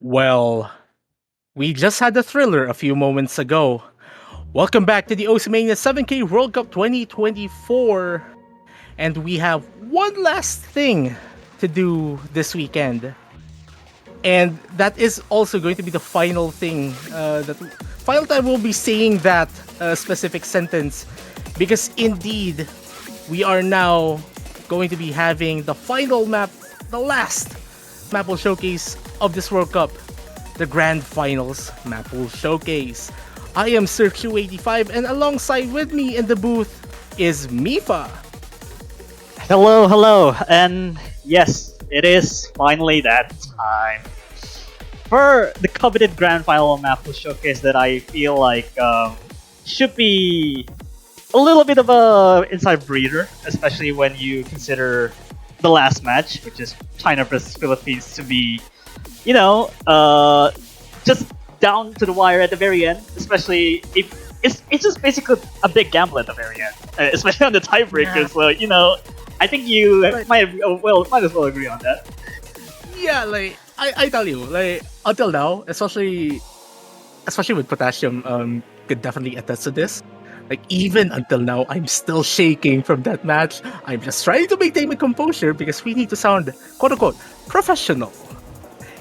Well, we just had a thriller a few moments ago. Welcome back to the Oceania 7K World Cup 2024. And we have one last thing to do this weekend. And that is also going to be the final thing. That final time we'll be saying that specific sentence. Because indeed, we are now going to be having the final map, the last Maple Showcase of this World Cup, the Grand Finals Maple Showcase. I am Sir Q85, and alongside with me in the booth is Mifa. Hello, and yes, it is finally that time for the coveted Grand Final Maple Showcase that I feel like should be a little bit of a inside breather, especially when you consider the last match, which is China versus Philippines, to be, just down to the wire at the very end. Especially if it's just basically a big gamble at the very end, especially on the tiebreaker. Yeah. So I think you might as well agree on that. Yeah, like I tell you, like until now, especially with Potassium, could definitely attest to this. Like even until now, I'm still shaking from that match. I'm just trying to maintain my composure because we need to sound quote unquote professional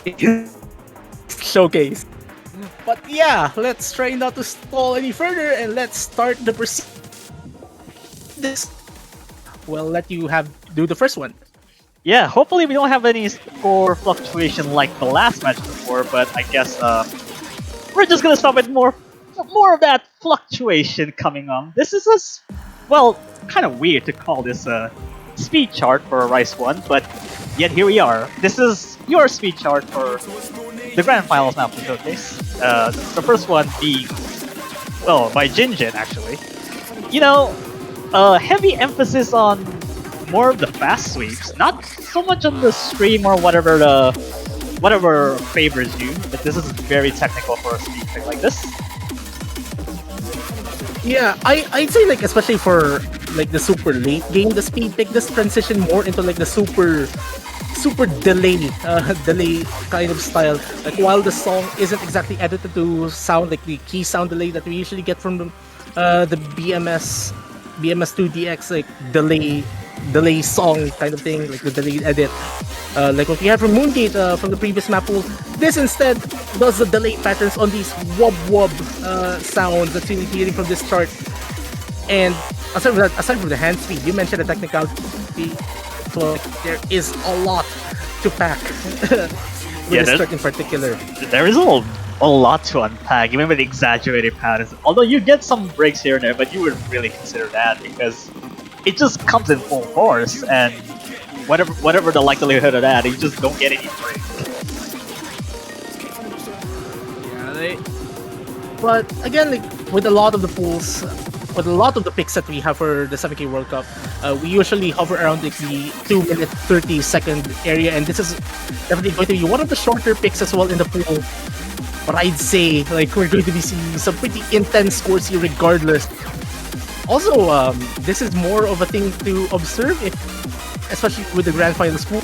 in showcase. But yeah, let's try not to stall any further and let's start the this. We'll let you have do the first one. Yeah, hopefully we don't have any score fluctuation like the last match before, but I guess we're just gonna start with more of that fluctuation coming on. This is kind of weird to call this a speed chart for a Rice 1, but yet here we are. This is your speed chart for the Grand Finals Maple Showcase. The first one being, by Jinjin actually. Heavy emphasis on more of the fast sweeps, not so much on the stream or whatever favors you, but this is very technical for a speed pick like this. Yeah, I'd say like especially for like the super late game, the speed pick this transition more into like the super delay kind of style. Like while the song isn't exactly edited to sound like the key sound delay that we usually get from the BMS2DX like delay song kind of thing, like the delayed edit. Like what we had from Moongate from the previous map pool. This instead does the delay patterns on these wub sounds that you're hearing from this chart. And aside from the hand speed, you mentioned the technicality. So there is a lot to pack with this chart in particular. There is a lot to unpack, even with exaggerated patterns. Although you get some breaks here and there, but you would really consider that because it just comes in full force, and whatever the likelihood of that, you just don't get any break. Yeah, but again, like with a lot of the pools, with a lot of the picks that we have for the 7K World Cup, we usually hover around like the 2-minute 30-second area, and this is definitely going to be one of the shorter picks as well in the pool. But I'd say like we're going to be seeing some pretty intense scores here regardless. Also, this is more of a thing to observe, especially with the Grand Finals pool.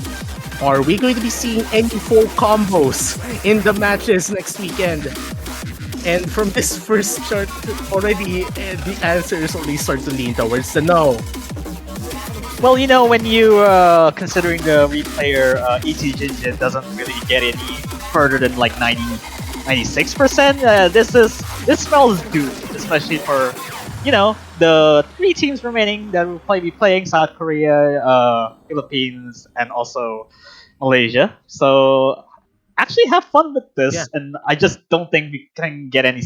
Are we going to be seeing any full combos in the matches next weekend? And from this first chart, already the answers only start to lean towards the no. Well, when you considering the replayer ET Jinjin doesn't really get any further than like 96%, this spell is doomed, especially for the three teams remaining that will be playing: South Korea, Philippines, and also Malaysia. So actually have fun with this, Yeah. and I just don't think we can get any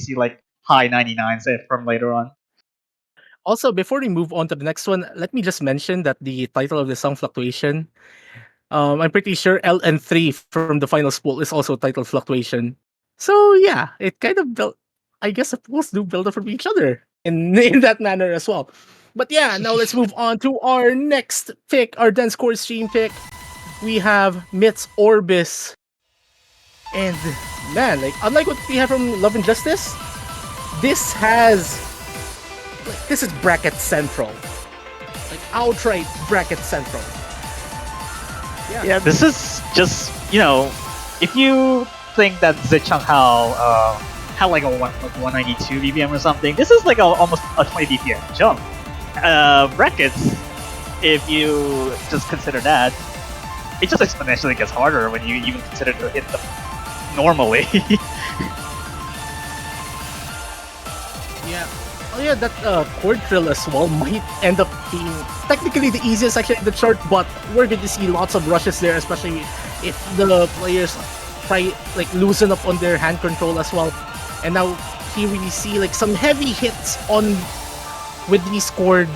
high 99s from later on. Also, before we move on to the next one, let me just mention that the title of the song Fluctuation, I'm pretty sure LN3 from the finals pool is also titled Fluctuation. So yeah, it kind of built. I guess the pools do build up from each other in that manner as well. But yeah, now let's move on to our next pick, our dense core stream pick. We have Myth's Orbus. And man, like unlike what we have from Love and Justice, this is bracket central. Like outright bracket central. Yeah, this is just, if you think that Zichang Hao had like a 192 BPM or something. This is like almost a 20 BPM jump. Brackets, if you just consider that, it just exponentially gets harder when you even consider to hit them normally. Yeah. Oh yeah, that chord trill as well might end up being technically the easiest section in the chart, but we're going to see lots of rushes there, especially if the players try like loosen up on their hand control as well. And now here we see like some heavy hits on with this chord.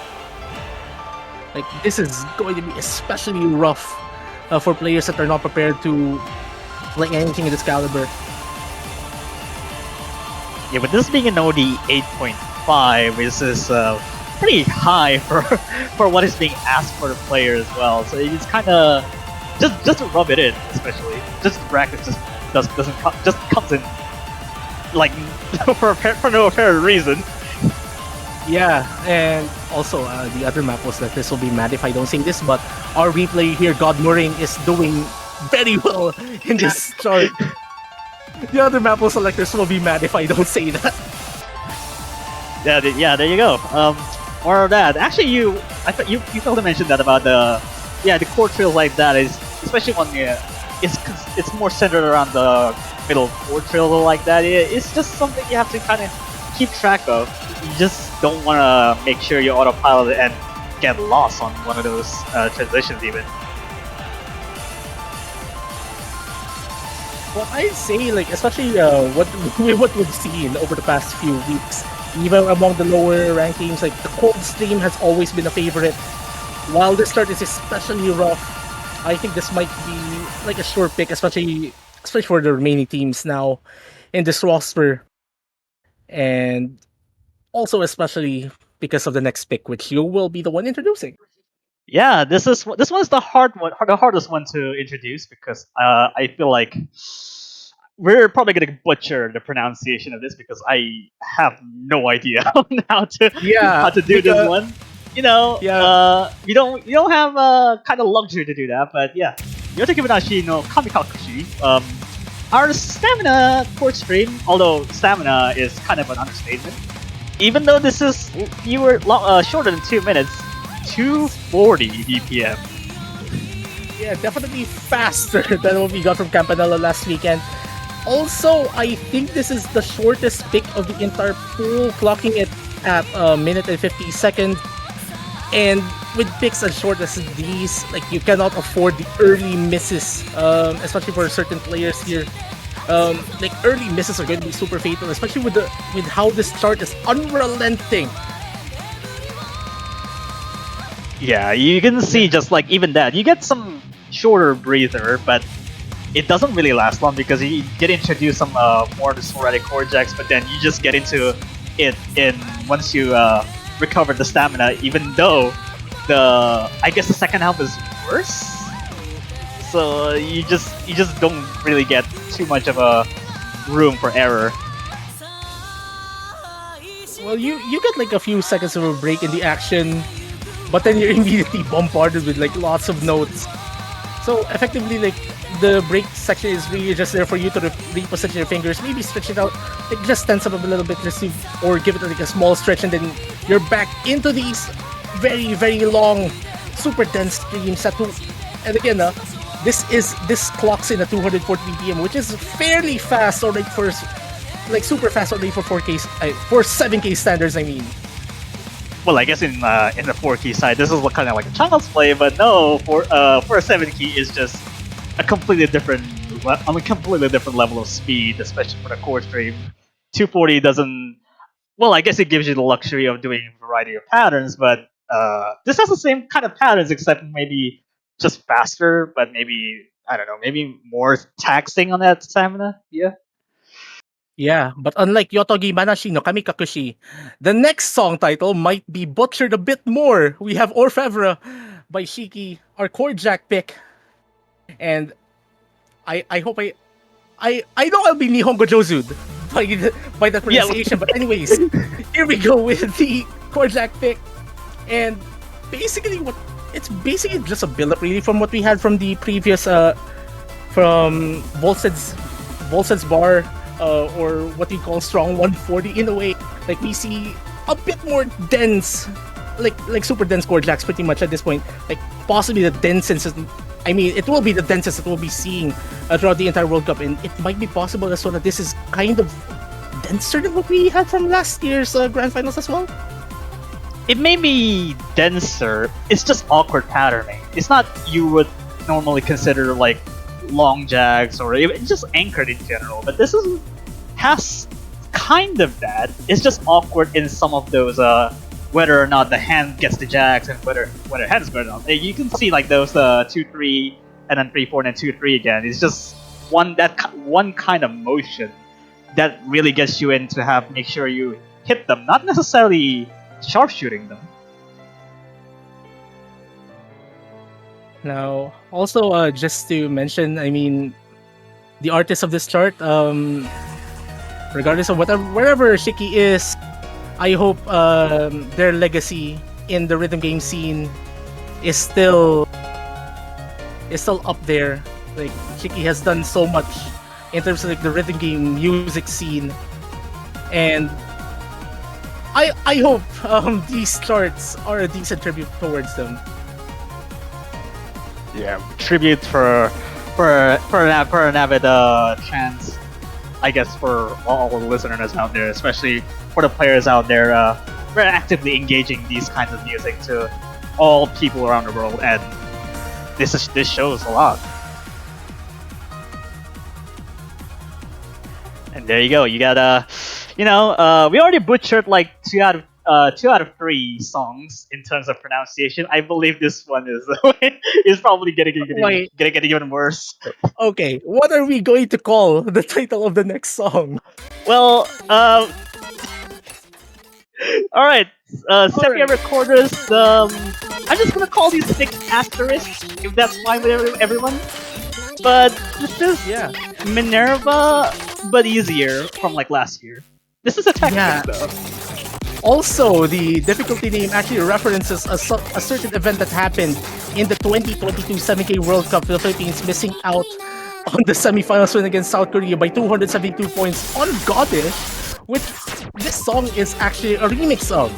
Like this is going to be especially rough for players that are not prepared to play anything in this caliber. Yeah, but this being an OD 8.5, this is pretty high for what is being asked for the player as well. So it's kind of just to rub it in, especially just the bracket just comes in like for no apparent reason. Yeah, and also the other map was that this will be mad if I don't say this, but our replay here, God Mooring, is doing very well in this chart. The other map selectors will be mad if I don't say that. Yeah, there you go. More of that. Actually, I thought you failed to mention that about the chord trails like that is especially when it's more centered around the middle chord trail like that. It's just something you have to kind of keep track of. You just don't want to make sure you autopilot and get lost on one of those transitions even. Well, I'd say, like, especially what we've seen over the past few weeks, even among the lower rankings, like the cold stream has always been a favorite. While this start is especially rough, I think this might be like a sure pick, especially for the remaining teams now in this roster, and also especially because of the next pick, which you will be the one introducing. Yeah, this one's the hardest one to introduce because I feel like we're probably gonna butcher the pronunciation of this because I have no idea how to Yeah, do this one. You know, yeah, you don't have kind of luxury to do that, but yeah, Yotakibanashi no Kamikakushi. Our stamina chord stream, although stamina is kind of an understatement, even though this is shorter than 2 minutes, 240 BPM. yeah, definitely faster than what we got from Campanella last weekend. Also, I think this is the shortest pick of the entire pool, clocking it at a minute and 50 seconds. And with picks as short as these, like you cannot afford the early misses, especially for certain players here. Like early misses are going to be super fatal, especially with how this chart is unrelenting. Yeah, you can see just like even that. You get some shorter breather, but it doesn't really last long because you get introduced some more sporadic chord jacks, but then you just get into it in once you recover the stamina, even though I guess the second half is worse. So you just don't really get too much of a room for error. Well, you get like a few seconds of a break in the action, but then you're immediately bombarded with like lots of notes. So effectively, like the break section is really just there for you to reposition your fingers, maybe stretch it out, like just tense up a little bit, just or give it like a small stretch, and then you're back into these very very long, super dense streams. And again, this clocks in at 240 BPM, which is fairly fast, or like super fast already for 4K, for 7K standards. I mean. Well, I guess in the 4-key side, this is kind of like a child's play, but no, for a 7-key is just a completely different level of speed, especially for the core stream. 240 doesn't. Well, I guess it gives you the luxury of doing a variety of patterns, but this has the same kind of patterns, except maybe just faster, but maybe I don't know, maybe more taxing on that stamina. Yeah. Yeah, but unlike Yotogi Manashi no Kamikakushi, the next song title might be butchered a bit more. We have Orfevre by Shiki, our chord jack pick. And I hope I know I'll be Nihongo Jozud by the pronunciation, but anyways, here we go with the chord jack pick. And basically it's basically just a build up really from what we had from the previous from Volsted's Volsen's bar, or what you call strong 140 in a way. Like we see a bit more dense, like super dense core jacks pretty much at this point. Like possibly the densest. I mean, it will be the densest that we'll be seeing throughout the entire World Cup, and it might be possible as well that this is kind of denser than what we had from last year's Grand Finals as well. It may be denser. It's just awkward patterning. It's not you would normally consider like long jags or even just anchored in general. But this has kind of that. It's just awkward in some of those whether or not the hand gets the jags and whether hands go down. You can see like those 2-3 and then 3-4 and then 2-3 again. It's just one kind of motion that really gets you in to make sure you hit them, not necessarily sharpshooting them. Now, also just to mention, I mean, the artist of this chart, regardless of wherever Shiki is, I hope their legacy in the rhythm game scene is still up there. Like Shiki has done so much in terms of like the rhythm game music scene, and I hope these charts are a decent tribute towards them. Yeah, tribute for an avid trans, I guess, for all the listeners out there, especially for the players out there, we're actively engaging these kinds of music to all people around the world, and this shows a lot. And there you go. You got we already butchered like 2 out of 3 songs in terms of pronunciation. I believe this one is probably gonna get even worse. Okay, what are we going to call the title of the next song? Well, all right, Sepia Recorders. I'm just gonna call these 6 asterisks if that's fine with everyone. But this is Minerva, but easier from like last year. This is a tactic though. Also, the difficulty name actually references a certain event that happened in the 2022 7K World Cup, with the Philippines missing out on the semifinals win against South Korea by 272 points on Godis, which this song is actually a remix of.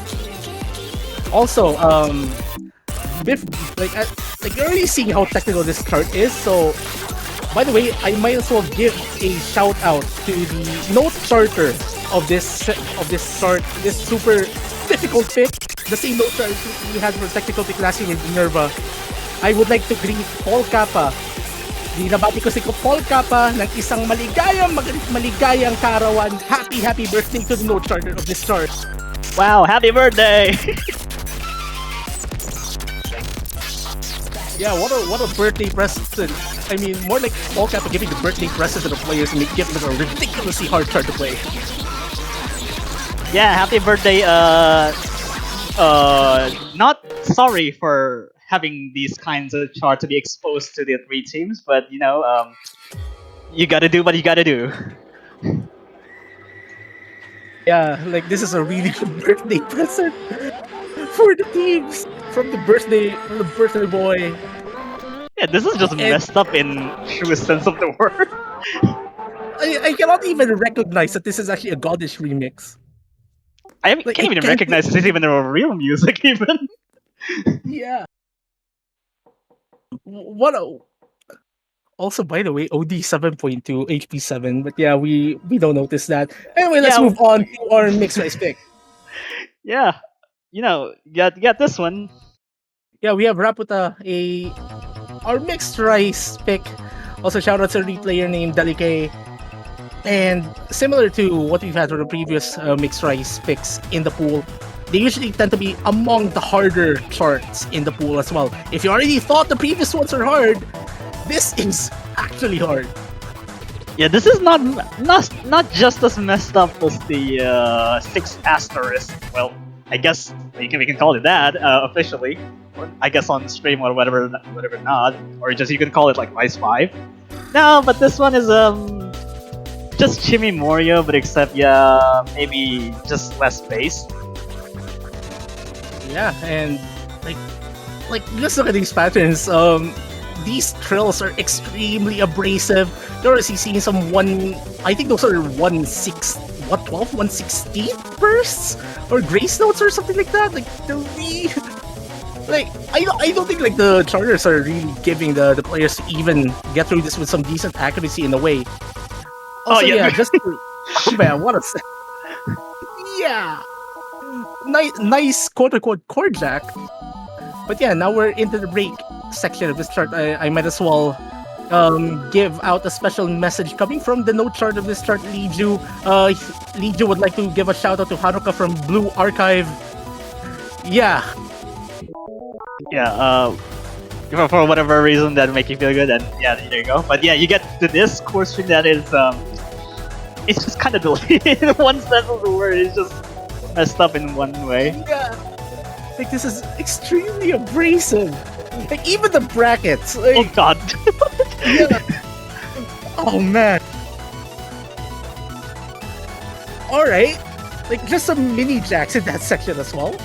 Also, you're already seeing how technical this chart is, so by the way, I might as well give a shout out to the note charter of this chart, this super difficult pick, the same note chart we had for technical pick last year with Minerva. I would like to greet Paul Kappa. Dinabati ko si Paul Kappa ng isang maligayang kaarawan. Happy birthday to the note charter of this chart. Wow, happy birthday! Yeah, what a birthday present. I mean, more like Paul Kappa giving the birthday present to the players and giving them a ridiculously hard chart to play. Yeah, happy birthday. Not sorry for having these kinds of charts to be exposed to the 3 teams, but you gotta do what you gotta do. Yeah, like this is a really good birthday present for the teams from the birthday boy. Yeah, this is just messed up in truest sense of the word. I cannot even recognize that this is actually a Godis remix. I can't even recognize this is even a real music even. Yeah. Also, by the way, OD 7.2, HP 7, but yeah, we don't notice that. Anyway, let's move on to our mixed rice pick. Yeah, you got this one. Yeah, we have Raputa, our mixed rice pick. Also, shout out to a replayer named Dalike. And similar to what we've had for the previous mixed rice picks in the pool, they usually tend to be among the harder charts in the pool as well. If you already thought the previous ones are hard, this is actually hard. Yeah, this is not just as messed up as the 6 asterisk. Well, I guess we can call it that officially. Or I guess on stream or whatever not, or just you can call it like Vice 5. No, but this one is just Chimi Morio, but except maybe just less bass. Yeah, and like just look at these patterns. these trills are extremely abrasive. You're already seeing some I think those are 116 bursts or grace notes or something like that. Like they're really like I don't think like the charters are really giving the players to even get through this with some decent accuracy in a way. Also, yeah, just oh man, what a yeah, nice quote unquote chord jack. But yeah, now we're into the break section of this chart. I might as well give out a special message coming from the note chart of this chart. Liju would like to give a shout out to Haruka from Blue Archive. Yeah, for whatever reason that make you feel good, and yeah, there you go. But yeah, you get to this course string that is it's just kind of delayed in one sense of the word. It's just messed up in one way. yeah. Like this is extremely abrasive. Like even the brackets. Like, Oh god. yeah. Oh man. All right. Like just some mini jacks in that section as well.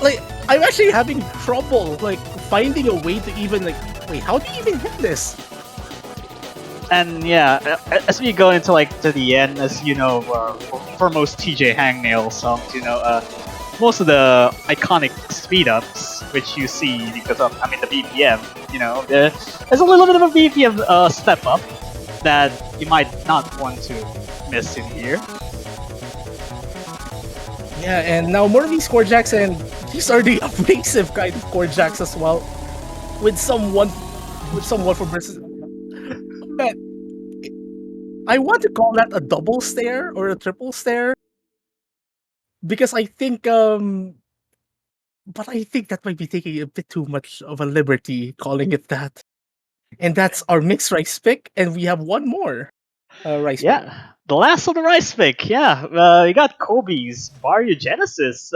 Like I'm actually having trouble like finding a way to even like wait, how do you even hit this? And yeah, as we go into like to the end, as you know, for most TJ Hangnail songs, most of the iconic speed ups, which you see because of, the BPM, there's a little bit of a BPM step up that you might not want to miss in here. Yeah, and now more of these chord jacks, and these are the abrasive kind of chord jacks as well, with some one for versus. But I want to call that a double stare or a triple stare because I think but I think that might be taking a bit too much of a liberty calling it that. And that's our mixed rice pick, and we have one more rice pick. Yeah, the last of the rice pick. Yeah, you got Kobe's Bariogenesis.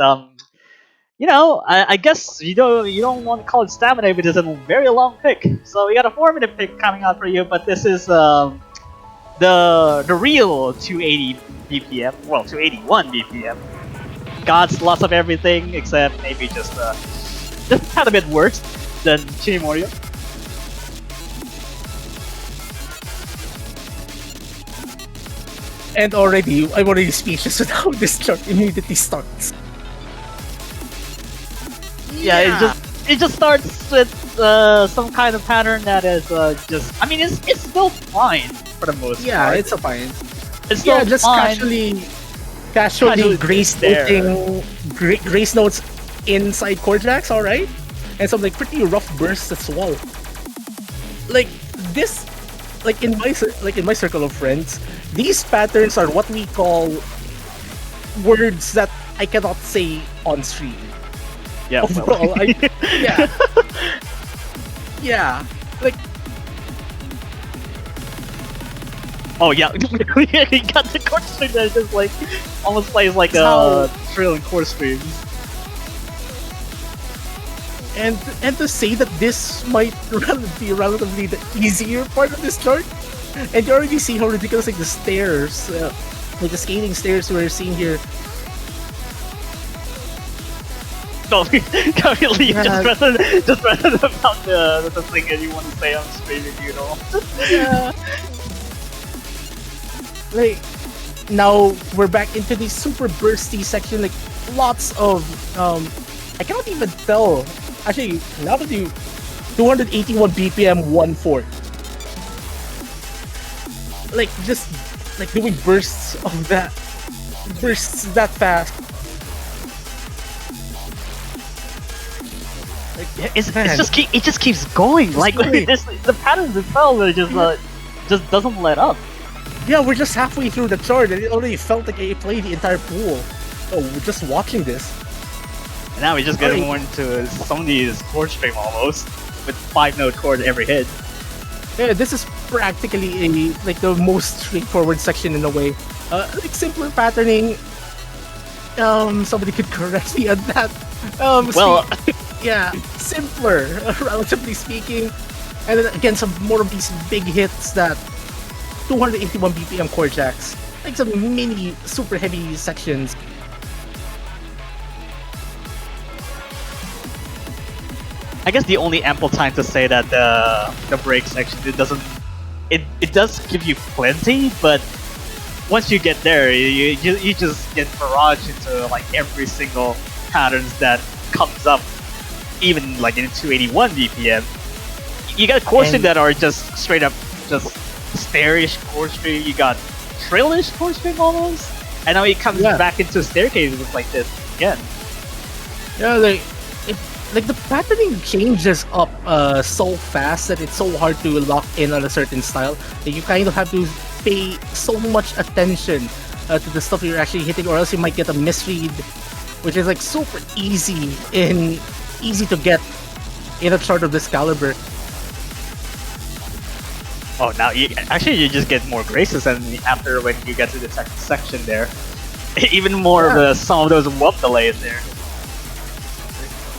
I guess you don't want to call it stamina, but it's a very long pick. So we got a 4-minute pick coming out for you, but this is the real 280 BPM. Well, 281 BPM. Got lots of everything except maybe just had a bit worse than Shinimorio. And I'm already speechless with how this chart immediately starts. Yeah, it just starts with some kind of pattern that is it's still fine for the most part. Yeah, it's a fine. It's still just fine. casually grace notes inside chord jacks, all right, and some like pretty rough bursts as well. Like this, like in my circle of friends, these patterns are what we call words that I cannot say on stream. Yeah. Overall, yeah, like. Oh yeah, he got the chord string that just like almost plays like a trill in chord streams. And to say that this might be relatively the easier part of this chart, and you already see how ridiculous like the stairs, like the skating stairs we're seeing here. No, Campanella, just rather about the thing that you want to say on stream, Yeah. Like now we're back into the super bursty section, like lots of I cannot even tell. Actually, now that you 281 BPM 1/4. Like just like doing bursts that fast. Like, it just keeps going. Like the patterns itself just doesn't let up. Yeah, we're just halfway through the chart and it already felt like I played the entire pool. Oh, we're just watching this. And now we just get more into some of these chord string almost, with 5-note chord every hit. Yeah, this is practically like the most straightforward section in a way. Like simpler patterning. Somebody could correct me on that. Yeah, simpler, relatively speaking. And then again, some more of these big hits that 281 BPM chord jacks, like some mini super heavy sections. I guess the only ample time to say that the break section it does give you plenty, but once you get there, you just get barraged into like every single patterns that comes up, even like in 281 BPM. You got coursing that are just straight up just stairish chord string. You got trillish chord string almost, and now it comes back into staircases like this again. Yeah, like the patterning changes up so fast that it's so hard to lock in on a certain style. Like you kind of have to pay so much attention to the stuff you're actually hitting, or else you might get a misread, which is like super easy to get in a chart of this caliber. Oh, now you just get more graces, and after when you get to the second section there, even more of some of those whoop delays there.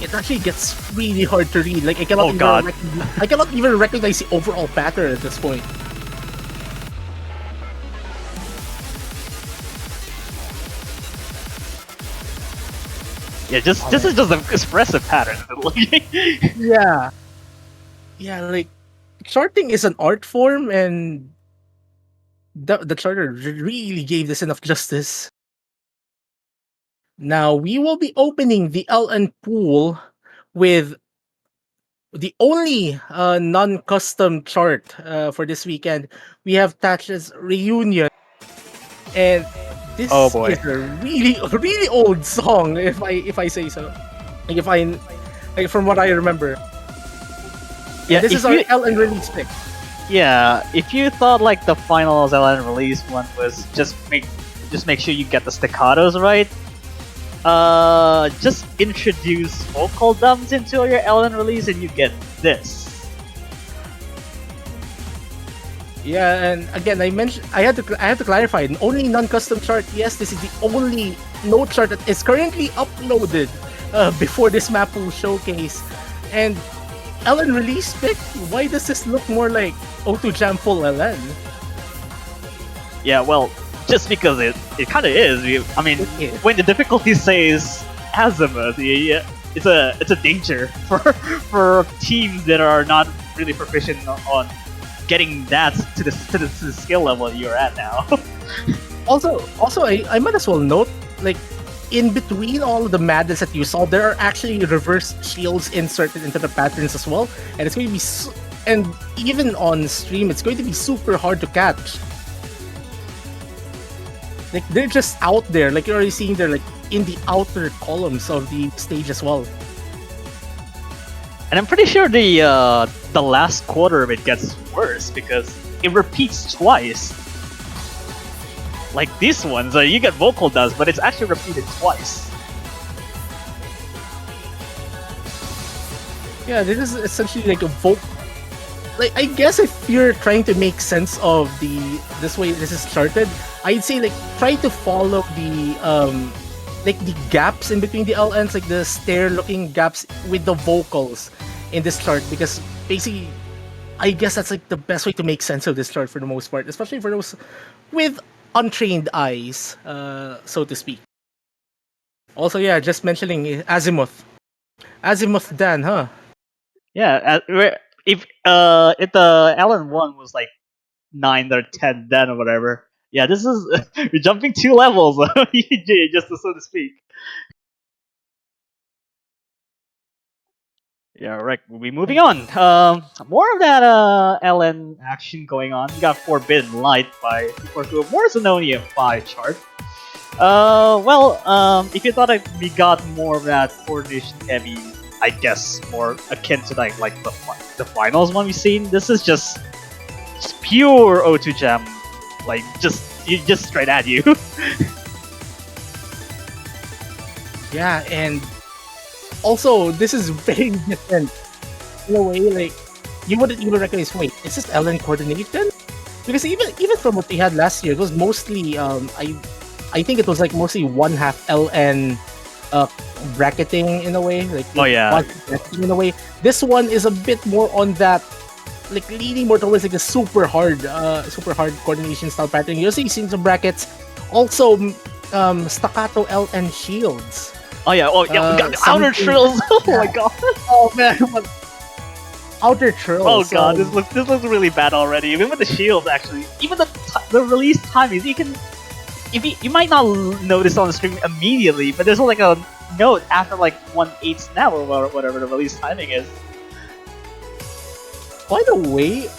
It actually gets really hard to read. Like I cannot even recognize the overall pattern at this point. Yeah, this is just an expressive pattern. Yeah, like charting is an art form, and the charter really gave this enough justice. Now we will be opening the LN pool with the only non-custom chart for this weekend. We have Thatch's Reunion, and this is a really old song, if I say so. Like from what I remember. Yeah, this is our LN release pick. Yeah, if you thought like the final LN release one was just make sure you get the staccatos right, just introduce vocal dumps into your LN release and you get this. Yeah, and again, I had to clarify. Only non-custom chart. Yes, this is the only note chart that is currently uploaded before this map pool showcase. And LN release pick. Why does this look more like O2 Jam full LN? Yeah, well, just because it kind of is. I mean, when the difficulty says azimuth, it's a danger for teams that are not really proficient on getting that to the skill level you're at now. also, I might as well note, like, in between all of the madness that you saw, there are actually reverse shields inserted into the patterns as well, and it's going to be and even on stream, it's going to be super hard to catch. Like, they're just out there. Like, you're already seeing they're like in the outer columns of the stage as well. And I'm pretty sure the last quarter of it gets worse because it repeats twice. Like these ones, you get vocal dust, but it's actually repeated twice. Yeah, this is essentially like a vocal. Like, I guess if you're trying to make sense of this way this is charted, I'd say like try to follow the like the gaps in between the LNs, like the stair-looking gaps with the vocals in this chart, because basically, I guess that's like the best way to make sense of this chart for the most part, especially for those with untrained eyes, so to speak. Also, yeah, just mentioning Azimuth Dan, huh? Yeah, if the LN1 was like 9 or 10 Dan or whatever, yeah, this is you're jumping 2 levels, just so to speak. Yeah, right. We'll be moving on. More of that LN action going on. You got Forbidden Light by people who are more Zenonium by chart. If you thought we got more of that coordination heavy, I guess more akin to like the finals one we've seen. This is just pure O2 Jam, like just straight at you. Yeah, and also this is very different in a way. Like, you wouldn't even recognize. Wait, is this LN coordination? Because even from what they had last year, it was mostly I think it was like mostly 1/2 LN bracketing in a way. Like, in a way. This one is a bit more on that, like leaning more towards like a super hard coordination style pattern. You're seeing some brackets, also staccato LN shields. We got the outer trills. Oh my god. Oh man, outer trail. Oh god, this looks really bad already. Even with the shields, actually, even the release timings, you can you might not notice on the stream immediately, but there's like a note after like 1/8 snap or whatever the release timing is. By the way,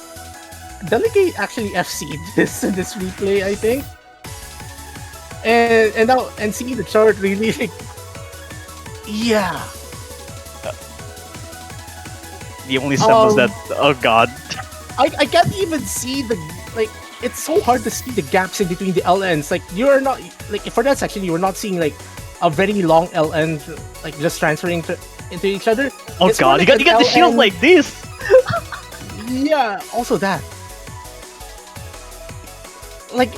Delegate actually FC'd this in this replay, I think. And now and see the chart really like, yeah. The only stuff was that, oh god. I can't even see the, like, it's so hard to see the gaps in between the LNs. Like, you're not, like, for that section, you were not seeing, like, a very long LN, like, just transferring into each other. Oh It's god, more you got the shield like this! Yeah, also that. Like,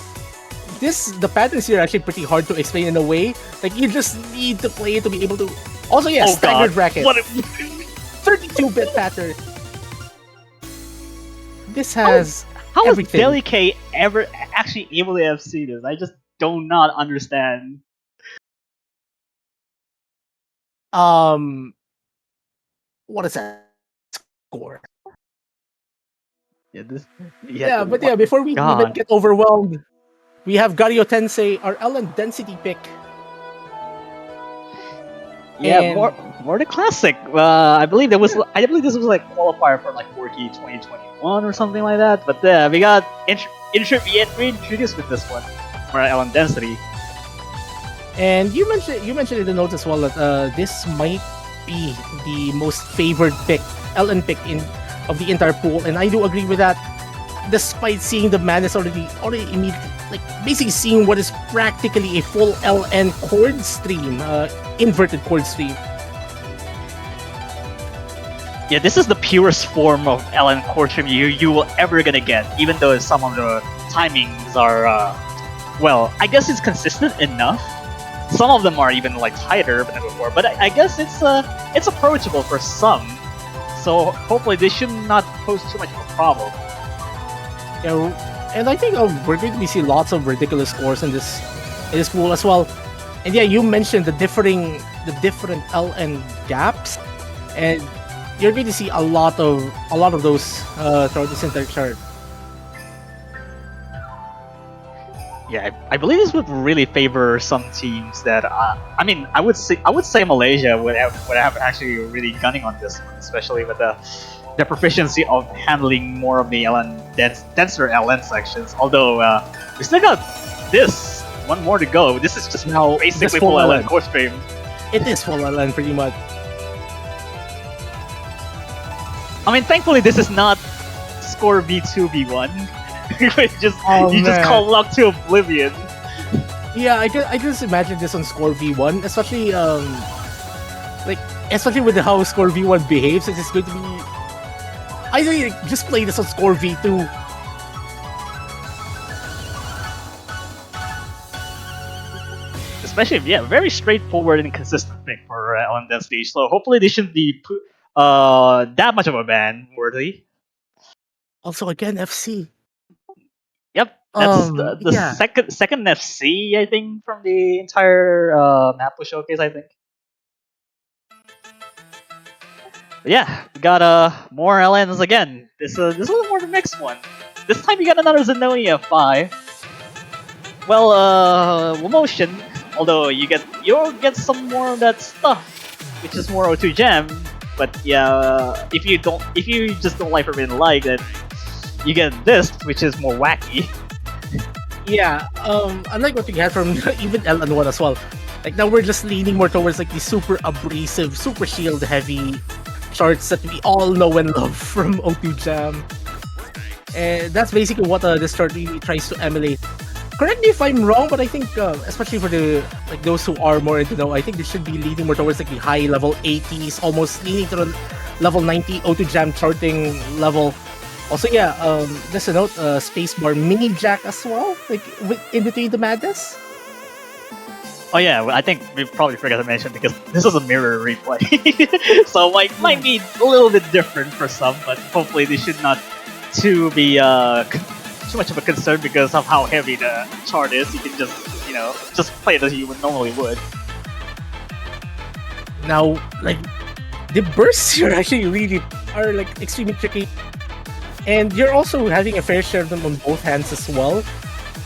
the patterns here are actually pretty hard to explain in a way. Like, you just need to play it to be able to. Also, yeah, Oh staggered god, bracket. what 32-bit pattern. This has How is everything. Delicate ever actually able to FC this? I just do not understand. What is that score? Yeah, But yeah, before we even get overwhelmed, we have Gario Tensei, our LN density pick. Yeah, And more the classic. I believe this was like qualifier for like 4K 2021 or something like that. But we got reintroduced with this one for LN density. And you mentioned in the notes as well that this might be the most favored pick, LN pick of the entire pool, and I do agree with that. Despite seeing the madness already immediately, like basically seeing what is practically a full LN chord stream, inverted chord stream. Yeah, this is the purest form of LN chord stream you will ever gonna get. Even though some of the timings are, well, I guess it's consistent enough. Some of them are even like tighter than before, but I guess it's approachable for some. So hopefully this should not pose too much of a problem. Yeah, and I think we're going to be seeing lots of ridiculous scores in this pool as well. And yeah, you mentioned the different LN gaps, and you're going to see a lot of those throughout this entire chart. Yeah, I believe this would really favor some teams that I mean, I would say Malaysia would have actually really gunning on this one, especially with the proficiency of handling more of the denser LN sections. Although we still got this one more to go. This is just now basically full LN core stream. It is full LN pretty much. I mean, thankfully this is not score V2 V1. You just call luck to oblivion. Yeah, I just imagine this on score V1, especially especially with how score V1 behaves. It's going to be. I think just play this on score V2. Especially, yeah, very straightforward and consistent pick for LN density. So hopefully they shouldn't be that much of a ban worthy. Also, again, FC. Yep, that's the second FC I think from the entire Mapo showcase. I think. But yeah, we got more LNs again. This is a little more the next one. This time you got another Zenonia 5. Well, motion. Although you'll get some more of that stuff, which is more O2 Gem. But yeah, if you just don't like Forbidden Light, then you get this, which is more wacky. Yeah, unlike what we had from even LN1 as well. Like now we're just leaning more towards like the super abrasive, super shield heavy charts that we all know and love from O2 Jam. And that's basically what this chart really tries to emulate. Correct me if I'm wrong, but I think especially for those who are more into know, I think they should be leaning more towards like the high level 80s, almost leaning to the level 90 O2 Jam charting level. Also, yeah, just a note, spacebar mini jack as well, like in between the madness. Oh yeah, I think we probably forgot to mention because this is a mirror replay, so might be a little bit different for some, but hopefully they should not be too much of a concern because of how heavy the chart is. You can just play it as you would normally would. Now, like the bursts here actually really are like extremely tricky, and you're also having a fair share of them on both hands as well.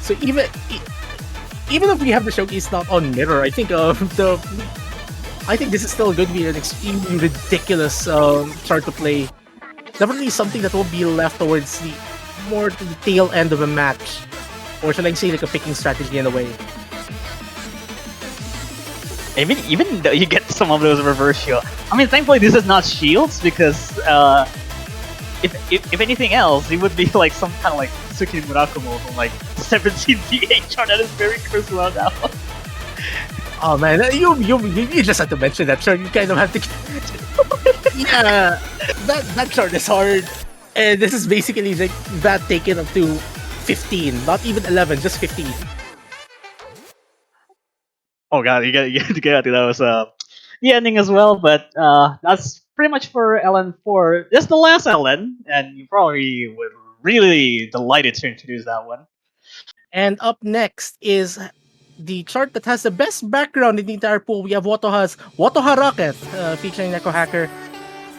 So even if we have the showcase not on mirror, I think this is still going to be an extremely ridiculous chart to play. Definitely something that will be left towards the more to the tail end of a match, or should I say like a picking strategy in a way. Even though you get some of those reverse shield. I mean, thankfully this is not shields because if anything else, it would be like some kind of like Tsuki Murakumo from like 17 DH chart that is very cursed around now. Oh man, you just have to mention that chart. You kind of have to. Yeah, that chart is hard, and this is basically like that taken up to 15, not even 11, just 15. Oh god, you get to get that was the ending as well, but that's pretty much for LN4. This is the last LN, and you probably would really delighted to introduce that one. And up next is the chart that has the best background in the entire pool. We have Watoha Rocket featuring Neko Hacker.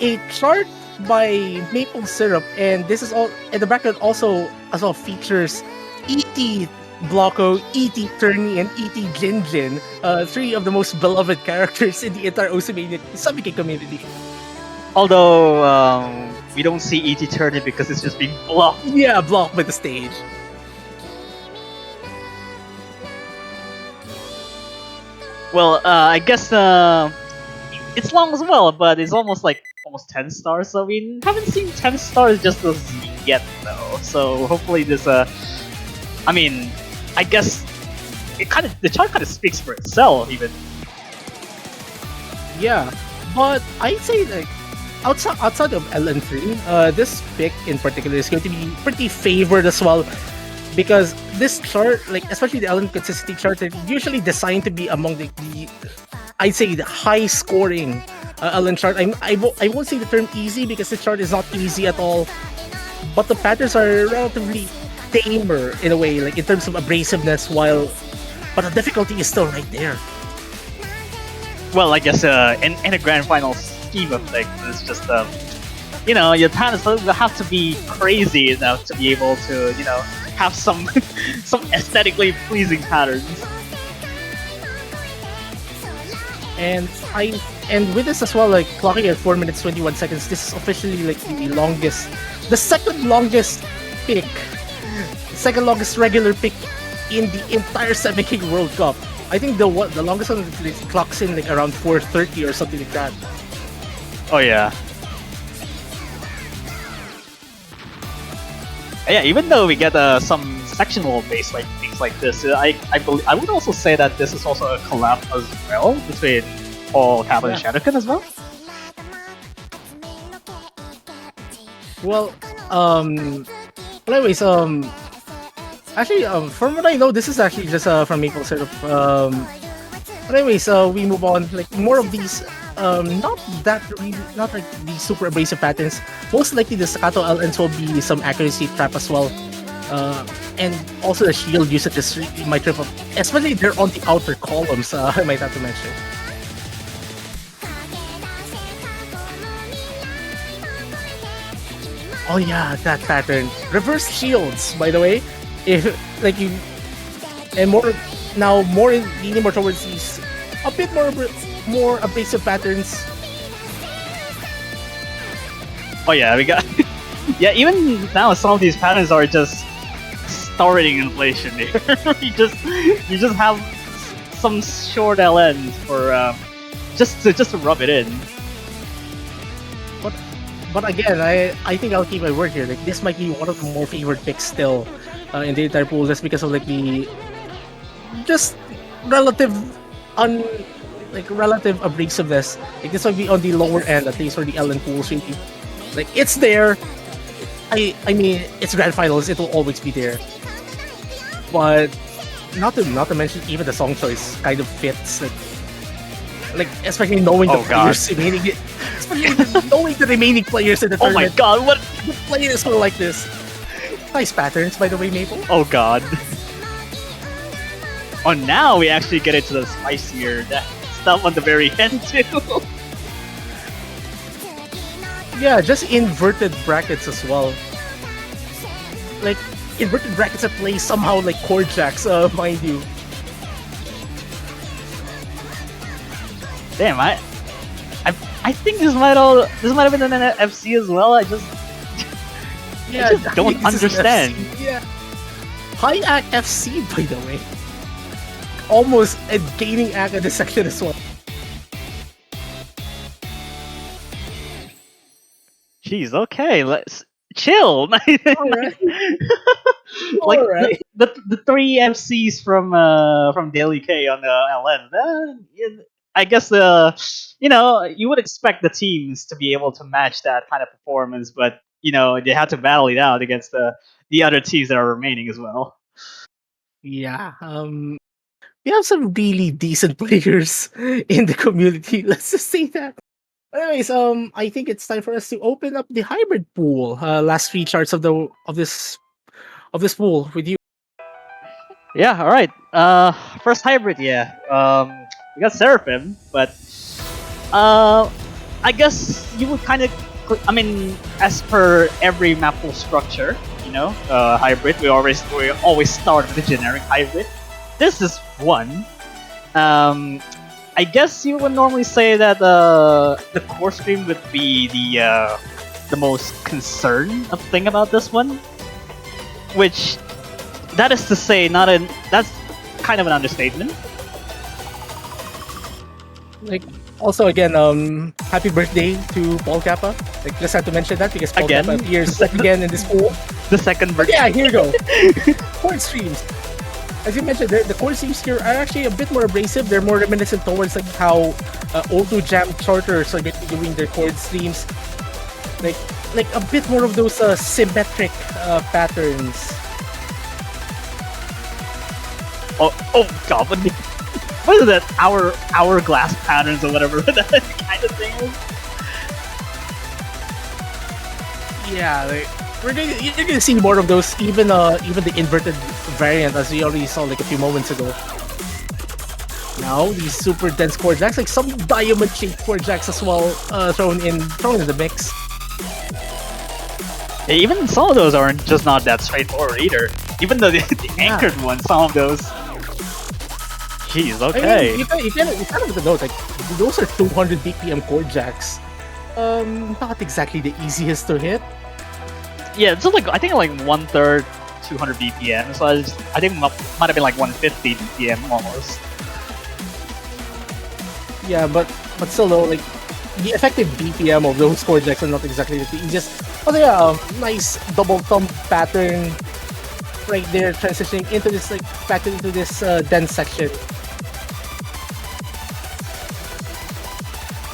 A chart by Maple Syrup, and this is all. And the background also as well features E.T. Blocko, E.T. Turney, and E.T. Jinjin, three of the most beloved characters in the entire Osamania Samike community. Although we don't see E.T. Turney because it's just being blocked. Yeah, blocked by the stage. Well, I guess it's long as well, but it's almost 10 stars. So we haven't seen 10 stars just as yet, though. So hopefully this, I mean, I guess the chart kind of speaks for itself, even. Yeah, but I'd say like outside of LN3, this pick in particular is going to be pretty favored as well. Because this chart, like especially the LN consistency chart, is usually designed to be among the I'd say the high scoring LN chart. I won't say the term easy because this chart is not easy at all, but the patterns are relatively tamer in a way, like in terms of abrasiveness. But the difficulty is still right there. Well, I guess in a grand final scheme of things, it's just your patterns have to be crazy enough to be able to have some aesthetically pleasing patterns. And with this as well, like clocking at 4 minutes 21 seconds, this is officially like the second longest regular pick in the entire 7K World Cup. I think the longest one clocks in like around 4:30 or something like that. Oh yeah. Yeah, even though we get some sectional based like things like this, I would also say that this is also a collab as well between Paul, Kaplan, and Shadowkin as well. Well, anyways, actually, from what I know, this is actually just from Maple Syrup. But anyways, we move on. Like more of these, not like these super abrasive patterns. Most likely, the staccato LNs will be some accuracy trap as well. And also the shield usage might trip up, especially if they're on the outer columns. I might have to mention. Oh yeah, that pattern. Reverse shields, by the way. If like you, and leaning more towards these a bit more abrasive patterns. Oh yeah, we got yeah. Even now, some of these patterns are just starting inflation. you just have some short LNs for just to rub it in. But again, I think I'll keep my word here. Like this might be one of the more favored picks still in the entire pool, just because of like the just relative abrasiveness. Like this might be on the lower end, at least for the LN pools. Really. Like it's there. I mean, it's grand finals. It will always be there. But not to mention even the song choice kind of fits. Like especially knowing the players remaining, especially knowing the remaining players in the tournament. Oh my god, what the players will like this? Nice patterns, by the way, Maple. Oh god. Oh, now we actually get into the spicier stuff on the very end too. Yeah, just inverted brackets as well. Like inverted brackets at play somehow like chord jacks, mind you. Damn, I think this might have been an FC as well. I just Yeah, just don't this is an understand. FC, yeah. High Act FC, by the way. Almost a gaining act at the section as well. Jeez, okay, let's chill. Alright. Like Alright. the three MCs from Daily K on the LN. I guess you would expect the teams to be able to match that kind of performance, but they had to battle it out against the other teams that are remaining as well. Yeah. We have some really decent players in the community. Let's just say that. Anyways, I think it's time for us to open up the hybrid pool. Last three charts of this pool with you. Yeah, all right. First hybrid, yeah. We got Seraphim, but I guess you would kind of, I mean, as per every map pool structure, hybrid. We always start with the generic hybrid. This is one. I guess you would normally say that the core stream would be the most concerned thing about this one, which that is to say, that's kind of an understatement. Like, also again, happy birthday to Paul Kappa. Like, just had to mention that because Paul Again? Kappa appears again in this pool. The second But version. yeah, here you go. Chord streams. As you mentioned, the chord streams here are actually a bit more abrasive. They're more reminiscent towards like how O2 Jam charters are doing their chord streams. Like a bit more of those symmetric patterns. Oh god, what is that? Hourglass patterns or whatever that kind of thing is. Yeah, like, you're gonna see more of those, even the inverted variant, as we already saw like a few moments ago. Now these super dense chord jacks, like some diamond shaped chord jacks as well, thrown in the mix. Yeah, even some of those aren't just not that straightforward either. Even though the anchored ones, some of those. Jeez, okay. I mean, you kind of have to note, like, those are 200 BPM chord jacks. Not exactly the easiest to hit. Yeah, it's like I think like 1/3 200 BPM. So I think it might have been like 150 BPM almost. Yeah, but still though, like the effective BPM of those chord jacks are not exactly the easiest. Oh yeah, nice double thumb pattern right there, transitioning into this dense section.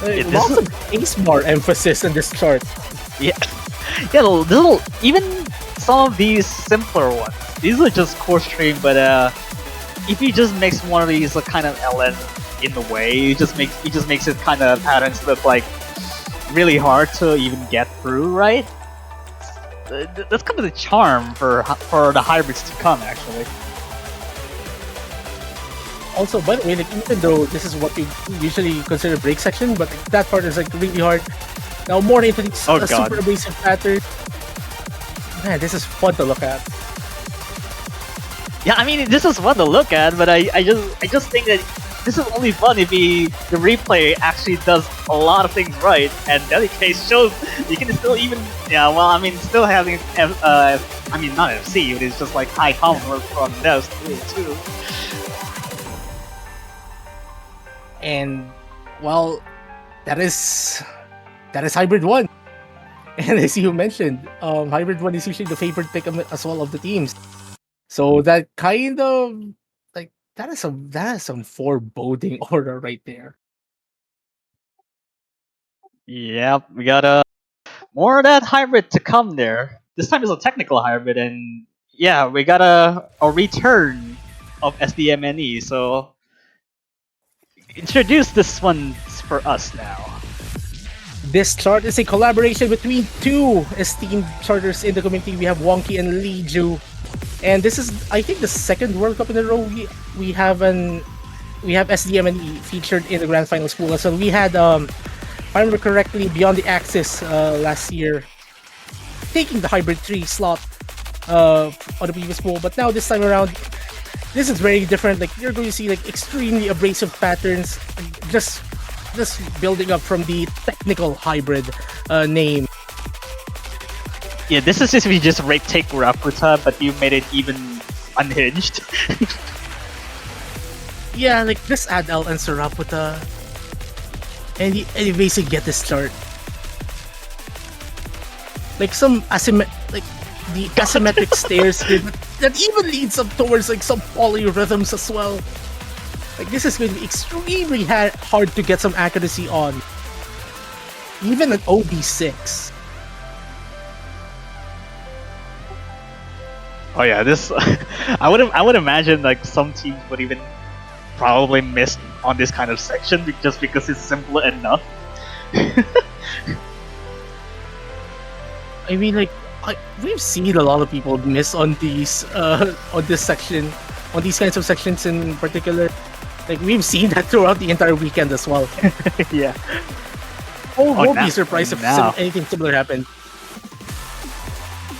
Yeah, Lots of ace bar emphasis in this chart. Yeah, yeah. Even some of these simpler ones. These are just core stream, but if you just mix one of these kind of LN in the way, it just makes it kind of patterns look like really hard to even get through, right? That's kind of the charm for the hybrids to come, actually. Also, by the way, like even though this is what we usually consider break section, but like, that part is like really hard. Now more into these super abrasive pattern. Man, this is fun to look at. Yeah, I mean this is fun to look at, but I just think that this is only fun if the replay actually does a lot of things right, and the other case shows you can still even still having not FC, but it's just like high comfort from those too. And well, that is hybrid 1. And as you mentioned, hybrid 1 is usually the favorite pick as well of the teams. So that kind of like that is some foreboding aura right there. Yep, we got more of that hybrid to come there. This time is a technical hybrid, and yeah, we got a return of SDMNE. So introduce this one for us now. This chart is a collaboration between two esteemed charters in the community. We have Wonky and Liju, and this is, I think, the second World Cup in a row we have SDMNE featured in the Grand Finals pool. So we had I remember correctly, Beyond the Axis last year, taking the hybrid 3 slot on the previous pool, but now this time around, this is very different. Like you're going to see like extremely abrasive patterns, just building up from the technical hybrid name. Yeah, this is if you just take Raputa, but you made it even unhinged. Yeah, like just add L and Seraphim, and you basically get this chart. Like some like the asymmetric stairs here that even leads up towards like some polyrhythms as well. Like this is going to be extremely hard to get some accuracy on. Even an OB6. Oh yeah, this I would imagine like some teams would even probably miss on this kind of section just because it's simple enough. I mean, like we've seen a lot of people miss on these on this section, on these kinds of sections in particular. Like we've seen that throughout the entire weekend as well. Yeah. Won't be surprised if anything similar happened.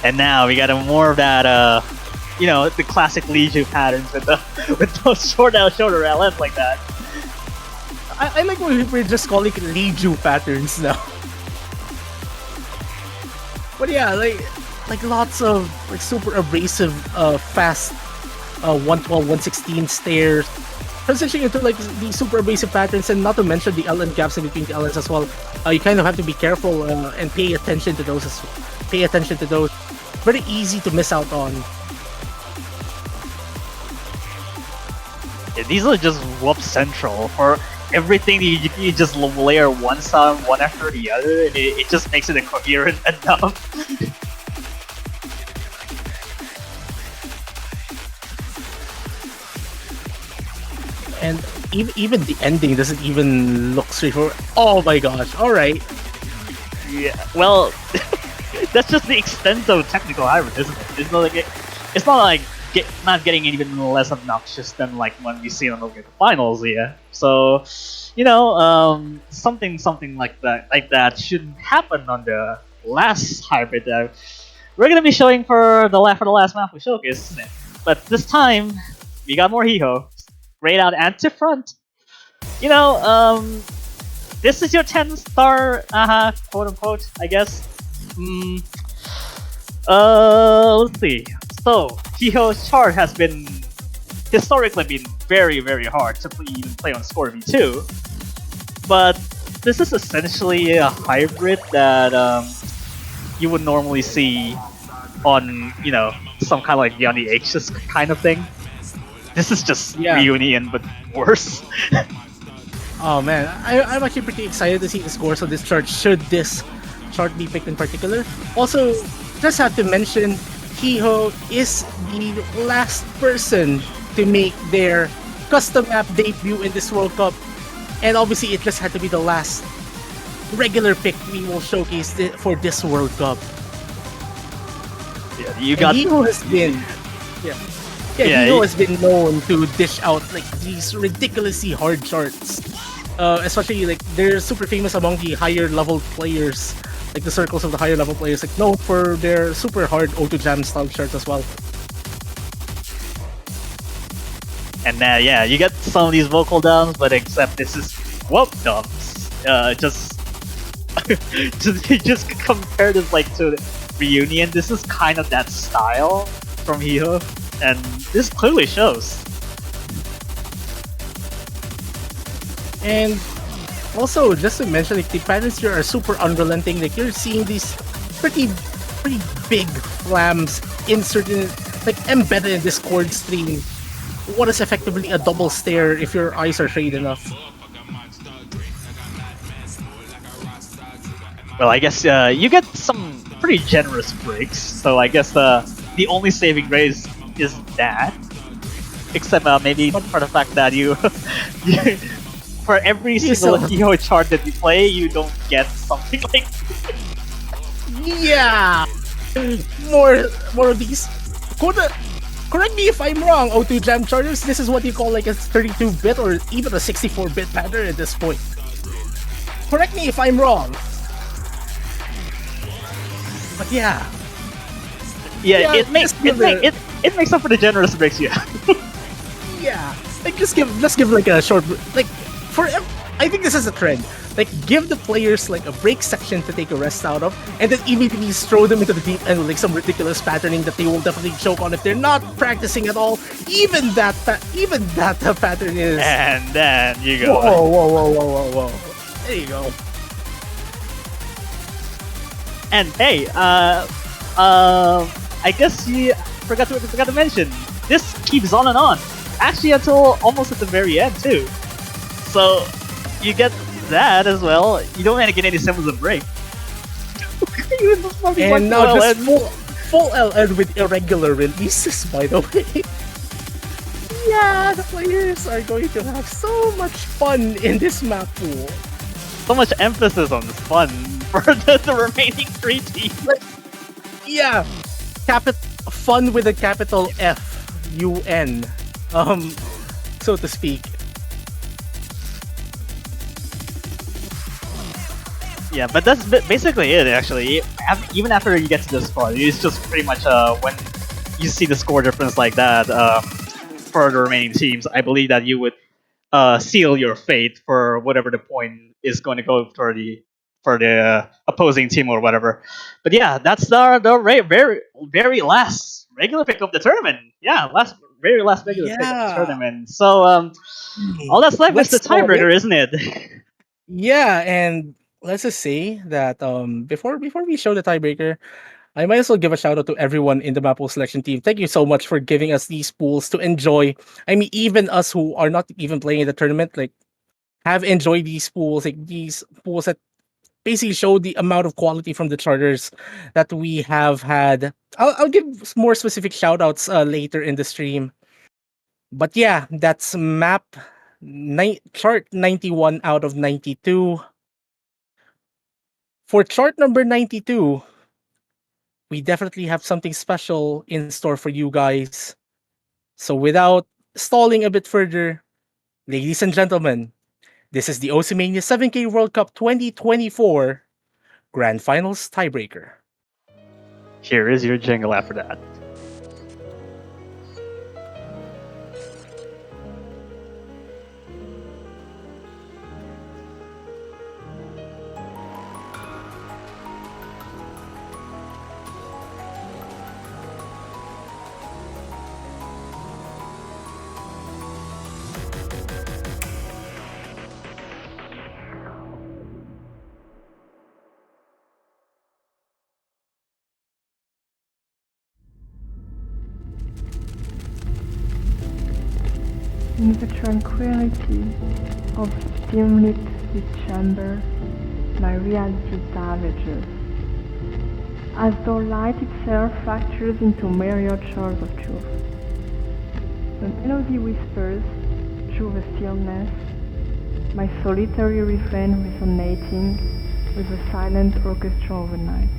And now we got more of that, you know, the classic Leiju patterns with those shoulder LMs like that. I like when we're just calling it Leiju patterns now. But yeah, like lots of like super abrasive, fast, 112, 116 stairs, transitioning into like these super abrasive patterns, and not to mention the LN gaps in between the LNs as well. You kind of have to be careful and pay attention to those. Very easy to miss out on. Yeah, these are just whoop central for everything. You just layer one sound one after the other, and it just makes it coherent enough. And even the ending doesn't even look straightforward. Oh my gosh! All right. Yeah. Well, that's just the extent of technical hybrid, isn't it? It's not like not getting even less obnoxious than like when we see on the finals here. So, you know, something like that shouldn't happen on the last hybrid that we're gonna be showing for the last map we showcase, isn't it? But this time we got more Hiho, straight out anti-front. You know, this is your 10-star, quote unquote, I guess. Let's see. So, Hiho's chart has been historically very, very hard to even play on Score V2. But this is essentially a hybrid that you would normally see on, you know, some kind of like Beyond the Ages kind of thing. This is just Reunion, but worse. Oh man, I'm actually pretty excited to see the scores of this chart, should this chart be picked in particular. Also, just have to mention, Hiho is the last person to make their custom map debut in this World Cup, and obviously it just had to be the last regular pick we will showcase for this World Cup. Yeah, you got. Hiho has been, Hiho has been known to dish out like these ridiculously hard charts. Especially like they're super famous among the higher level players, like the circles of the higher level players, like known for their super hard auto jam style charts as well. And yeah, you get some of these vocal dumps, but except this is whoop dumps. Just compare this like to Reunion. This is kind of that style from Hiho, and this clearly shows. And also, just to mention, like the patterns here are super unrelenting. Like you're seeing these pretty big flams inserted, like embedded in this chord stream. What is effectively a double stair if your eyes are trained enough. Well, I guess you get some pretty generous breaks, so I guess the only saving grace is that. Except maybe for the fact that you for every single Hiho chart that you play, you don't get something like yeah, more of these. Correct me if I'm wrong, O2 Jam charters. This is what you call like a 32-bit or even a 64-bit pattern at this point. Correct me if I'm wrong. But yeah, Yeah, yeah, just give it makes up for the generous breaks. Yeah, yeah, like just give like a short like for I think this is a trend. Like give the players like a break section to take a rest out of, and then immediately just throw them into the deep end with like some ridiculous patterning that they will definitely choke on if they're not practicing at all. Even that the pattern is. and then you go. Whoa! There you go. And hey, I guess you forgot to mention this keeps on and on, actually until almost at the very end too. So you get that as well. You don't want to get any semblance of break. And now just full LN with irregular releases, by the way. Yeah, the players are going to have so much fun in this map pool. So much emphasis on this fun for the remaining 3 teams. Yeah, fun with a capital F-U-N, so to speak. Yeah, but that's basically it, actually. Even after you get to this part, it's just pretty much when you see the score difference like that for the remaining teams, I believe that you would seal your fate for whatever the point is going to go for the opposing team or whatever. But yeah, that's very last regular pick of the tournament. Yeah, very last regular pick of the Yeah. tournament. So all that's left is the Let's call it. tiebreaker, isn't it? Yeah, and let's just say that before we show the tiebreaker, I might as well give a shout out to everyone in the Maple selection team. Thank you so much for giving us these pools to enjoy. I mean, even us who are not even playing in the tournament, like have enjoyed these pools, like these pools that basically show the amount of quality from the charters that we have had. I'll give more specific shout outs later in the stream. But yeah, that's chart 91 out of 92. For chart number 92, we definitely have something special in store for you guys. So without stalling a bit further, ladies and gentlemen, this is the Osimania 7K World Cup 2024 Grand Finals tiebreaker. Here is your jingle after that. In the tranquility of dim-lit chamber, my reality davages, as though light itself fractures into myriad of truth. The melody whispers through the stillness, my solitary refrain resonating with the silent orchestra of the night.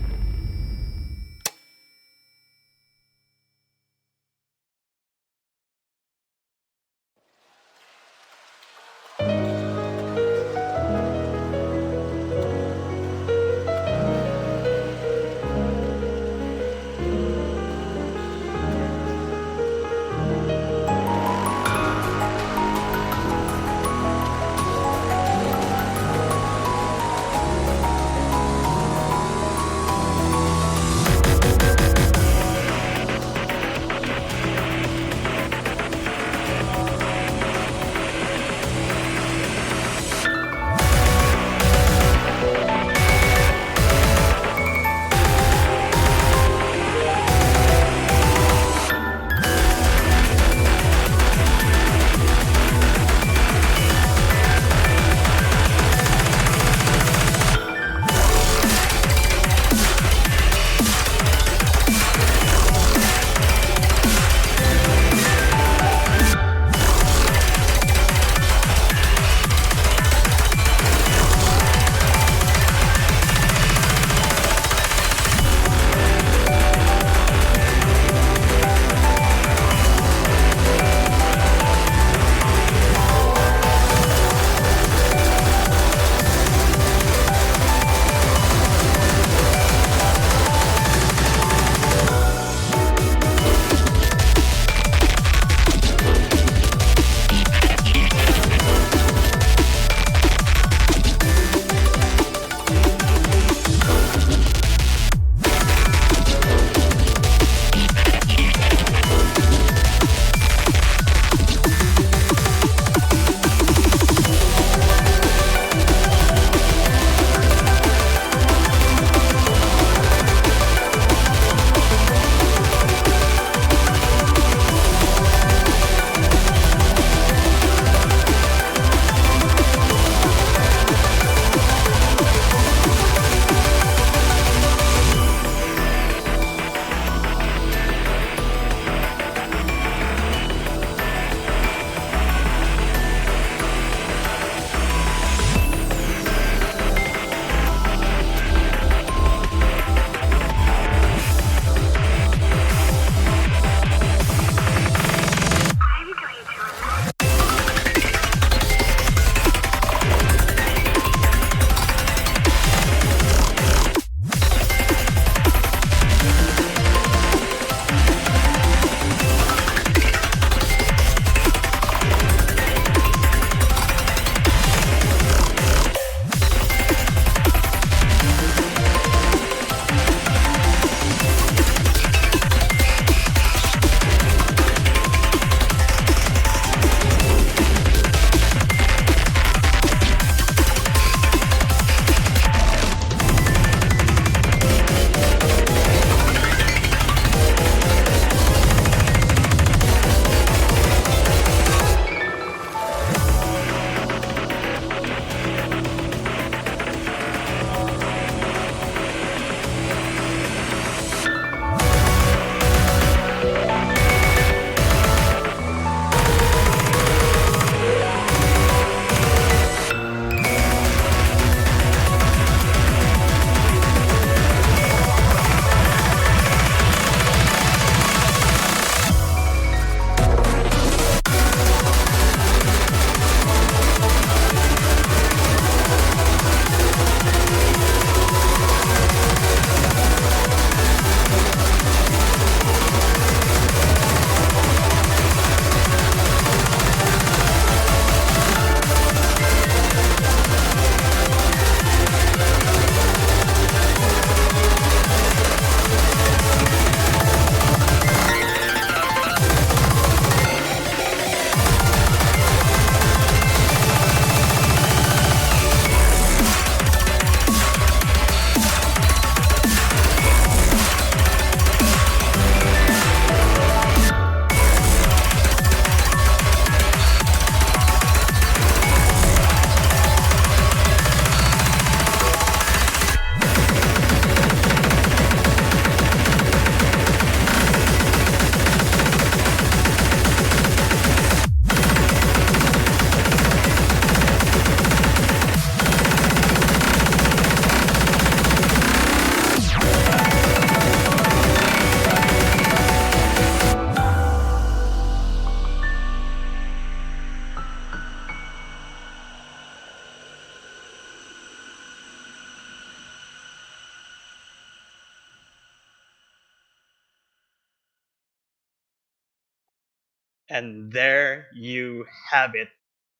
And there you have it.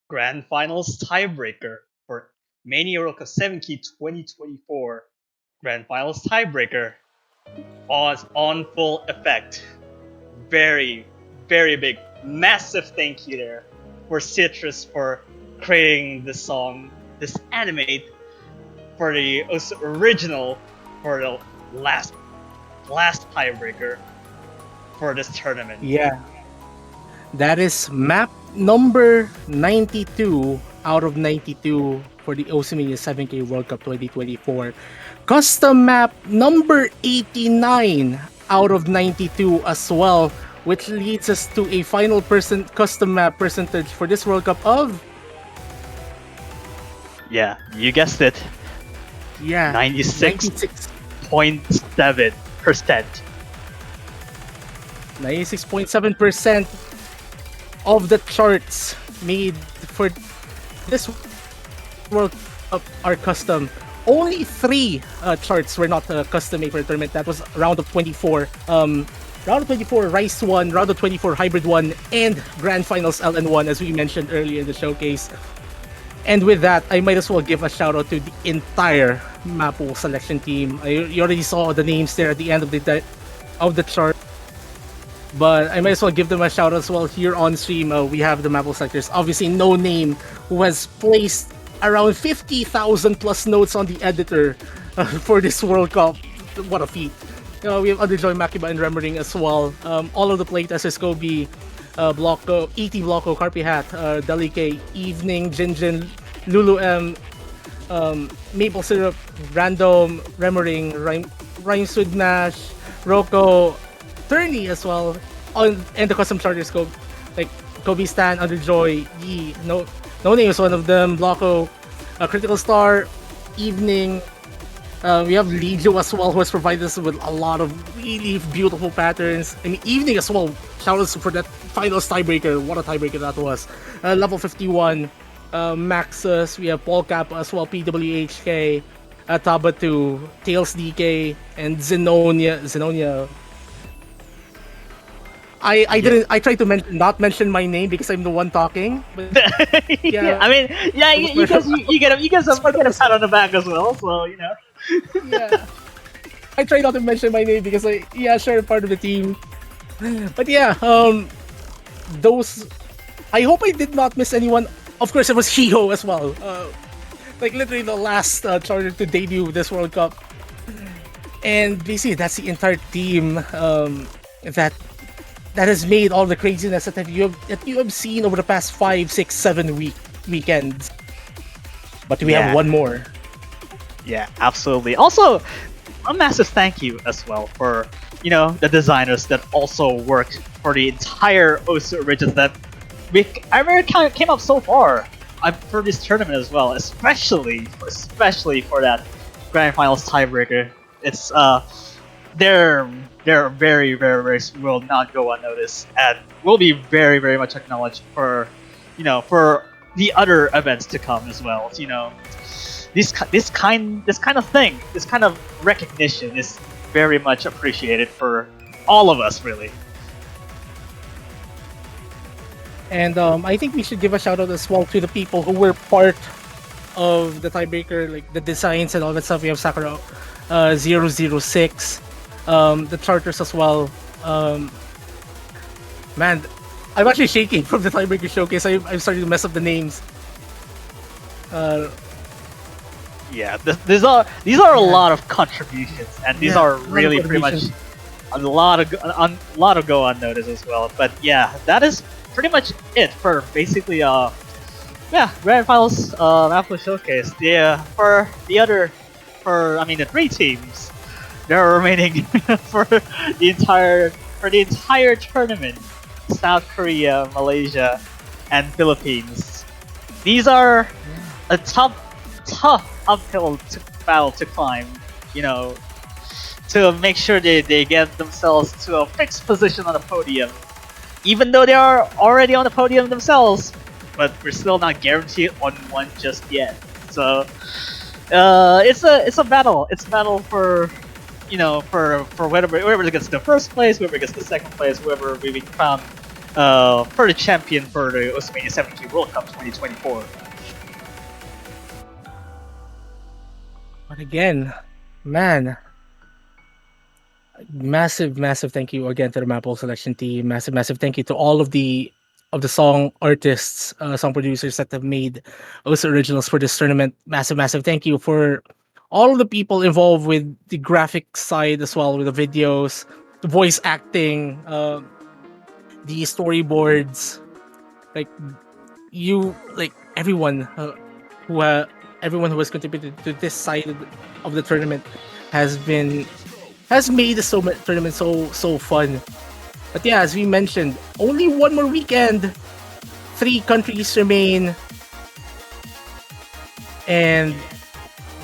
Grand Finals tiebreaker for Mania World Cup 7K 2024. Grand Finals tiebreaker on full effect. Very, very big, massive thank you there for Citrus for creating this song, this animate for the original for the last tiebreaker for this tournament. Yeah. That is map number 92 out of 92 for the Oceania 7K World Cup 2024. Custom map number 89 out of 92 as well, which leads us to a final custom map percentage for this World Cup of Yeah, you guessed it. yeah 96.7%. 96.7% of the charts made for this World Cup are custom. Only 3 charts were not custom made for the tournament. That was round of 24. Round of 24 Rice 1, round of 24 Hybrid 1, and Grand Finals LN1 as we mentioned earlier in the showcase. And with that, I might as well give a shout out to the entire Mapo selection team. You already saw the names there at the end of the chart. But I might as well give them a shout out as well here on stream. We have the Maple Selectors. Obviously, No Name, who has placed around 50,000 plus notes on the editor for this World Cup. What a feat. We have Underjoy, Makiba, and Remmering as well. All of the playtesters, Kobe, Blocko, E.T. Blocko, Carpi Hat, Delike, Evening, Jinjin, Lulu M, Maple Syrup, Random, Remmering, Rhymes with Nash, Rocco, Turney as well, and the custom charter scope like Kobe Stan, Underjoy, Yi, No Name is one of them, Blocko, Critical Star, Evening. We have Lijo as well, who has provided us with a lot of really beautiful patterns. I mean, Evening as well. Shout out for that finals tiebreaker. What a tiebreaker that was. Level 51, Maxus. We have Paul Kappa as well, PWHK, Tabatu, Tails DK, and Zenonia. I didn't. I tried to not mention my name because I'm the one talking. But yeah, I mean, yeah, you get a pat on the back as well. So you know. Yeah, I try not to mention my name because sure, part of the team. But yeah, those. I hope I did not miss anyone. Of course, it was Hiho as well. Like literally the last charter to debut this World Cup. And basically, that's the entire team that has made all the craziness that you have seen over the past 5, 6, 7 weekends. But we have one more. Yeah, absolutely. Also, a massive thank you as well for the designers that also worked for the entire Osu Origins that came up so far for this tournament as well, especially for that Grand Finals tiebreaker. It's they're very, very, very will not go unnoticed and will be very, very much acknowledged for for the other events to come as well. This kind of thing, this kind of recognition is very much appreciated for all of us, really. And I think we should give a shout out as well to the people who were part of the tiebreaker, like the designs and all that stuff. We have Sakura 006, the charters as well. Man, I'm actually shaking from the tiebreaker showcase. I'm starting to mess up the names. Yeah, these are a lot of contributions, and these are really pretty much a lot of go unnoticed as well. But yeah, that is pretty much it for basically Grand Finals Apple Showcase. For the 3 teams that are remaining for the entire tournament: South Korea, Malaysia, and Philippines. These are a tough uphill battle to climb, to make sure they get themselves to a fixed position on the podium. Even though they are already on the podium themselves, but we're still not guaranteed on one just yet. So it's a battle. It's a battle for for whoever gets the first place, whoever gets the second place, whoever we found for the champion for the Oceania 7K World Cup 2024. But again, man, massive thank you again to the Maple selection team. Massive thank you to all of the song artists, song producers that have made OSA originals for this tournament. Massive thank you for all of the people involved with the graphic side as well, with the videos, the voice acting, the storyboards, like like everyone who everyone who has contributed to this side of the tournament has made the tournament so fun. But yeah, as we mentioned, only one more weekend. 3 countries remain, and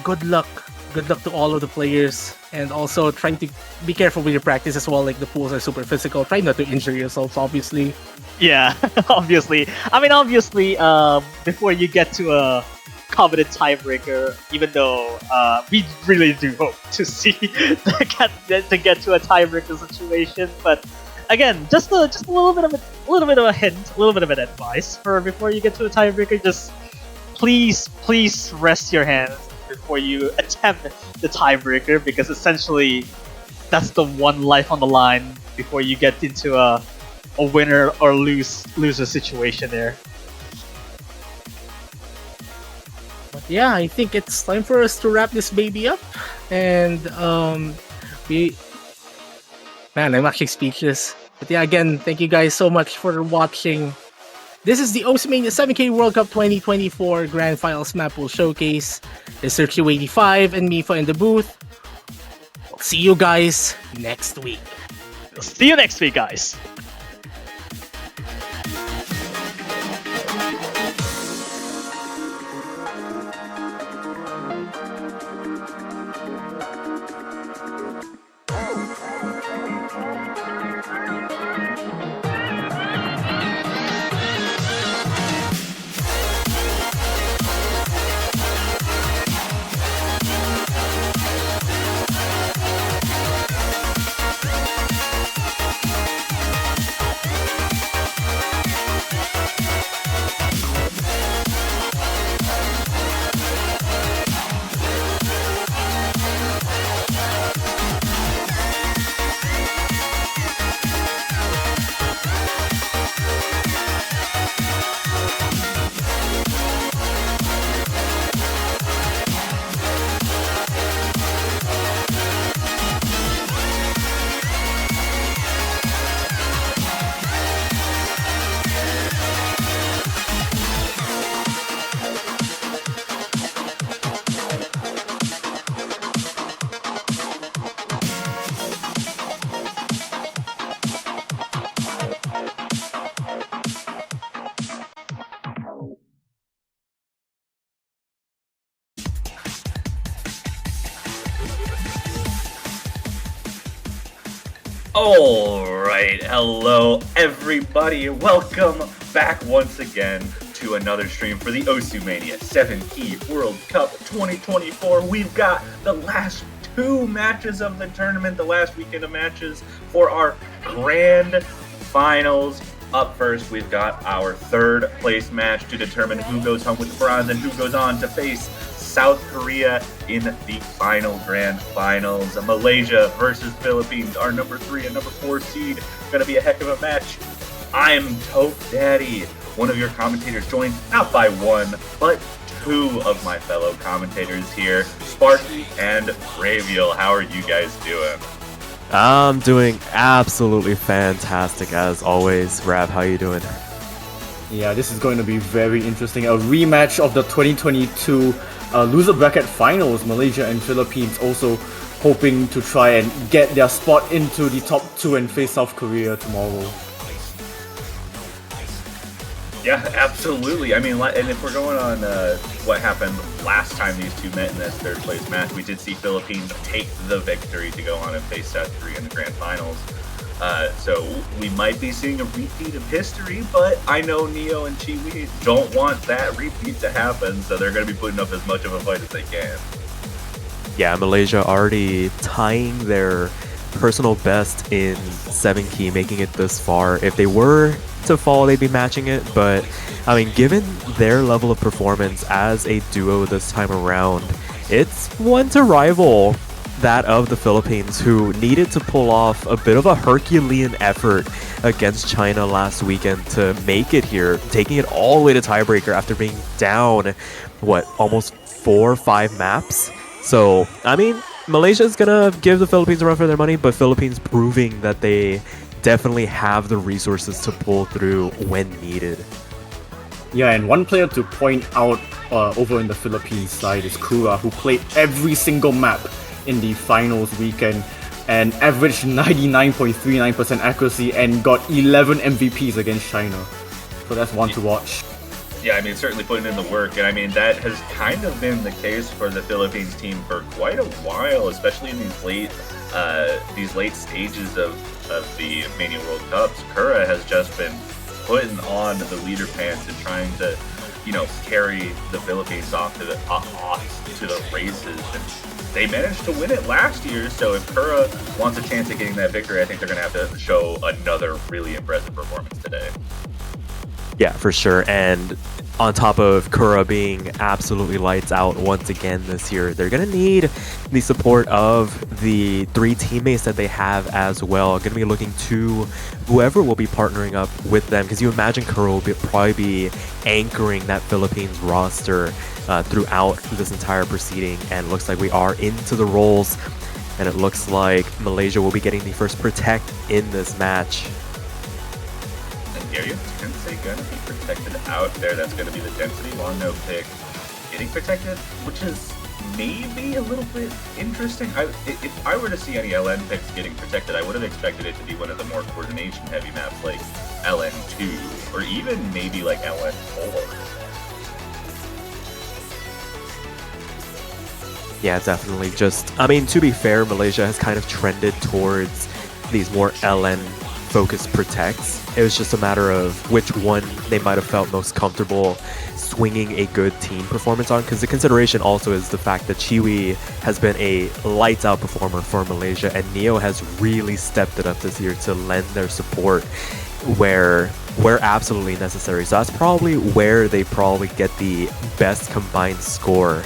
good luck. Good luck to all of the players, and also trying to be careful with your practice as well. Like the pools are super physical. Try not to injure yourselves, obviously. Yeah, obviously. I mean, obviously, before you get to a coveted tiebreaker, even though we really do hope to see to get to a tiebreaker situation, but again, just a little bit of a hint, a little bit of an advice for before you get to a tiebreaker. Just please rest your hands before you attempt the tiebreaker, because essentially that's the one life on the line before you get into a winner or loser situation there. But yeah, I think it's time for us to wrap this baby up, and man, I'm actually speechless. But yeah, again, thank you guys so much for watching. This is the Oceania 7K World Cup 2024 Grand Finals Map Pool Showcase. It's Q85 and Mifa in the booth. We'll see you guys next week. See you next week, guys. Alright, hello everybody, welcome back once again to another stream for the Oceania 7K World Cup 2024. We've got the last 2 matches of the tournament, the last weekend of matches for our grand finals. Up first, we've got our 3rd place match to determine who goes home with the bronze and who goes on to face South Korea in the final grand finals. Malaysia versus Philippines, our number 3 and number 4 seed. Gonna be a heck of a match. I'm Tote Daddy, one of your commentators, joined not by one, but 2 of my fellow commentators here, Sparky and Raviel. How are you guys doing? I'm doing absolutely fantastic as always. Rav, how you doing? Yeah, this is going to be very interesting. A rematch of the 2022 loser bracket finals. Malaysia and Philippines also hoping to try and get their spot into the top 2 and face South Korea tomorrow. Yeah, absolutely. I mean, and if we're going on what happened last time these 2 met in this 3rd place match, we did see Philippines take the victory to go on and face South Korea in the grand finals. So we might be seeing a repeat of history, but I know Neo and Chiwi don't want that repeat to happen, so they're going to be putting up as much of a fight as they can. Yeah, Malaysia already tying their personal best in 7 key, making it this far. If they were to fall, they'd be matching it. But I mean, given their level of performance as a duo this time around, it's one to rival that of the Philippines, who needed to pull off a bit of a Herculean effort against China last weekend to make it here, taking it all the way to tiebreaker after being down, almost 4 or 5 maps. So, I mean, Malaysia's gonna give the Philippines a run for their money, but Philippines proving that they definitely have the resources to pull through when needed. Yeah, and one player to point out over in the Philippines side is Kura, who played every single map in the finals weekend and averaged 99.39% accuracy and got 11 MVPs against China. So that's one to watch. Yeah, I mean, certainly putting in the work, and I mean, that has kind of been the case for the Philippines team for quite a while, especially in these late stages of the Mania World Cups. Kura has just been putting on the leader pants and trying to, carry the Philippines off to the races, and they managed to win it last year. So if Kura wants a chance at getting that victory, I think they're going to have to show another really impressive performance today. Yeah, for sure. And on top of Kura being absolutely lights out once again this year, they're going to need the support of the 3 teammates that they have as well. Going to be looking to whoever will be partnering up with them, because you imagine Kura will probably be anchoring that Philippines roster throughout this entire proceeding. And it looks like we are into the rolls, and it looks like Malaysia will be getting the first protect in this match. Area Gensei gonna be protected out there. That's gonna be the density long no pick getting protected, which is maybe a little bit interesting. If I were to see any LN picks getting protected, I would have expected it to be one of the more coordination heavy maps like LN2 or even maybe like LN4. Yeah, definitely. To be fair, Malaysia has kind of trended towards these more LN focused protects. It was just a matter of which one they might have felt most comfortable swinging a good team performance on, because the consideration also is the fact that Chiwi has been a lights out performer for Malaysia, and Neo has really stepped it up this year to lend their support where absolutely necessary. So that's probably where they probably get the best combined score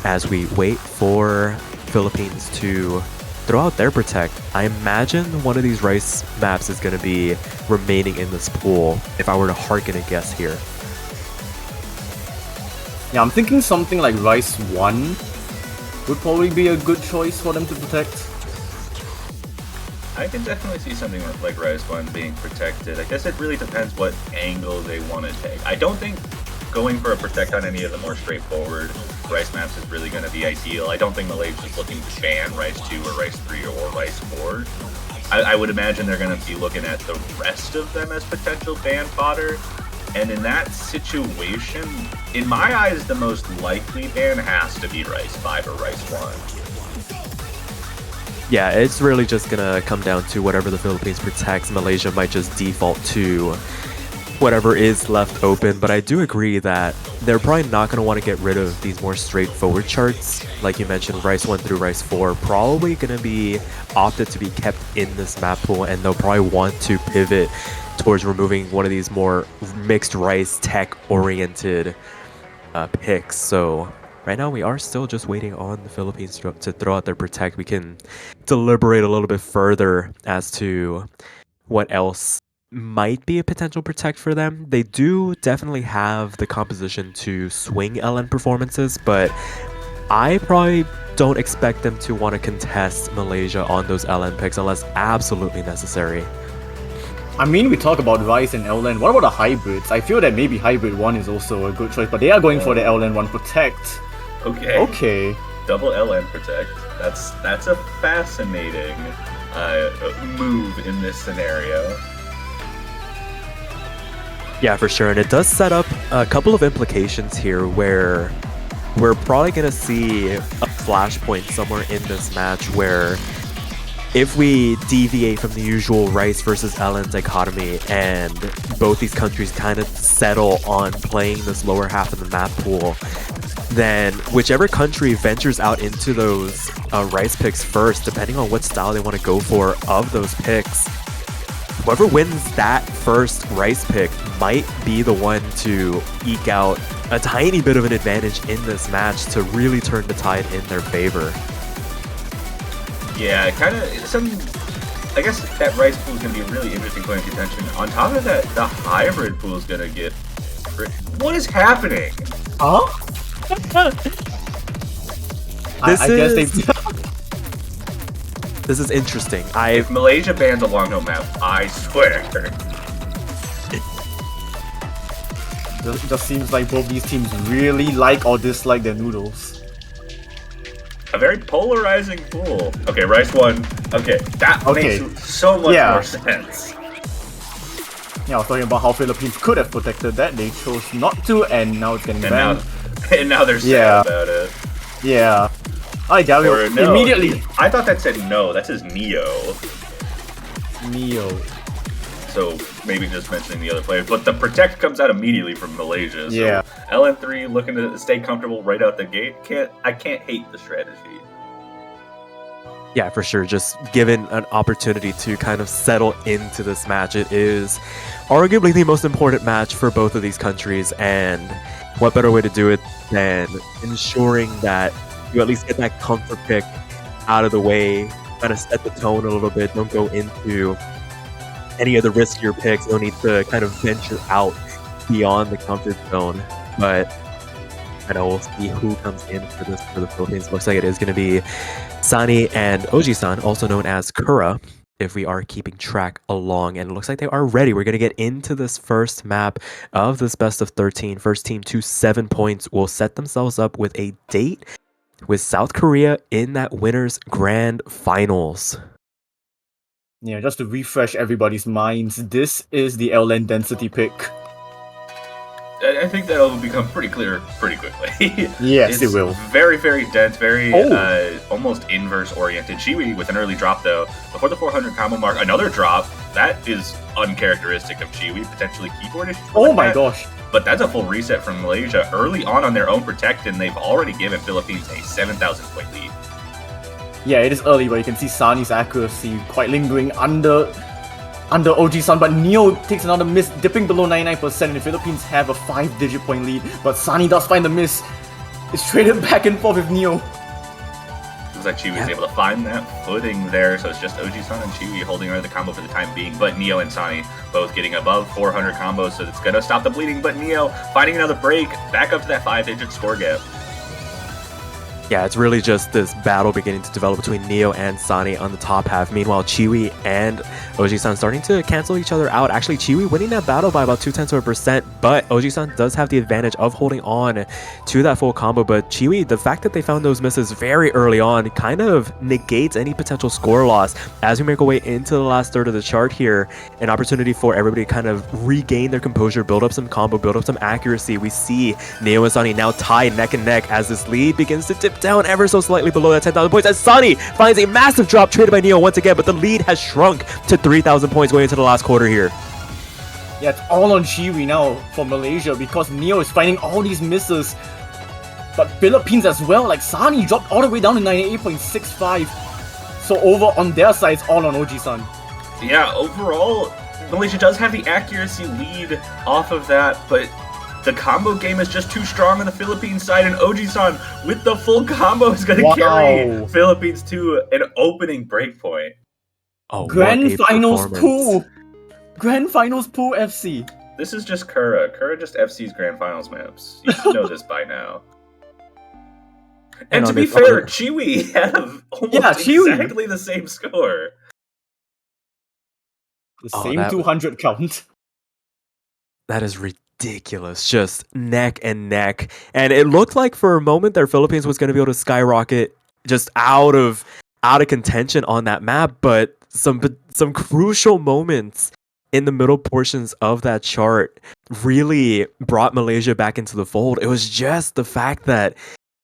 as we wait for Philippines to throw out their protect. I imagine one of these rice maps is going to be remaining in this pool, if I were to harken a guess here. Yeah, I'm thinking something like Rice 1 would probably be a good choice for them to protect. I can definitely see something like Rice 1 being protected. I guess it really depends what angle they want to take. I don't think going for a protect on any of the more straightforward Rice maps is really going to be ideal. I don't think Malaysia's just looking to ban Rice 2 or Rice 3 or Rice 4. I would imagine they're going to be looking at the rest of them as potential ban fodder. And in that situation, in my eyes, the most likely ban has to be Rice 5 or Rice 1. Yeah, it's really just going to come down to whatever the Philippines protects. Malaysia might just default to whatever is left open, but I do agree that they're probably not going to want to get rid of these more straightforward charts. Like you mentioned, Rice 1 through Rice 4 probably going to be opted to be kept in this map pool, and they'll probably want to pivot towards removing one of these more mixed Rice tech-oriented picks. So right now we are still just waiting on the Philippines to throw out their protect. We can deliberate a little bit further as to what else might be a potential protect for them. They do definitely have the composition to swing LN performances, but I probably don't expect them to want to contest Malaysia on those LN picks unless absolutely necessary. I mean, we talk about Rice and LN. What about the hybrids? I feel that maybe Hybrid 1 is also a good choice, but they are going for the LN 1 protect. Okay. Double LN protect. That's a fascinating move in this scenario. Yeah, for sure. And it does set up a couple of implications here where we're probably going to see a flashpoint somewhere in this match where if we deviate from the usual Rice versus LN dichotomy and both these countries kind of settle on playing this lower half of the map pool, then whichever country ventures out into those Rice picks first, depending on what style they want to go for of those picks, whoever wins that first Rice pick might be the one to eke out a tiny bit of an advantage in this match to really turn the tide in their favor. Yeah, kind of I guess that Rice pool is going to be a really interesting point of contention. On top of that, the hybrid pool is going to get... What is happening? Huh? I guess they... This is interesting. If Malaysia bans a long no map, I swear. It just seems like both these teams really like or dislike their noodles. A very polarizing pool. Okay, Rice won. Okay, that makes so much more sense. Yeah, I was talking about how Philippines could have protected that. They chose not to, and now it's getting banned. Now they're sad about it. Yeah. I doubt it. No, Immediately. I thought that said no. That says Neo. Neo. So maybe just mentioning the other players. But the protect comes out immediately from Malaysia. So yeah. LN3 looking to stay comfortable right out the gate. I can't hate the strategy. Yeah, for sure. Just given an opportunity to kind of settle into this match, it is arguably the most important match for both of these countries. And what better way to do it than ensuring that you at least get that comfort pick out of the way, kind of set the tone a little bit. Don't go into any of the riskier picks. No need to kind of venture out beyond the comfort zone. But I know we'll see who comes in for this for the Philippines. Looks like it is going to be Sani and Oji-san, also known as Kura, if we are keeping track along. And it looks like they are ready. We're going to get into this first map of this best of 13. First team to 7 points will set themselves up with a date with South Korea in that winners grand finals. Yeah, just to refresh everybody's minds, this is the LN density pick. I think that'll become pretty clear pretty quickly. Yes, it will. Very, very dense, very almost inverse oriented. Chiwi with an early drop though. Before the 400 combo mark, another drop. That is uncharacteristic of Chiwi, potentially keyboard issues. Oh my gosh. But that's a full reset from Malaysia. Early on their own protect, and they've already given Philippines a 7,000 point lead. Yeah, it is early, but you can see Sani's accuracy quite lingering under Oji-san, but Neo takes another miss, dipping below 99%, and the Philippines have a 5-digit point lead, but Sani does find the miss. It's traded back and forth with Neo. Looks like Chiwi was able to find that footing there, so it's just Oji-san and Chiwi holding on to the combo for the time being, but Neo and Sani both getting above 400 combos, so it's gonna stop the bleeding, but Neo finding another break, back up to that 5-digit score gap. Yeah, it's really just this battle beginning to develop between Neo and Sani on the top half. Meanwhile, Chiwi and Oji-san starting to cancel each other out. Actually, Chiwi winning that battle by about 0.2%, but Oji-san does have the advantage of holding on to that full combo. But Chiwi, the fact that they found those misses very early on kind of negates any potential score loss. As we make our way into the last third of the chart here, an opportunity for everybody to kind of regain their composure, build up some combo, build up some accuracy. We see Neo and Sani now tied neck and neck as this lead begins to dip down ever so slightly below that 10,000 points as Sani finds a massive drop traded by Neo once again, but the lead has shrunk to 3,000 points going into the last quarter here. Yeah, it's all on Chiwi now for Malaysia because Neo is finding all these misses. But Philippines as well, like Sani dropped all the way down to 98.65. So over on their side, it's all on Oji-san. Yeah, overall, Malaysia does have the accuracy lead off of that, but the combo game is just too strong on the Philippines side, and Oji-san with the full combo is going to carry Philippines to an opening breakpoint. Oh, Grand Finals pool! Grand Finals pool FC. This is just Kura. Kura just FC's Grand Finals maps. You should know this by now. And to be fair, Chiwi have almost exactly the same score. The same 200 count. That is ridiculous. Just neck and neck. And it looked like for a moment their Philippines was going to be able to skyrocket just out of contention on that map, but some crucial moments in the middle portions of that chart really brought Malaysia back into the fold. It was just the fact that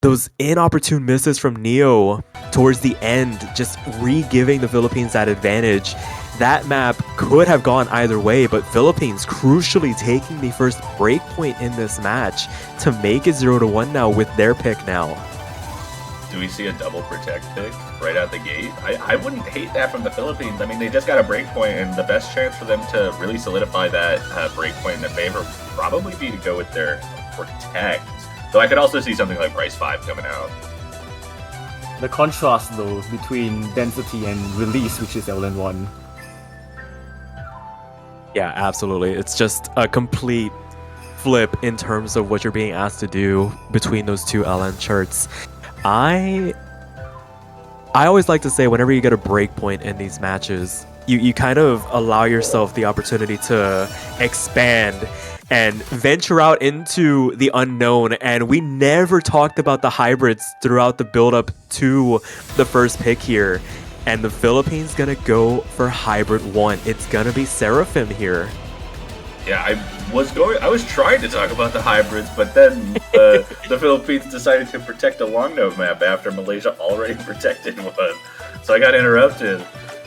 those inopportune misses from Neo towards the end, just re-giving the Philippines that advantage. That map could have gone either way, but Philippines crucially taking the first break point in this match to make it 0-1 now with their pick now. Do we see a double protect pick right out the gate? I wouldn't hate that from the Philippines. I mean, they just got a break point, and the best chance for them to really solidify that break point in their favor would probably be to go with their protect. Though I could also see something like Rice 5 coming out. The contrast, though, between density and release, which is LN1. Yeah, absolutely. It's just a complete flip in terms of what you're being asked to do between those two LN charts. I always like to say whenever you get a break point in these matches, you kind of allow yourself the opportunity to expand and venture out into the unknown. And we never talked about the hybrids throughout the build-up to the first pick here. And the Philippines gonna go for hybrid 1. It's gonna be Seraphim here. Yeah, I was trying to talk about the hybrids, but then the Philippines decided to protect a long note map after Malaysia already protected one. So I got interrupted.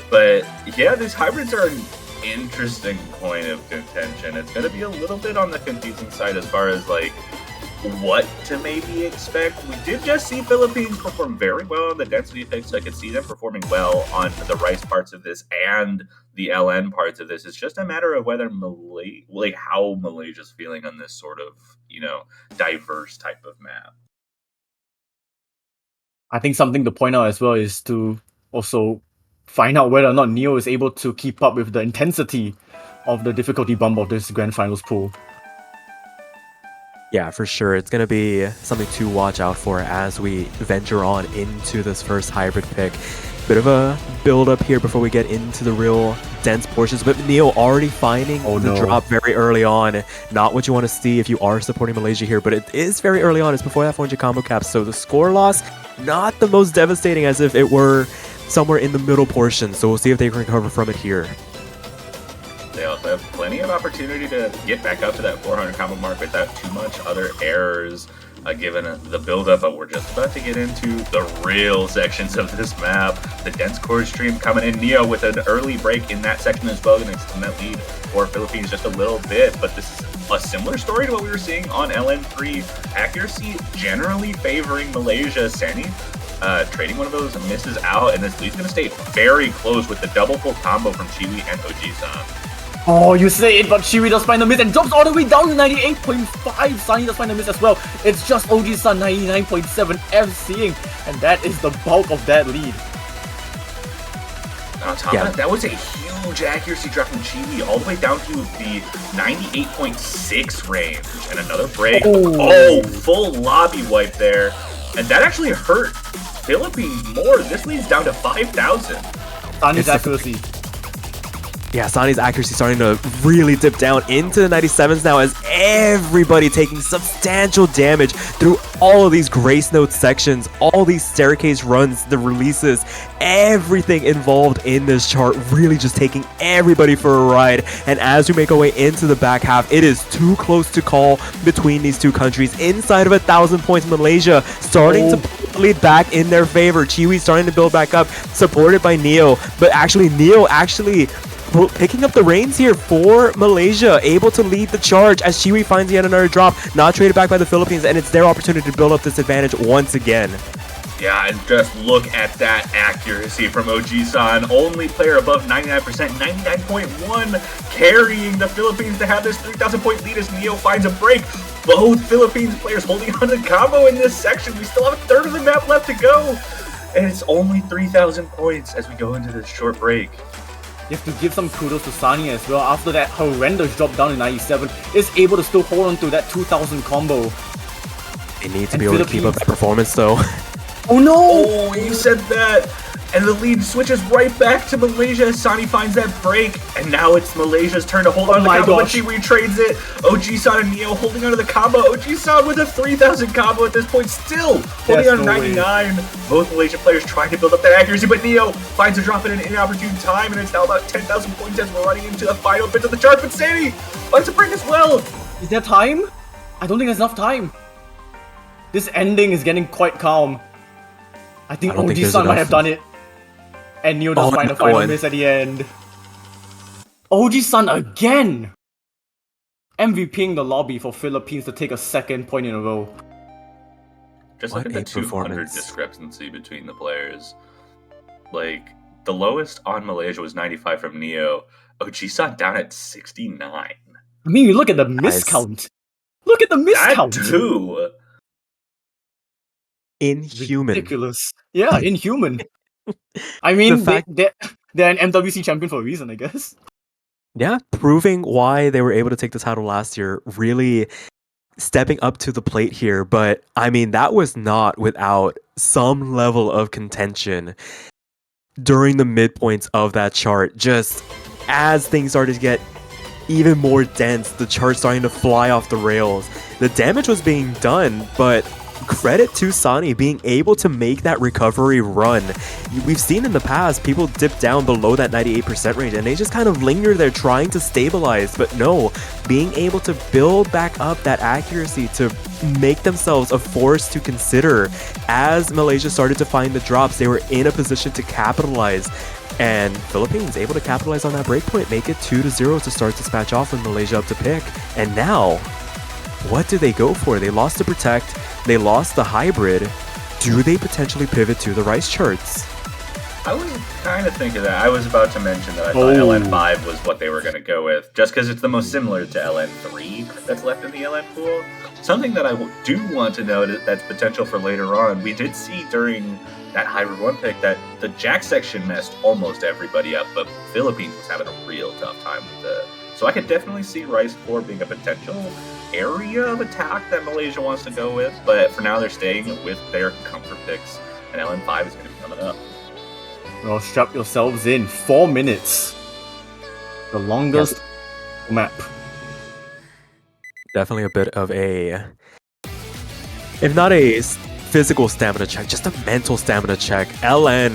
But yeah, these hybrids are an interesting point of contention. It's going to be a little bit on the confusing side as far as like what to maybe expect. We did just see Philippines perform very well on the density picks, so I could see them performing well on the Rice parts of this and the LN parts of this. It's just a matter of whether how Malaysia's feeling on this sort of, diverse type of map. I think something to point out as well is to also find out whether or not Neo is able to keep up with the intensity of the difficulty bump of this Grand Finals pool. Yeah, for sure. It's going to be something to watch out for as we venture on into this first hybrid pick. Bit of a build up here before we get into the real dense portions, but Neo already finding the drop very early on. Not what you want to see if you are supporting Malaysia here, but it is very early on. It's before that 400 combo cap, so the score loss, not the most devastating as if it were somewhere in the middle portion, so we'll see if they can recover from it here. They also have plenty of opportunity to get back up to that 400 combo mark without too much other errors given the build-up, but we're just about to get into the real sections of this map. The dense core stream coming in. Neo with an early break in that section as well, going to extend that lead for Philippines just a little bit, but this is a similar story to what we were seeing on LN3. Accuracy generally favoring Malaysia. Sani trading one of those misses out, and this lead's going to stay very close with the double full combo from Chiwi and Oji-san. Oh, you say it, but Shiri does find the miss and drops all the way down to 98.5. Sunny does find the miss as well. It's just Oji-san 99.7 FCing, and that is the bulk of that lead. On top of that, that was a huge accuracy drop from Chiwi, all the way down to the 98.6 range. And another break. Oh, full lobby wipe there. And that actually hurt Philippines more. This leads down to 5,000. Sunny's accuracy. Yeah, Sani's accuracy starting to really dip down into the 97s now as everybody taking substantial damage through all of these Grace Note sections, all these staircase runs, the releases, everything involved in this chart, really just taking everybody for a ride. And as we make our way into the back half, it is too close to call between these two countries. Inside of 1,000 points, Malaysia starting to lead back in their favor. Chiwi starting to build back up, supported by Neo, but actually Neo picking up the reins here for Malaysia, able to lead the charge as Chiwi finds yet another drop, not traded back by the Philippines, and it's their opportunity to build up this advantage once again. Yeah, and just look at that accuracy from Oji-san. Only player above 99%, 99.1, carrying the Philippines to have this 3,000 point lead as Neo finds a break. Both Philippines players holding on to the combo in this section. We still have a third of the map left to go, and it's only 3,000 points as we go into this short break. You have to give some kudos to Sani as well. After that horrendous drop down in 97, is able to still hold on to that 2,000 combo. They need to be able to keep up that performance though. Oh no! Oh, you said that! And the lead switches right back to Malaysia as Sani finds that break. And now it's Malaysia's turn to hold on to the combo, but she retrades it. Oji-san and Neo holding on to the combo. Oji-san with a 3,000 combo at this point, still holding on to 99. Both Malaysian players trying to build up that accuracy, but Neo finds a drop in an inopportune time, and it's now about 10,000 points as we're running into the final bits of the chart. But Sani finds a break as well. Is there time? I don't think there's enough time. This ending is getting quite calm. I think Oji-san might have done it. And Neo does find a final miss at the end. Oji-san again! MVPing the lobby for Philippines to take a second point in a row. Just What look at a the 200 performance. discrepancy between the players. Like, the lowest on Malaysia was 95 from Neo. Ojisan down at 69. I mean, look at the Nice. miscount. Look at the That miscount. too! Inhuman. Ridiculous. Yeah, inhuman. I mean, fact- they're an MWC champion for a reason, I guess. Yeah, proving why they were able to take the title last year, really stepping up to the plate here. But I mean, that was not without some level of contention during the midpoints of that chart. Just as things started to get even more dense, the chart starting to fly off the rails. The damage was being done, but credit to Sonny being able to make that recovery run. We've seen in the past people dip down below that 98% range and they just kind of linger there trying to stabilize, but no, being able to build back up that accuracy to make themselves a force to consider. As Malaysia started to find the drops, they were in a position to capitalize. And Philippines able to capitalize on that breakpoint, make it 2-0 to start this match off with Malaysia up to pick. And now, what do they go for? They lost the Protect, they lost the Hybrid. Do they potentially pivot to the Rice charts? I was kind of thinking that. I was about to mention that I thought LN5 was what they were going to go with, just because it's the most similar to LN3 that's left in the LN pool. Something that I do want to note that's potential for later on, we did see during that Hybrid 1 pick that the Jack section messed almost everybody up, but Philippines was having a real tough time with it. So I could definitely see Rice 4 being a potential area of attack that Malaysia wants to go with, but for now they're staying with their comfort picks, and LN5 is going to be coming up. Well, strap yourselves in. 4 minutes. The longest map. Definitely a bit of a, if not a physical stamina check, just a mental stamina check. LN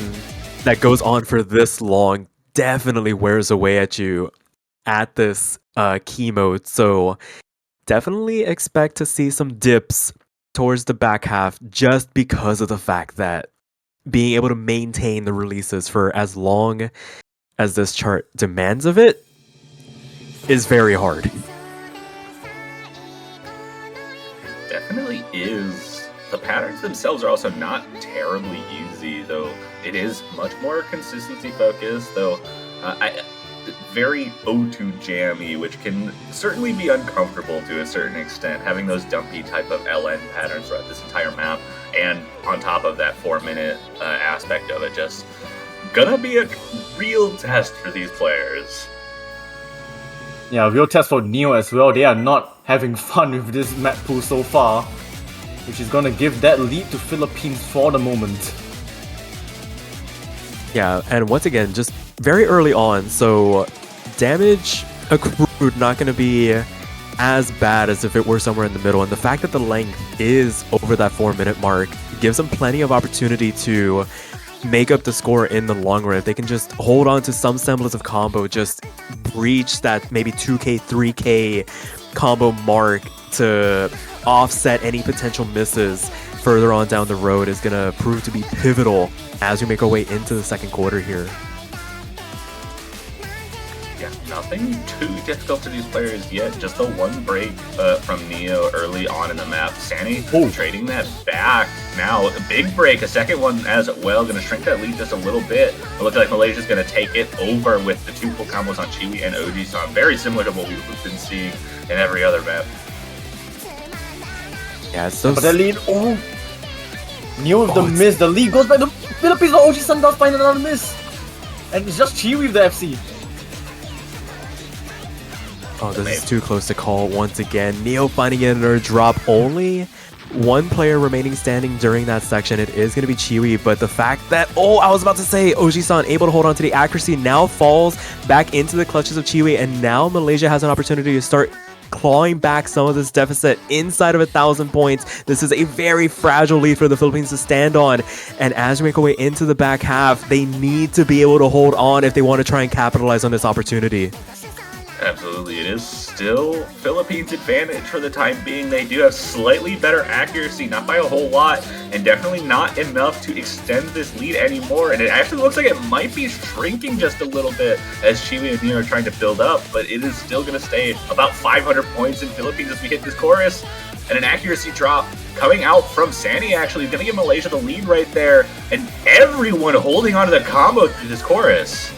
that goes on for this long definitely wears away at you at this key mode. So definitely expect to see some dips towards the back half just because of the fact that being able to maintain the releases for as long as this chart demands of it is very hard. Definitely is. The patterns themselves are also not terribly easy, though it is much more consistency focused, though very O2 jammy, which can certainly be uncomfortable to a certain extent, having those dumpy type of LN patterns throughout this entire map, and on top of that 4-minute aspect of it, just gonna be a real test for these players. Yeah, real test for Neo as well. They are not having fun with this map pool so far, which is gonna give that lead to Philippines for the moment. Yeah, and once again, just very early on, so damage accrued not going to be as bad as if it were somewhere in the middle. And the fact that the length is over that 4-minute mark gives them plenty of opportunity to make up the score in the long run. If they can just hold on to some semblance of combo, just breach that maybe 2k, 3k combo mark to offset any potential misses further on down the road, is going to prove to be pivotal as we make our way into the second quarter here. Yeah, nothing too difficult to these players yet. Just the one break from Neo early on in the map. Sani trading that back. Now, a big break, a second one as well. Going to shrink that lead just a little bit. It looks like Malaysia's going to take it over with the 2 full combos on Chiwi and Oji-san. Very similar to what we've been seeing in every other map. Yeah, it's those... But the lead, Neo with the miss. The lead goes by the Philippines, but Oji-san does find another miss. And it's just Chiwi with the FC. Oh, this is too close to call once again. Neo finding another drop. Only one player remaining standing during that section. It is going to be Chiwi, but the fact that, I was about to say, Oji-san able to hold on to the accuracy now falls back into the clutches of Chiwi, and now Malaysia has an opportunity to start clawing back some of this deficit inside of 1,000 points. This is a very fragile lead for the Philippines to stand on, and as we make our way into the back half, they need to be able to hold on if they want to try and capitalize on this opportunity. Absolutely, it is still Philippines' advantage for the time being. They do have slightly better accuracy, not by a whole lot, and definitely not enough to extend this lead anymore. And it actually looks like it might be shrinking just a little bit as Chiwi and Neo are trying to build up, but it is still going to stay about 500 points in Philippines as we hit this chorus. and an accuracy drop coming out from Sandy actually is going to give Malaysia the lead right there, and everyone holding onto the combo through this chorus.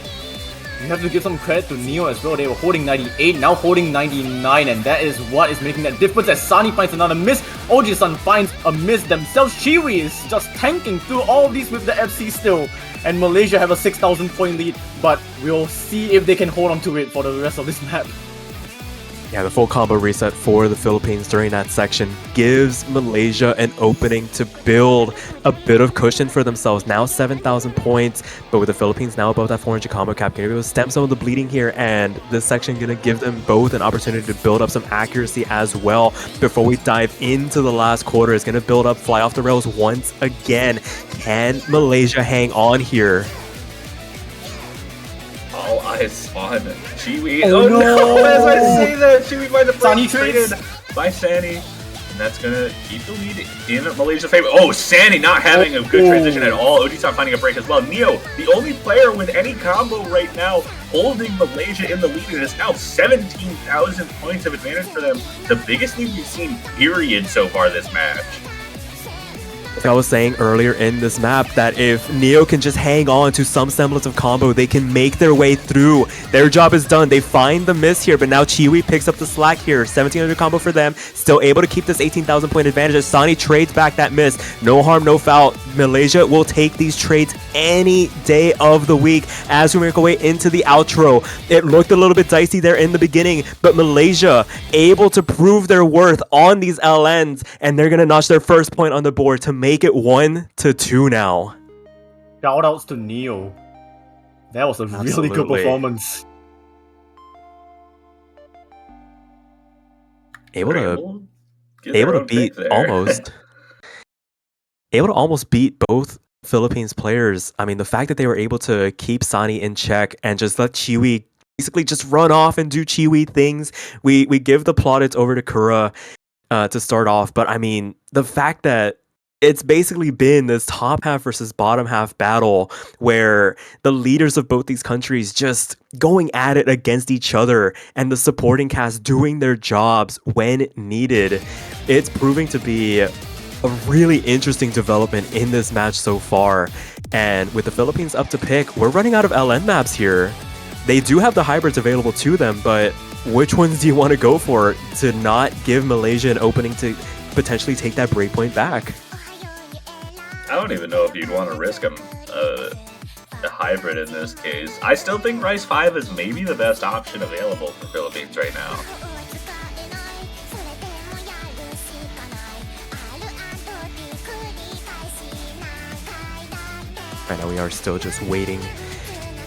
You have to give some credit to Neo as well. They were holding 98, now holding 99, and that is what is making that difference as Sunny finds another miss. Oji-san finds a miss themselves. Chiwi is just tanking through all of these with the FC still. And Malaysia have a 6,000 point lead, but we'll see if they can hold on to it for the rest of this map. Yeah, the full combo reset for the Philippines during that section gives Malaysia an opening to build a bit of cushion for themselves. Now 7,000 points, but with the Philippines now above that 400 combo cap, going to be able to stem some of the bleeding here, and this section going to give them both an opportunity to build up some accuracy as well. Before we dive into the last quarter, it's going to build up, fly off the rails once again. Can Malaysia hang on here? All eyes on Chiwi. Oh no! As I say that, Chiwi by the front traded by Sani. And that's gonna keep the lead in Malaysia's favor. Oh, Sani not having a good transition at all. Oji-san finding a break as well. Neo, the only player with any combo right now, holding Malaysia in the lead. It is now 17,000 points of advantage for them. The biggest lead we've seen, period, so far this match. Like I was saying earlier in this map, that if Neo can just hang on to some semblance of combo, they can make their way through. Their job is done. They find the miss here, but now Chiwi picks up the slack here. 1,700 combo for them. Still able to keep this 18,000 point advantage as Sani trades back that miss. No harm, no foul. Malaysia will take these trades any day of the week as we make our way into the outro. It looked a little bit dicey there in the beginning, but Malaysia able to prove their worth on these LNs, and they're going to notch their first point on the board to make it 1-2 now. Shoutouts to Neo. That was a really good performance. Able to beat almost beat both Philippines players. I mean, the fact that they were able to keep Sani in check and just let Chiwi basically just run off and do Chiwi things. We give the plaudits over to Kura to start off, but I mean, the fact that it's basically been this top half versus bottom half battle where the leaders of both these countries just going at it against each other and the supporting cast doing their jobs when needed. It's proving to be a really interesting development in this match so far. And with the Philippines up to pick, we're running out of LN maps here. They do have the hybrids available to them, but which ones do you want to go for to not give Malaysia an opening to potentially take that breakpoint back? I don't even know if you'd want to risk a hybrid in this case. I still think Rice 5 is maybe the best option available for Philippines right now. Right now we are still just waiting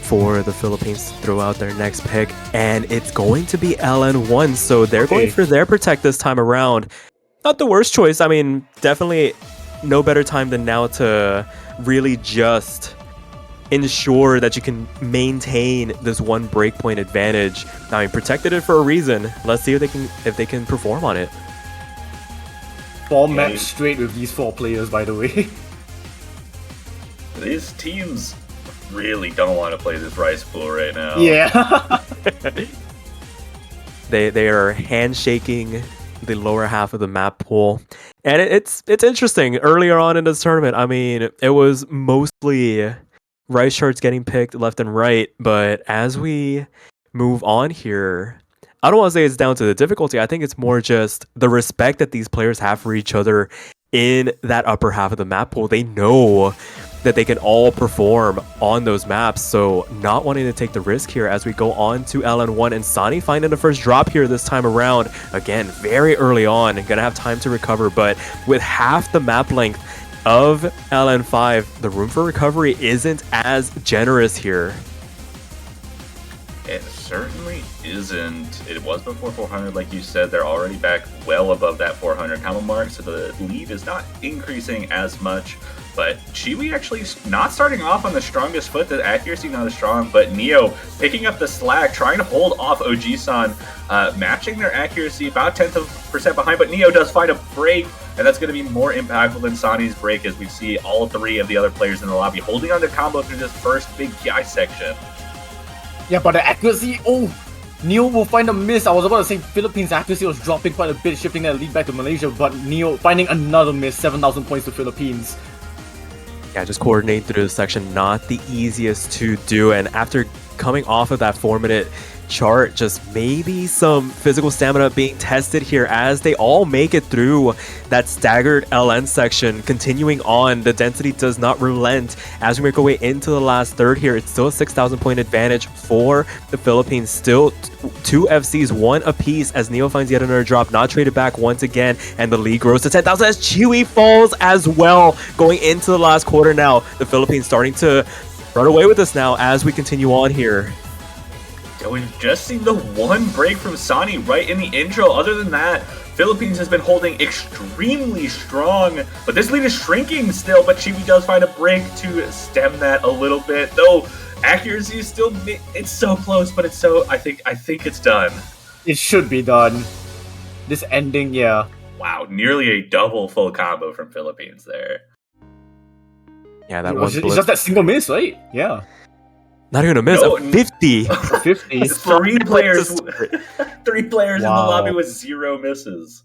for the Philippines to throw out their next pick, and it's going to be LN1, so they're going for their protect this time around. Not the worst choice. I mean, definitely no better time than now to really just ensure that you can maintain this one breakpoint advantage. I mean, protected it for a reason. Let's see if they can perform on it. 4 maps straight with these 4 players, by the way. These teams really don't want to play this Rice pool right now. Yeah. They are handshaking the lower half of the map pool, and it's interesting. Earlier on in this tournament, I mean, it was mostly Rice charts getting picked left and right, but as we move on here, I don't want to say it's down to the difficulty. I think it's more just the respect that these players have for each other in that upper half of the map pool. They know that they can all perform on those maps, so not wanting to take the risk here as we go on to LN1, and Sani finding the first drop here this time around. Again, very early on, gonna have time to recover, but with half the map length of LN5, the room for recovery isn't as generous here. It certainly isn't. It was before 400, like you said. They're already back well above that 400 combo mark, so the lead is not increasing as much. But Chiwi actually not starting off on the strongest foot. The accuracy not as strong, but Neo picking up the slack, trying to hold off Oji-san, matching their accuracy about 10% behind. But Neo does find a break, and that's going to be more impactful than Sani's break, as we see all 3 of the other players in the lobby holding on to combo through this first big PI section. Yeah, but the accuracy, Neo will find a miss. I was about to say Philippines accuracy was dropping quite a bit, shifting that lead back to Malaysia, but Neo finding another miss, 7,000 points to Philippines. Yeah, just coordinate through the section, not the easiest to do. And after coming off of that 4-minute chart, just maybe some physical stamina being tested here as they all make it through that staggered LN section. Continuing on, the density does not relent as we make our way into the last third here. It's still a 6,000 point advantage for the Philippines. Still 2 FCs, 1 apiece as Neo finds yet another drop, not traded back once again, and the lead grows to 10,000 as Chewy falls as well. Going into the last quarter now, the Philippines starting to run away with us now as we continue on here. We've just seen the one break from Sani right in the intro. Other than that, Philippines has been holding extremely strong, but this lead is shrinking still, but Chibi does find a break to stem that a little bit, though accuracy is still, it's so close, but it's so, I think it's done. It should be done. This ending, yeah. Wow, nearly a double full combo from Philippines there. Yeah, that It's was just that single miss, right? Yeah. not even a miss, No, a 50. 50. Three players in the Wow. lobby with 0 misses.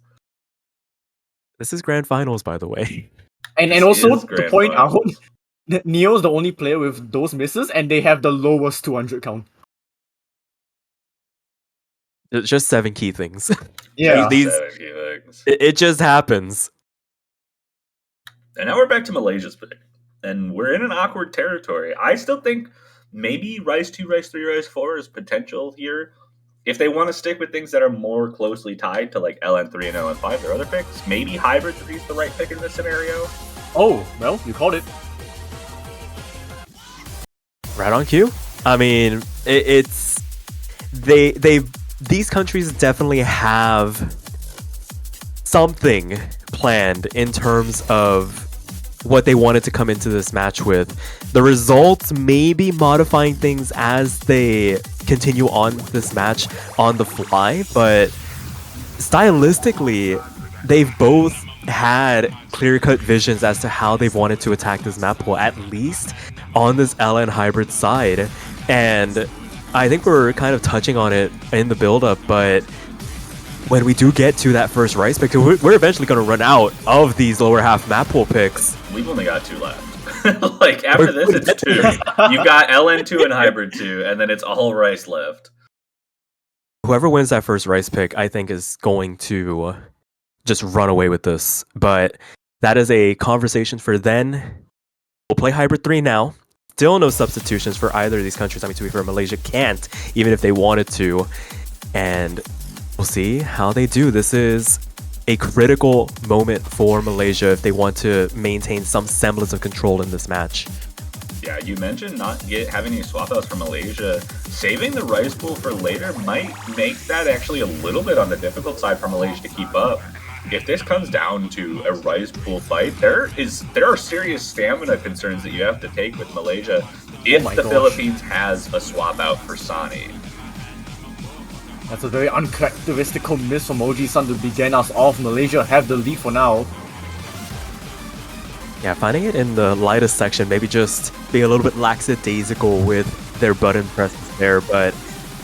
This is grand finals, by the way. And This also, is to grand point out, finals. Neo's the only player with those misses, and they have the lowest 200 count. It's just 7 key things. Yeah. These- 7 key things. It just happens. And now we're back to Malaysia's pick. And we're in an awkward territory. I still think maybe Rise 2, Rise 3, Rise 4 is potential here. If they want to stick with things that are more closely tied to like LN3 and LN5, their other picks, maybe Hybrid 3 is the right pick in this scenario. Oh, well, you called it. Right on cue. I mean, it's these countries definitely have something planned in terms of what they wanted to come into this match with. The results may be modifying things as they continue on this match on the fly, but stylistically, they've both had clear-cut visions as to how they've wanted to attack this map pool, at least on this LN hybrid side. And I think we're kind of touching on it in the build-up, but when we do get to that first Rice pick, we're eventually going to run out of these lower half map pool picks. We've only got 2 left. Like, after this, it's 2. You've got LN2 and Hybrid 2, and then it's all Rice left. Whoever wins that first Rice pick, I think, is going to just run away with this. But that is a conversation for then. We'll play Hybrid 3 now. Still no substitutions for either of these countries. I mean, to be fair, Malaysia can't, even if they wanted to. And we'll see how they do. This is a critical moment for Malaysia if they want to maintain some semblance of control in this match. Yeah, you mentioned not having any swap outs from Malaysia. Saving the Rice pool for later might make that actually a little bit on the difficult side for Malaysia to keep up. If this comes down to a Rice pool fight, there are serious stamina concerns that you have to take with Malaysia if the Philippines has a swap out for Sani. That's a very uncharacteristical miss from OG-san to begin us off. Malaysia have the lead for now. Yeah, finding it in the lightest section, maybe just being a little bit lackadaisical with their button presses there, but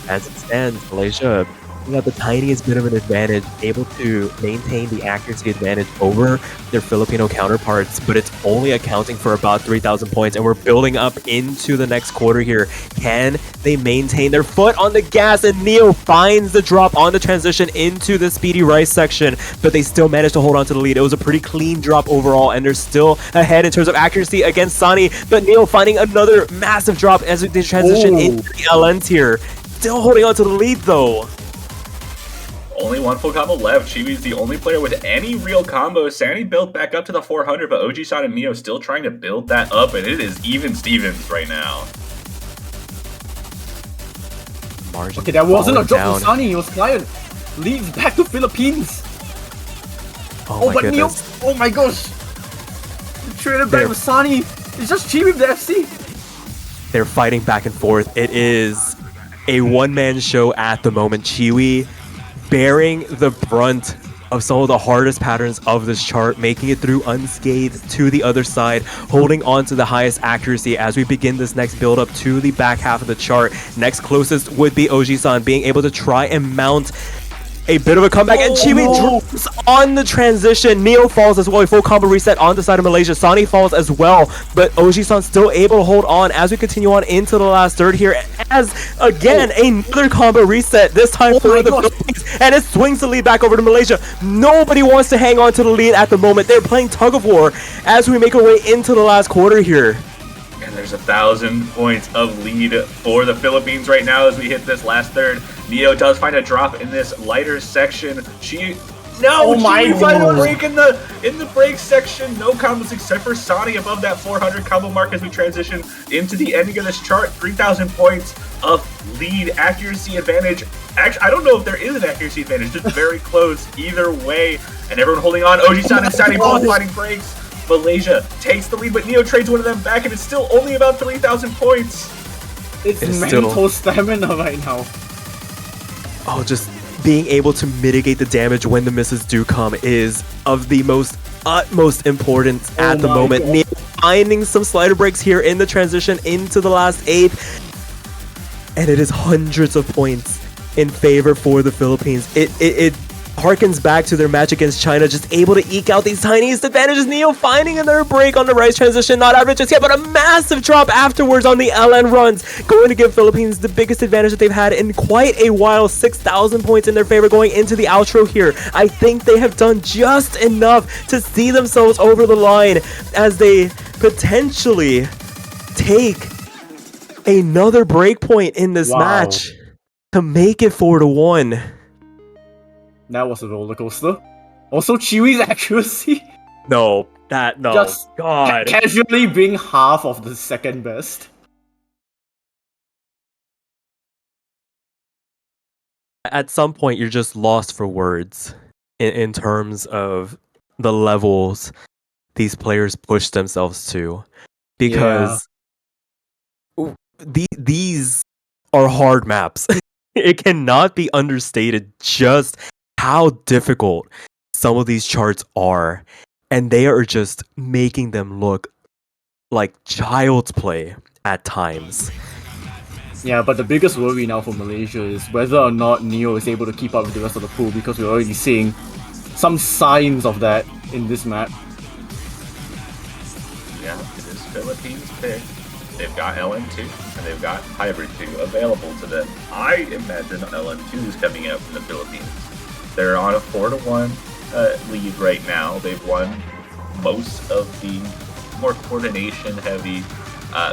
as it stands, Malaysia got the tiniest bit of an advantage, able to maintain the accuracy advantage over their Filipino counterparts, but it's only accounting for about 3,000 points, and we're building up into the next quarter here. Can they maintain their foot on the gas? And Neo finds the drop on the transition into the Speedy Rice section, but they still managed to hold on to the lead. It was a pretty clean drop overall, and they're still ahead in terms of accuracy against Sani, but Neo finding another massive drop as they transition into the LNs here. Still holding on to the lead, though. Only 1 full combo left. Chibi's the only player with any real combos. Sani built back up to the 400, but OG-san and Neo still trying to build that up, and it is even Stevens right now. Margin Okay, that wasn't a drop down. from Sani. It was Client. Leads back to Philippines. Oh my but goodness. Neo. Oh my gosh. Traded back with Sani. It's just Chibi with the FC. They're fighting back and forth. It is a one-man show at the moment. Chiwi bearing the brunt of some of the hardest patterns of this chart, making it through unscathed to the other side, holding on to the highest accuracy as we begin this next build up to the back half of the chart. Next closest would be Oji-san being able to try and mount a bit of a comeback, and Chiwi drops on the transition. Neo falls as well, a full combo reset on the side of Malaysia. Sani falls as well, but Oji-san still able to hold on as we continue on into the last third here, as again another combo reset, this time for the Philippines, and it swings the lead back over to Malaysia. Nobody wants to hang on to the lead at the moment. They're playing tug of war as we make our way into the last quarter here. And there's 1,000 points of lead for the Philippines right now as we hit this last third. Neo does find a drop in this lighter section. She find a break in the break section. No combos except for Sani above that 400 combo mark as we transition into the ending of this chart. 3,000 points of lead, accuracy advantage. Actually, I don't know if there is an accuracy advantage, just very close either way. And everyone holding on. Oji-san and Sani both finding breaks. Malaysia takes the lead, but Neo trades one of them back, and it's still only about 3,000 points. It's mental stamina right now. Oh, just being able to mitigate the damage when the misses do come is of the utmost importance at the moment. Neo finding some slider breaks here in the transition into the last eighth, and it is hundreds of points in favor for the Philippines. It harkens back to their match against China, just able to eke out these tiniest advantages. Neo finding another break on the rise transition, not average just yet, but a massive drop afterwards on the LN runs, going to give Philippines the biggest advantage that they've had in quite a while. 6,000 points in their favor going into the outro here. I think they have done just enough to see themselves over the line as they potentially take another break point in this match to make it 4-1. That was a roller coaster. Also, Chiwi's accuracy. Just God. Casually being half of the second best. At some point, you're just lost for words in terms of the levels these players push themselves to, because these are hard maps. It cannot be understated just how difficult some of these charts are, and they are just making them look like child's play at times. Yeah, but the biggest worry now for Malaysia is whether or not Neo is able to keep up with the rest of the pool, because we're already seeing some signs of that in this map. Yeah, it is Philippines' pick. They've got LN2 and they've got Hybrid 2 available to them. I imagine LN2 is coming out from the Philippines. They're on a 4-1 lead right now. They've won most of the more coordination-heavy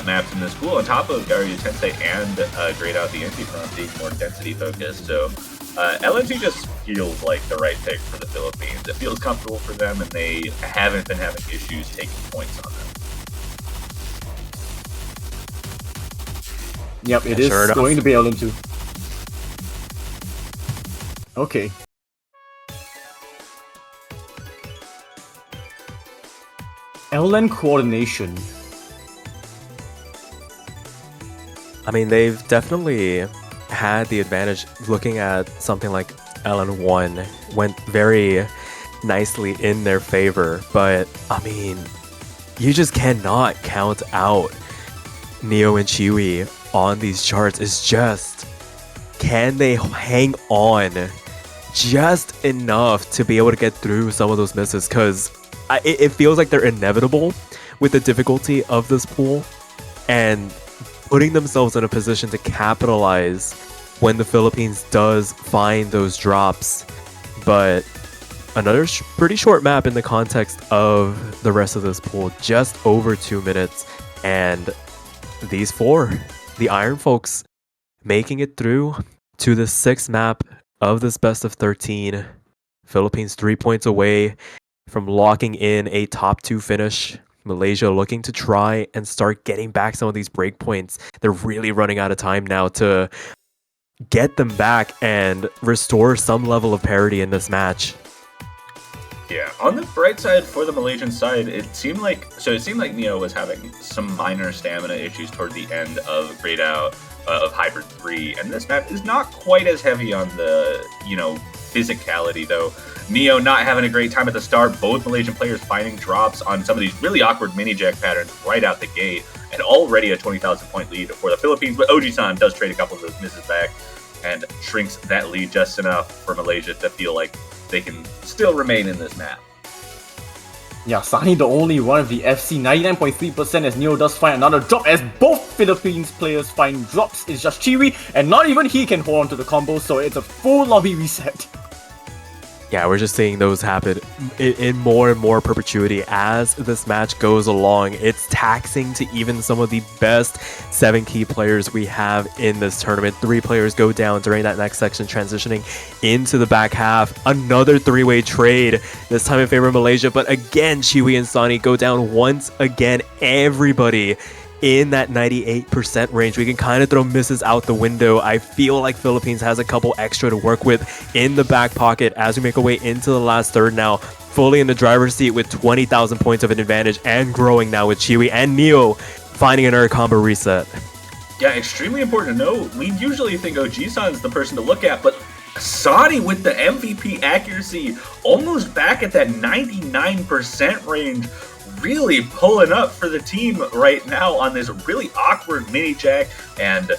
maps in this pool, on top of Bariogenesis and Great Out the Anti-Front being more density-focused. So LN2 just feels like the right pick for the Philippines. It feels comfortable for them, and they haven't been having issues taking points on them. Yep, it is going to be LN2. Okay. LN coordination. I mean, they've definitely had the advantage. Looking at something like LN1 went very nicely in their favor, but I mean, you just cannot count out Neo and Chiwi on these charts. It's just, can they hang on just enough to be able to get through some of those misses? Because it feels like they're inevitable with the difficulty of this pool, and putting themselves in a position to capitalize when the Philippines does find those drops. But another pretty short map in the context of the rest of this pool, just over 2 minutes, and these four, the Iron folks, making it through to the 6th map of this best of 13. Philippines 3 points away from locking in a top 2 finish. Malaysia looking to try and start getting back some of these break points. They're really running out of time now to get them back and restore some level of parity in this match. Yeah, on the bright side for the Malaysian side, it seemed like Neo was having some minor stamina issues toward the end of Great Out of Hybrid 3, and this map is not quite as heavy on the, physicality, though. Neo not having a great time at the start. Both Malaysian players finding drops on some of these really awkward mini-jack patterns right out the gate. And already a 20,000 point lead for the Philippines. But OG-san does trade a couple of those misses back and shrinks that lead just enough for Malaysia to feel like they can still remain in this map. Yeah, Sunny the only one of the FC, 99.3% as Neo does find another drop as both Philippines players find drops. It's just Chiwi, and not even he can hold on to the combo, so it's a full lobby reset. Yeah, we're just seeing those happen in more and more perpetuity as this match goes along. It's taxing to even some of the best 7 key players we have in this tournament. 3 players go down during that next section, transitioning into the back half. Another 3-way trade, this time in favor of Malaysia, but again, Chiwi and Sonny go down once again. Everybody in that 98% range. We can kind of throw misses out the window. I feel like Philippines has a couple extra to work with in the back pocket as we make our way into the last third now, fully in the driver's seat with 20,000 points of an advantage and growing now with Chiwi and Neo finding another combo reset. Yeah, extremely important to know. We usually think OG-san is the person to look at, but Saudi with the MVP accuracy almost back at that 99% range, really pulling up for the team right now on this really awkward mini jack and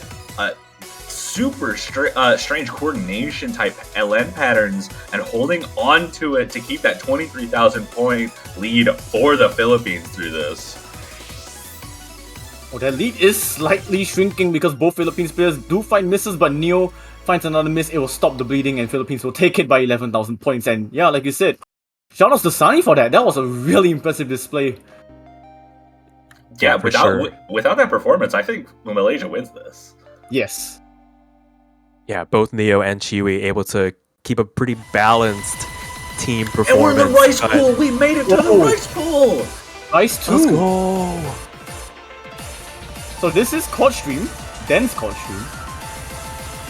super strange coordination type LN patterns, and holding on to it to keep that 23,000 point lead for the Philippines through this. Oh, that lead is slightly shrinking because both Philippines players do find misses, but Neo finds another miss. It will stop the bleeding and Philippines will take it by 11,000 points. And yeah, like you said, shoutouts to Sunny for that. That was a really impressive display. Yeah, without that performance, I think Malaysia wins this. Yes. Yeah, both Neo and Chiwi able to keep a pretty balanced team performance. And we're in the rice pool! We made it to the rice pool! Rice 2! Let's go! So this is Court Stream, dense Court Stream.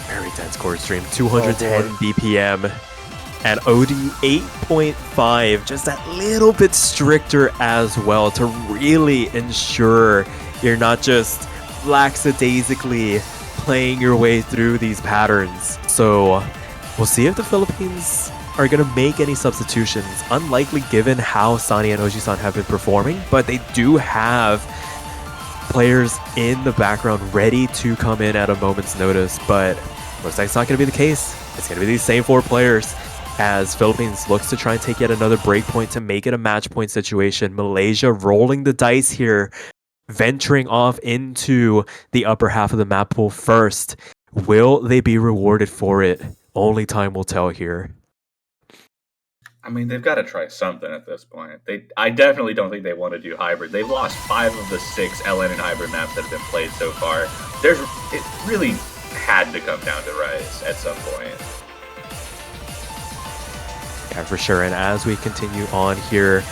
Very dense court stream, 210 BPM. And OD 8.5, just that little bit stricter as well to really ensure you're not just lackadaisically playing your way through these patterns. So we'll see if the Philippines are going to make any substitutions. Unlikely given how Sani and Oji-san have been performing, but they do have players in the background ready to come in at a moment's notice. But looks like it's not going to be the case. It's going to be these same 4 players as Philippines looks to try and take yet another break point to make it a match point situation. Malaysia rolling the dice here, venturing off into the upper half of the map pool first. Will they be rewarded for it? Only time will tell here. I mean, they've got to try something at this point. I definitely don't think they want to do hybrid. They've lost 5 of the 6 LN and hybrid maps that have been played so far. It really had to come down to Rise at some point. Yeah, for sure. And as we continue on here,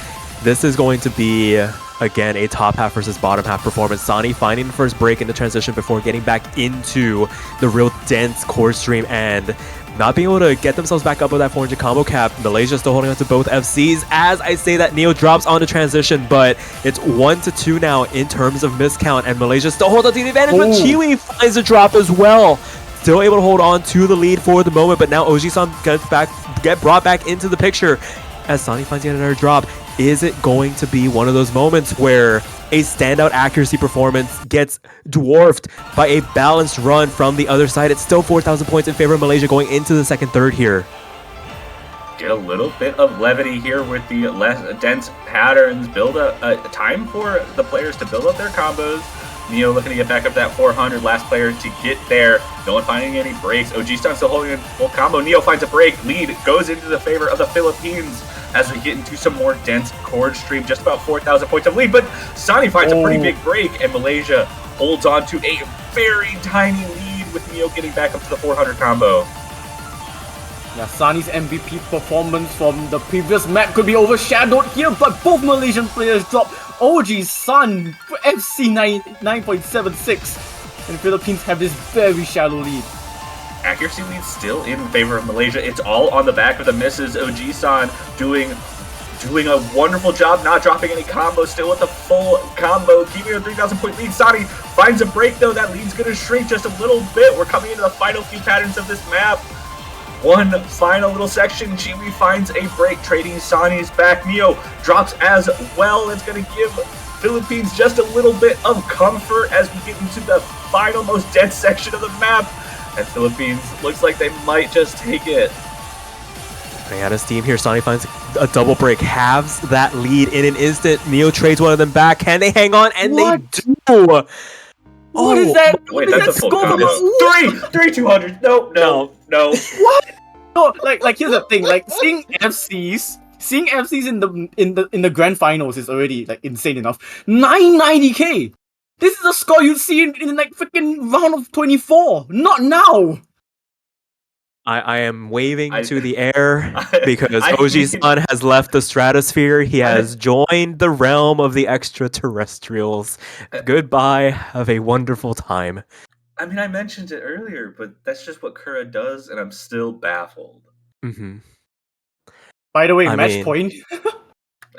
this is going to be, again, a top half versus bottom half performance. Sani finding the first break in the transition before getting back into the real dense core stream and not being able to get themselves back up with that 400 combo cap. Malaysia still holding on to both FCs. As I say that, Neo drops on the transition, but it's 1-2 now in terms of miscount, and Malaysia still holds on to the advantage, but Chiwi finds a drop as well. Still able to hold on to the lead for the moment, but now Oji-san get brought back into the picture as Sani finds yet another drop. Is it going to be one of those moments where a standout accuracy performance gets dwarfed by a balanced run from the other side? It's still 4,000 points in favor of Malaysia going into the second third here. Get a little bit of levity here with the less dense patterns. Build a time for the players to build up their combos. Neo looking to get back up that 400. Last player to get there. No one finding any breaks. OG-san still holding a full combo. Neo finds a break. Lead goes into the favor of the Philippines as we get into some more dense chord stream. Just about 4,000 points of lead, but Sani finds a pretty big break, and Malaysia holds on to a very tiny lead with Neo getting back up to the 400 combo. Yeah, Sani's MVP performance from the previous map could be overshadowed here, but both Malaysian players drop. OG-san FC 9.76, and Philippines have this very shallow lead. Accuracy lead still in favor of Malaysia. It's all on the back of the misses. OG-san doing a wonderful job, not dropping any combos, still with a full combo, keeping a 3,000 point lead. Sani finds a break though. That lead's going to shrink just a little bit. We're coming into the final few patterns of this map. one final little section. Chiwi finds a break, trading Sani's back. Neo drops as well. It's going to give Philippines just a little bit of comfort as we get into the final, most dense section of the map. And Philippines looks like they might just take it. Running out of steam here. Sani finds a double break, halves that lead in an instant. Neo trades one of them back. Can they hang on? And they do. What is that? Wait, that's a full combo. Three 200. No. What? No, like here's the thing. Like seeing FCs in the grand finals is already like insane enough. 990k. This is a score you'd see in like freaking round of 24. Not now. I am waving to the air because Oji-san has left the stratosphere. He has joined the realm of the extraterrestrials. Goodbye. Have a wonderful time. I mean, I mentioned it earlier, but that's just what Kura does, and I'm still baffled. Mm-hmm. By the way, match point.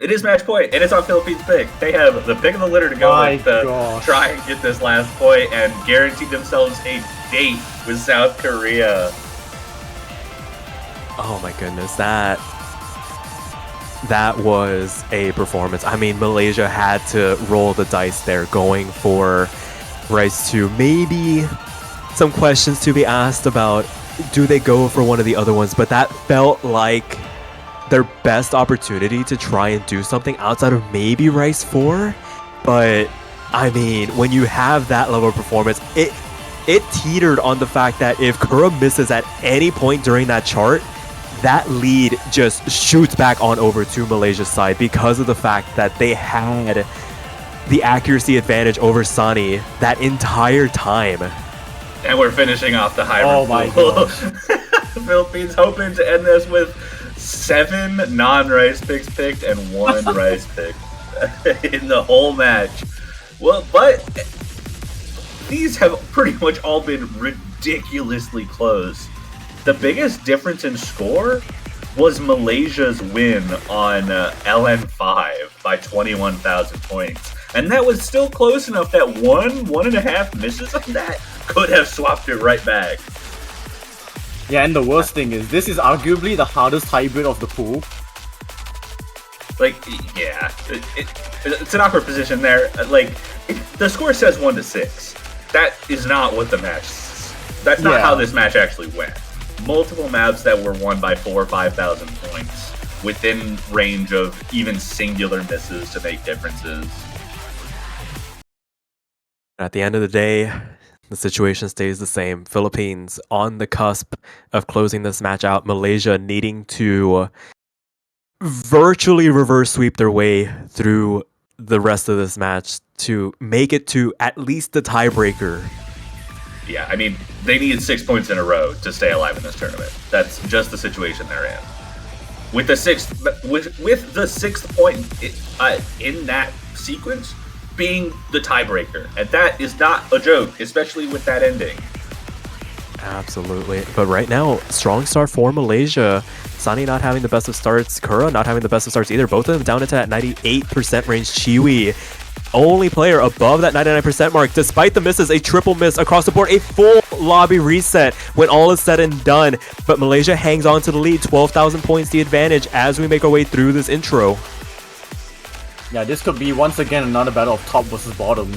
It is match point, and it's on Philippines' pick. They have the pick of the litter to go with to try and get this last point and guarantee themselves a date with South Korea. Oh my goodness, that was a performance. I mean, Malaysia had to roll the dice there, going for Rice 2. Maybe some questions to be asked about, do they go for one of the other ones? But that felt like their best opportunity to try and do something outside of maybe Rice 4. But, I mean, when you have that level of performance, it teetered on the fact that if Kura misses at any point during that chart, that lead just shoots back on over to Malaysia's side because of the fact that they had the accuracy advantage over Sani that entire time. And we're finishing off the high Oh my god. Philippines hoping to end this with 7 non-Rice picks picked and 1 Rice pick in the whole match. Well, but these have pretty much all been ridiculously close. The biggest difference in score was Malaysia's win on LN5 by 21,000 points. And that was still close enough that 1.5 misses on that could have swapped it right back. Yeah, and the worst thing is, this is arguably the hardest hybrid of the pool. Like, yeah, it's an awkward position there. Like, the score says 1-6. That is not what the match is. That's not how this match actually went. Multiple maps that were won by 4,000 or 5,000 points within range of even singular misses to make differences. At the end of the day, the situation stays the same. Philippines on the cusp of closing this match out. Malaysia needing to virtually reverse sweep their way through the rest of this match to make it to at least the tiebreaker. Yeah, I mean, they needed 6 points in a row to stay alive in this tournament. That's just the situation they're in. With the sixth point in that sequence being the tiebreaker, and that is not a joke, especially with that ending. Absolutely. But right now, strong start for Malaysia. Sani not having the best of starts, Kura not having the best of starts either. Both of them down into that 98% range. Chiwi, only player above that 99% mark. Despite the misses, a triple miss across the board, a full lobby reset when all is said and done. But Malaysia hangs on to the lead, 12,000 points the advantage as we make our way through this intro. Yeah, this could be once again another battle of top versus bottom.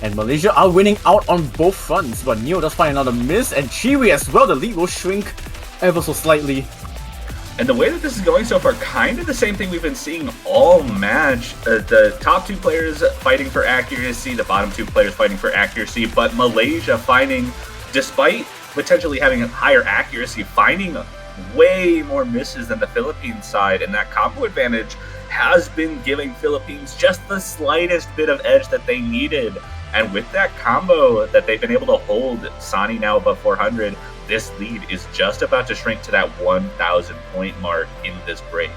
And Malaysia are winning out on both fronts, but Neo does find another miss, and Chiwi as well. The lead will shrink ever so slightly. And the way that this is going so far, kind of the same thing we've been seeing all match. The top 2 players fighting for accuracy, the bottom 2 players fighting for accuracy, but Malaysia finding, despite potentially having a higher accuracy, finding way more misses than the Philippines side, and that combo advantage has been giving Philippines just the slightest bit of edge that they needed. And with that combo that they've been able to hold, Sani now above 400, this lead is just about to shrink to that 1,000 point mark in this break.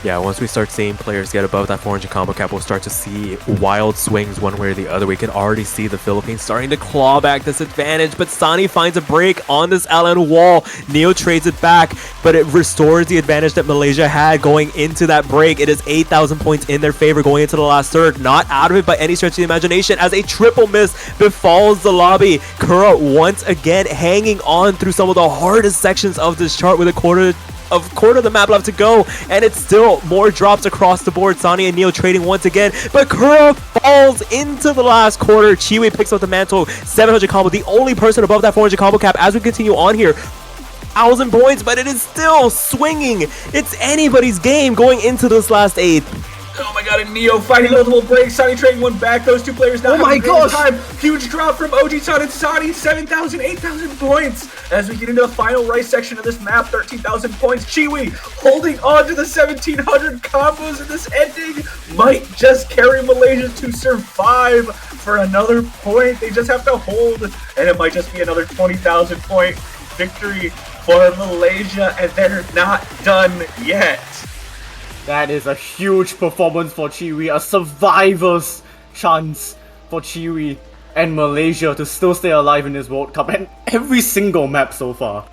Yeah, once we start seeing players get above that 400 combo cap, we'll start to see wild swings one way or the other. We can already see the Philippines starting to claw back this advantage, but Sani finds a break on this LN wall. Neo trades it back, but it restores the advantage that Malaysia had going into that break. It is 8,000 points in their favor going into the last third. Not out of it by any stretch of the imagination, as a triple miss befalls the lobby. Kura once again hanging on through some of the hardest sections of this chart with a quarter of the map left to go, and it's still more drops across the board. Sani and Neo trading once again, but Kura falls into the last quarter. Chiwi picks up the mantle, 700 combo, the only person above that 400 combo cap as we continue on here. 1,000 points, but it is still swinging. It's anybody's game going into this last eighth. Oh my god, and Neo fighting multiple breaks. Sani trading one back. Those two players now having a great time. Huge drop from OG-san and Sani. 7,000, 8,000 points. As we get into the final right section of this map, 13,000 points. Chiwi holding on to the 1,700 combos in this ending. Might just carry Malaysia to survive for another point. They just have to hold, and it might just be another 20,000 point victory for Malaysia, and they're not done yet. That is a huge performance for Chiwi, a survivor's chance for Chiwi and Malaysia to still stay alive in this World Cup, and every single map so far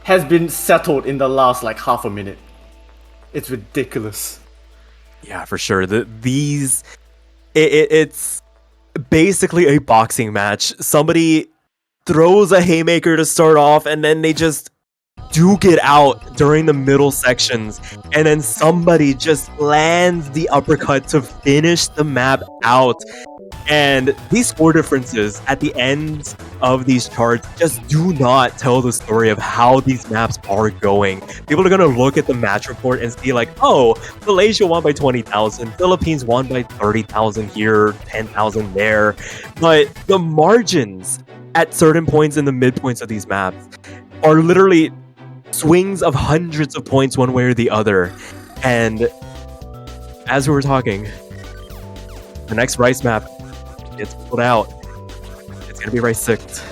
has been settled in the last like half a minute. It's ridiculous. Yeah, for sure. It's basically a boxing match. Somebody throws a haymaker to start off, and then they just duke it out during the middle sections, and then somebody just lands the uppercut to finish the map out. And these score differences at the end of these charts just do not tell the story of how these maps are going. People are going to look at the match report and see like, oh, Malaysia won by 20,000, Philippines won by 30,000 here, 10,000 there. But the margins at certain points in the midpoints of these maps are literally swings of hundreds of points one way or the other. And as we were talking, the next Rice map gets pulled out. It's gonna be Rice 6.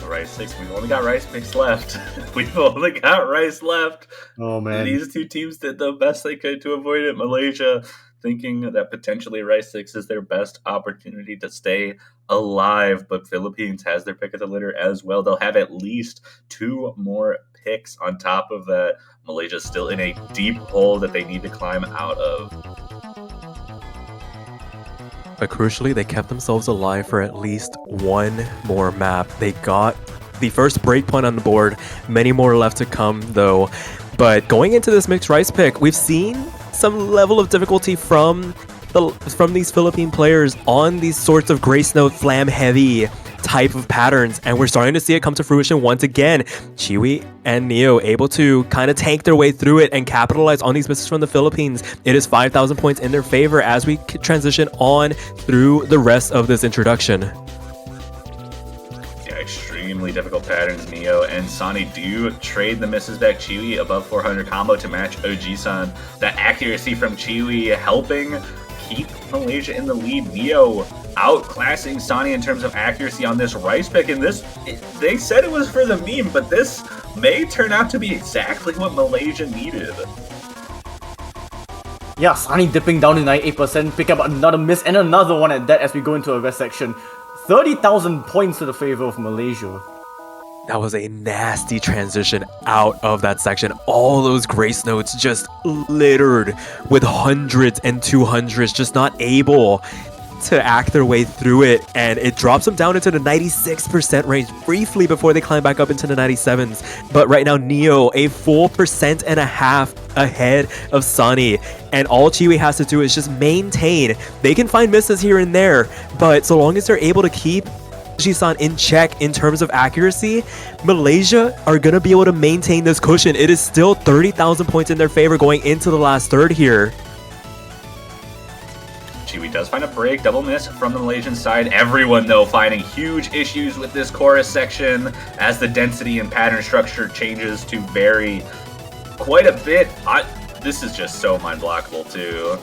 Rice 6, we've only got Rice picks left. We've only got Rice left. Oh man. These two teams did the best they could to avoid it. Malaysia thinking that potentially Rice 6 is their best opportunity to stay alive, but Philippines has their pick of the litter as well. They'll have at least 2 more picks on top of that. Malaysia's still in a deep hole that they need to climb out of. But crucially, they kept themselves alive for at least one more map. They got the first breakpoint on the board. Many more left to come, though. But going into this mixed Rice pick, we've seen some level of difficulty from these Philippine players on these sorts of Grace Note Flam heavy type of patterns, and we're starting to see it come to fruition once again. Chiwi and Neo able to kind of tank their way through it and capitalize on these misses from the Philippines. It is 5,000 points in their favor as we transition on through the rest of this introduction. Yeah, extremely difficult patterns. Neo and Sani do trade the misses back. Chiwi above 400 combo to match OG-san. That accuracy from Chiwi helping keep Malaysia in the lead. Neo outclassing Sani in terms of accuracy on this Rice pick, and they said it was for the meme, but this may turn out to be exactly what Malaysia needed. Yeah, Sani dipping down to 98%, pick up another miss and another one at that as we go into a rest section. 30,000 points to the favor of Malaysia. That was a nasty transition out of that section. All those Grace Notes just littered with hundreds and 200s, just not able to act their way through it, and it drops them down into the 96% range briefly before they climb back up into the 97s. But right now, Neo a full 1.5% ahead of Sani, and all Chiwi has to do is just maintain. They can find misses here and there, but so long as they're able to keep Jisan in check in terms of accuracy, Malaysia are going to be able to maintain this cushion. It is still 30,000 points in their favor going into the last third here. Chiwi does find a break, double miss from the Malaysian side. Everyone, though, finding huge issues with this chorus section as the density and pattern structure changes to vary quite a bit. This is just so mind-blockable, too.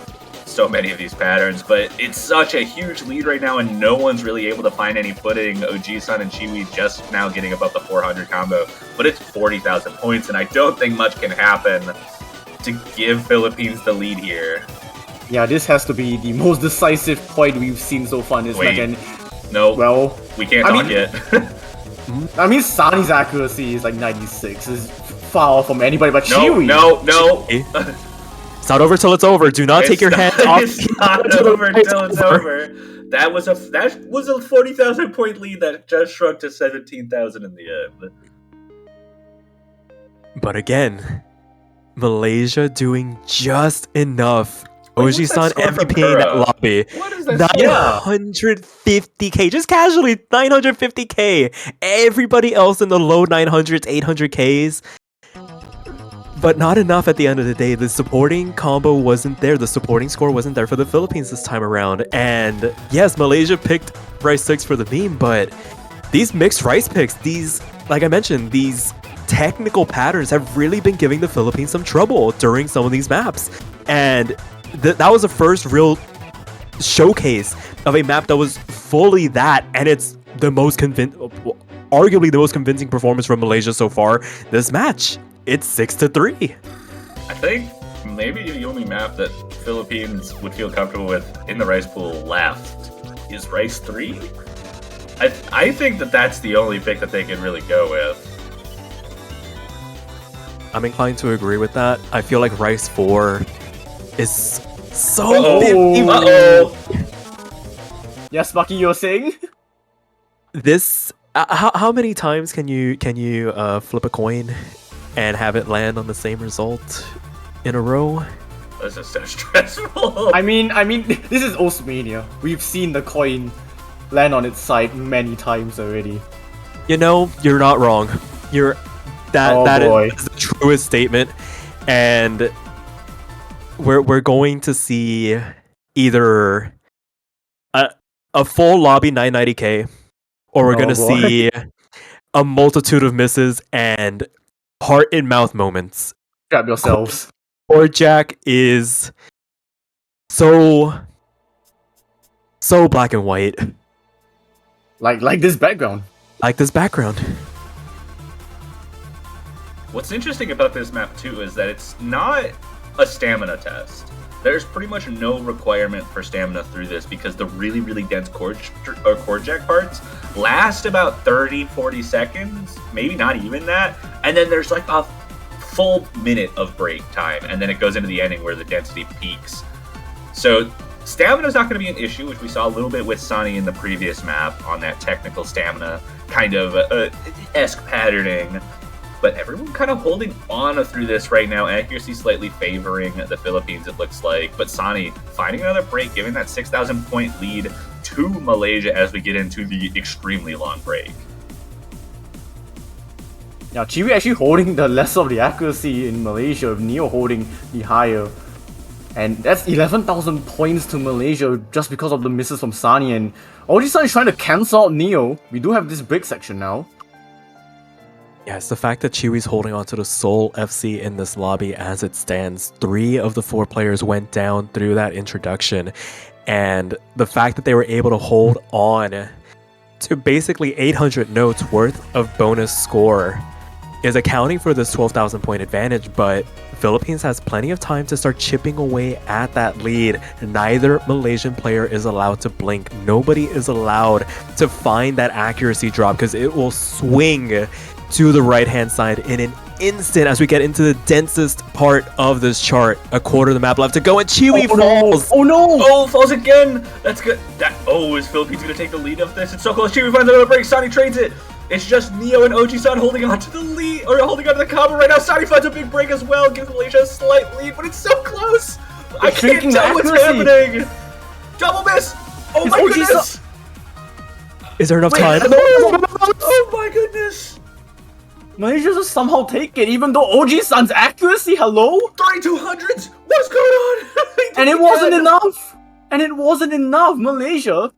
So many of these patterns, but it's such a huge lead right now, and no one's really able to find any footing. OG-san and Chiwi just now getting above the 400 combo, but it's 40,000 points, and I don't think much can happen to give Philippines the lead here. Yeah, this has to be the most decisive point we've seen so far in this match. And no, well, we can't talk yet. I mean, Sunny's accuracy is like 96. Is far off from anybody but no, Chewy. No. It's not over till it's over. Do not take your hands off. It's not over until it's over. That was a 40,000 point lead that just shrunk to 17,000 in the end. But again, Malaysia doing just enough. Oji-san MVP in that lobby. What is that? 950k, just casually 950k. Everybody else in the low 900s, 800ks. But not enough at the end of the day. The supporting combo wasn't there. The supporting score wasn't there for the Philippines this time around. And yes, Malaysia picked Rice 6 for the meme, but these mixed Rice picks, these, like I mentioned, these technical patterns have really been giving the Philippines some trouble during some of these maps. And that was the first real showcase of a map that was fully that, and it's the most arguably the most convincing performance from Malaysia so far this match. It's 6-3. I think maybe the only map that Philippines would feel comfortable with in the Rice pool left is Rice 3. I think that's the only pick that they can really go with. I'm inclined to agree with that. I feel like Rice 4 is so 50. Yes, Bucky, you're saying? This how many times can you flip a coin and have it land on the same result in a row? This is so stressful. I mean, this is Osmania. We've seen the coin land on its side many times already. You know, you're not wrong. That is the truest statement, and we're going to see either a full lobby 990k, or we're gonna see a multitude of misses and heart in mouth moments. Grab yourselves. Or Jack is so black and white. Like this background. Like this background. What's interesting about this map too is that it's not a stamina test. There's pretty much no requirement for stamina through this because the really, really dense core jack parts last about 30-40 seconds, maybe not even that, and then there's like a full minute of break time, and then it goes into the ending where the density peaks. So stamina is not going to be an issue, which we saw a little bit with Sunny in the previous map on that technical stamina kind of esque patterning. But everyone kind of holding on through this right now. Accuracy slightly favoring the Philippines, it looks like. But Sani finding another break, giving that 6,000 point lead to Malaysia as we get into the extremely long break. Now, Chiwi actually holding the less of the accuracy in Malaysia, with Neo holding the higher. And that's 11,000 points to Malaysia just because of the misses from Sani. And Oji-san is trying to cancel out Neo. We do have this break section now. Yeah, it's the fact that Chewy's holding on to the sole FC in this lobby as it stands. 3 of the 4 players went down through that introduction. And the fact that they were able to hold on to basically 800 notes worth of bonus score is accounting for this 12,000 point advantage, but Philippines has plenty of time to start chipping away at that lead. Neither Malaysian player is allowed to blink. Nobody is allowed to find that accuracy drop because it will swing to the right-hand side in an instant as we get into the densest part of this chart. A quarter of the map left to go, and Chewy falls! Oh no! Oh, falls again! That's good. Is Philippines going to take the lead of this? It's so close. Chewy finds another break. Sani trades it. It's just Neo and Oji-san holding on to the lead, or holding on to the combo right now. Sani finds a big break as well, gives Malaysia a slight lead, but it's so close! I can't tell what's happening! Double miss! Oh my goodness! Is there enough time? Oh my goodness! Malaysia just somehow take it, even though Oji-san's accuracy, hello? 3200s? What's going on? And it wasn't enough! And it wasn't enough! Malaysia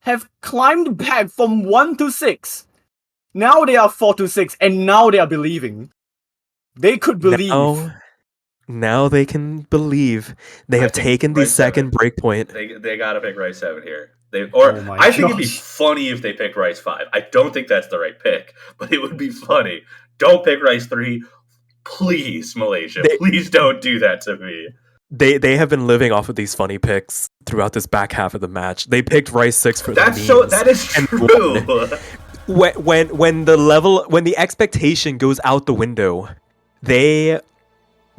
have climbed back from 1 to 6. Now they are 4 to 6, and now they are believing. They could believe. Now they can believe. They have taken the second breakpoint. They gotta pick Rice 7 here. I think it'd be funny if they picked Rice 5. I don't think that's the right pick, but it would be funny. Don't pick Rice 3. Please, Malaysia, They- please don't do that to me. They have been living off of these funny picks throughout this back half of the match. They picked Rice 6 for the memes. That is and true. when the expectation goes out the window, they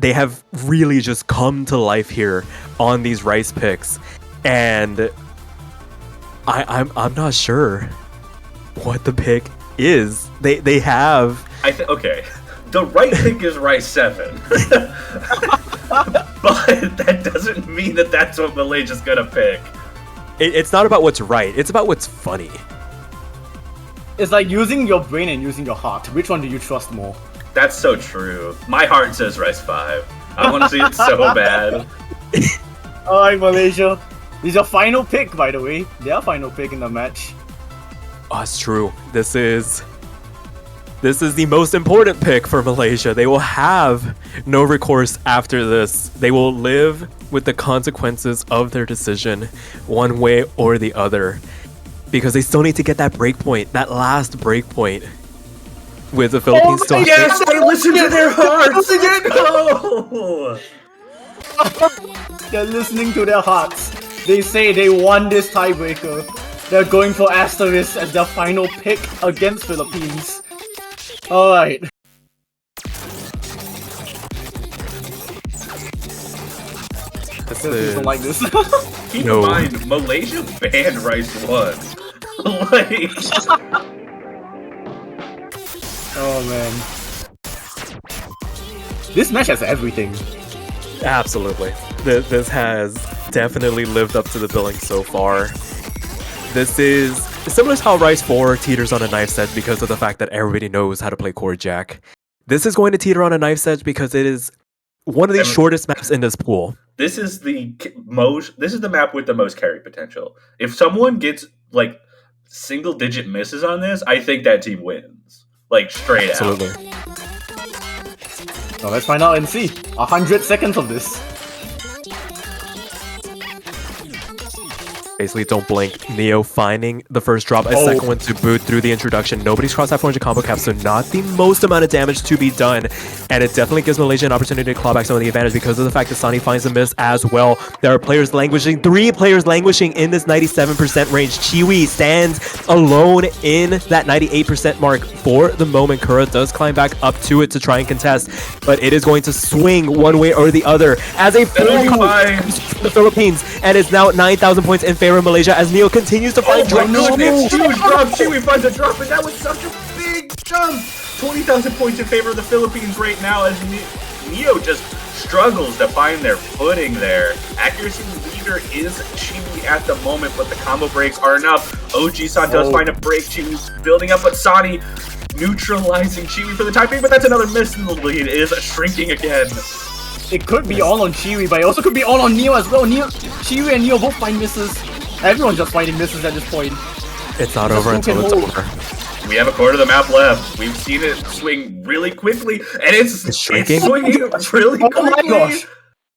have really just come to life here on these Rice picks, and I'm not sure what the pick is. They have Okay. The right pick is Rice 7. But that doesn't mean that that's what Malaysia's gonna pick. it's not about what's right, it's about what's funny. It's like using your brain and using your heart. Which one do you trust more? That's so true. My heart says Rice 5. I want to see it so bad. Alright, Malaysia. This is your final pick, by the way. Their final pick in the match. Oh, it's true. This is the most important pick for Malaysia. They will have no recourse after this. They will live with the consequences of their decision one way or the other, because they still need to get that break point, that last break point, with the Philippines still. Yes, they listen to their hearts. No. They're listening to their hearts. They say they won this tiebreaker. They're going for Asterisk as their final pick against Philippines. Alright. Philippines don't like this. Keep No. in mind, Malaysia banned Rice 1. Like, Oh man. This match has everything. Absolutely. This has definitely lived up to the billing so far. This is similar to how Rice 4 teeters on a knife's edge because of the fact that everybody knows how to play Chord Jack. This is going to teeter on a knife's edge because it is one of the shortest maps in this pool. this is the map with the most carry potential. If someone gets like single-digit misses on this, I think that team wins. Like straight Absolutely. out. So let's find out and see. 100 seconds of this. Basically, don't blink. Neo finding the first drop, a second one to boot through the introduction. Nobody's crossed that 400 combo cap, so not the most amount of damage to be done. And it definitely gives Malaysia an opportunity to claw back some of the advantage because of the fact that Sani finds a miss as well. There are players languishing, 3 players languishing in this 97% range. Chiwi stands alone in that 98% mark for the moment. Kura does climb back up to it to try and contest, but it is going to swing one way or the other as a full comes from the Philippines, and it's now 9,000 points in favor of Malaysia as Neo continues to find drop. It's huge drop. Chewy finds a drop, and that was such a big jump. 20,000 points in favor of the Philippines right now as Neo just struggles to find their footing there. Accuracy leader is Chewy at the moment, but the combo breaks are enough. OG-san does find a break. Chewy's building up, but Sani neutralizing Chewy for the time being, but that's another miss, and the lead is shrinking again. It could be all on Chiwi, but it also could be all on Neo as well. Chiwi and Neo both find misses. Everyone's just finding misses at this point. It's not over until it's over. We have a quarter of the map left. We've seen it swing really quickly, and it's shrinking? It's swinging really quickly. Oh my gosh!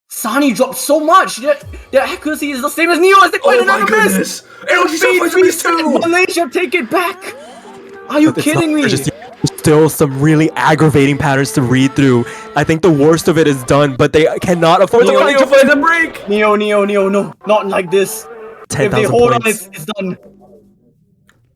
Sani dropped so much. Their accuracy is the same as Neo as they find Oh my another miss. goodness! And OG-san finds a miss too! Malaysia, take it back! Are you It's kidding not- me? there's still some really aggravating patterns to read through. I think the worst of it is done, but they cannot afford to Neo finds a break! Neo, no, not like this. If they 10,000 hold on, points. it's done.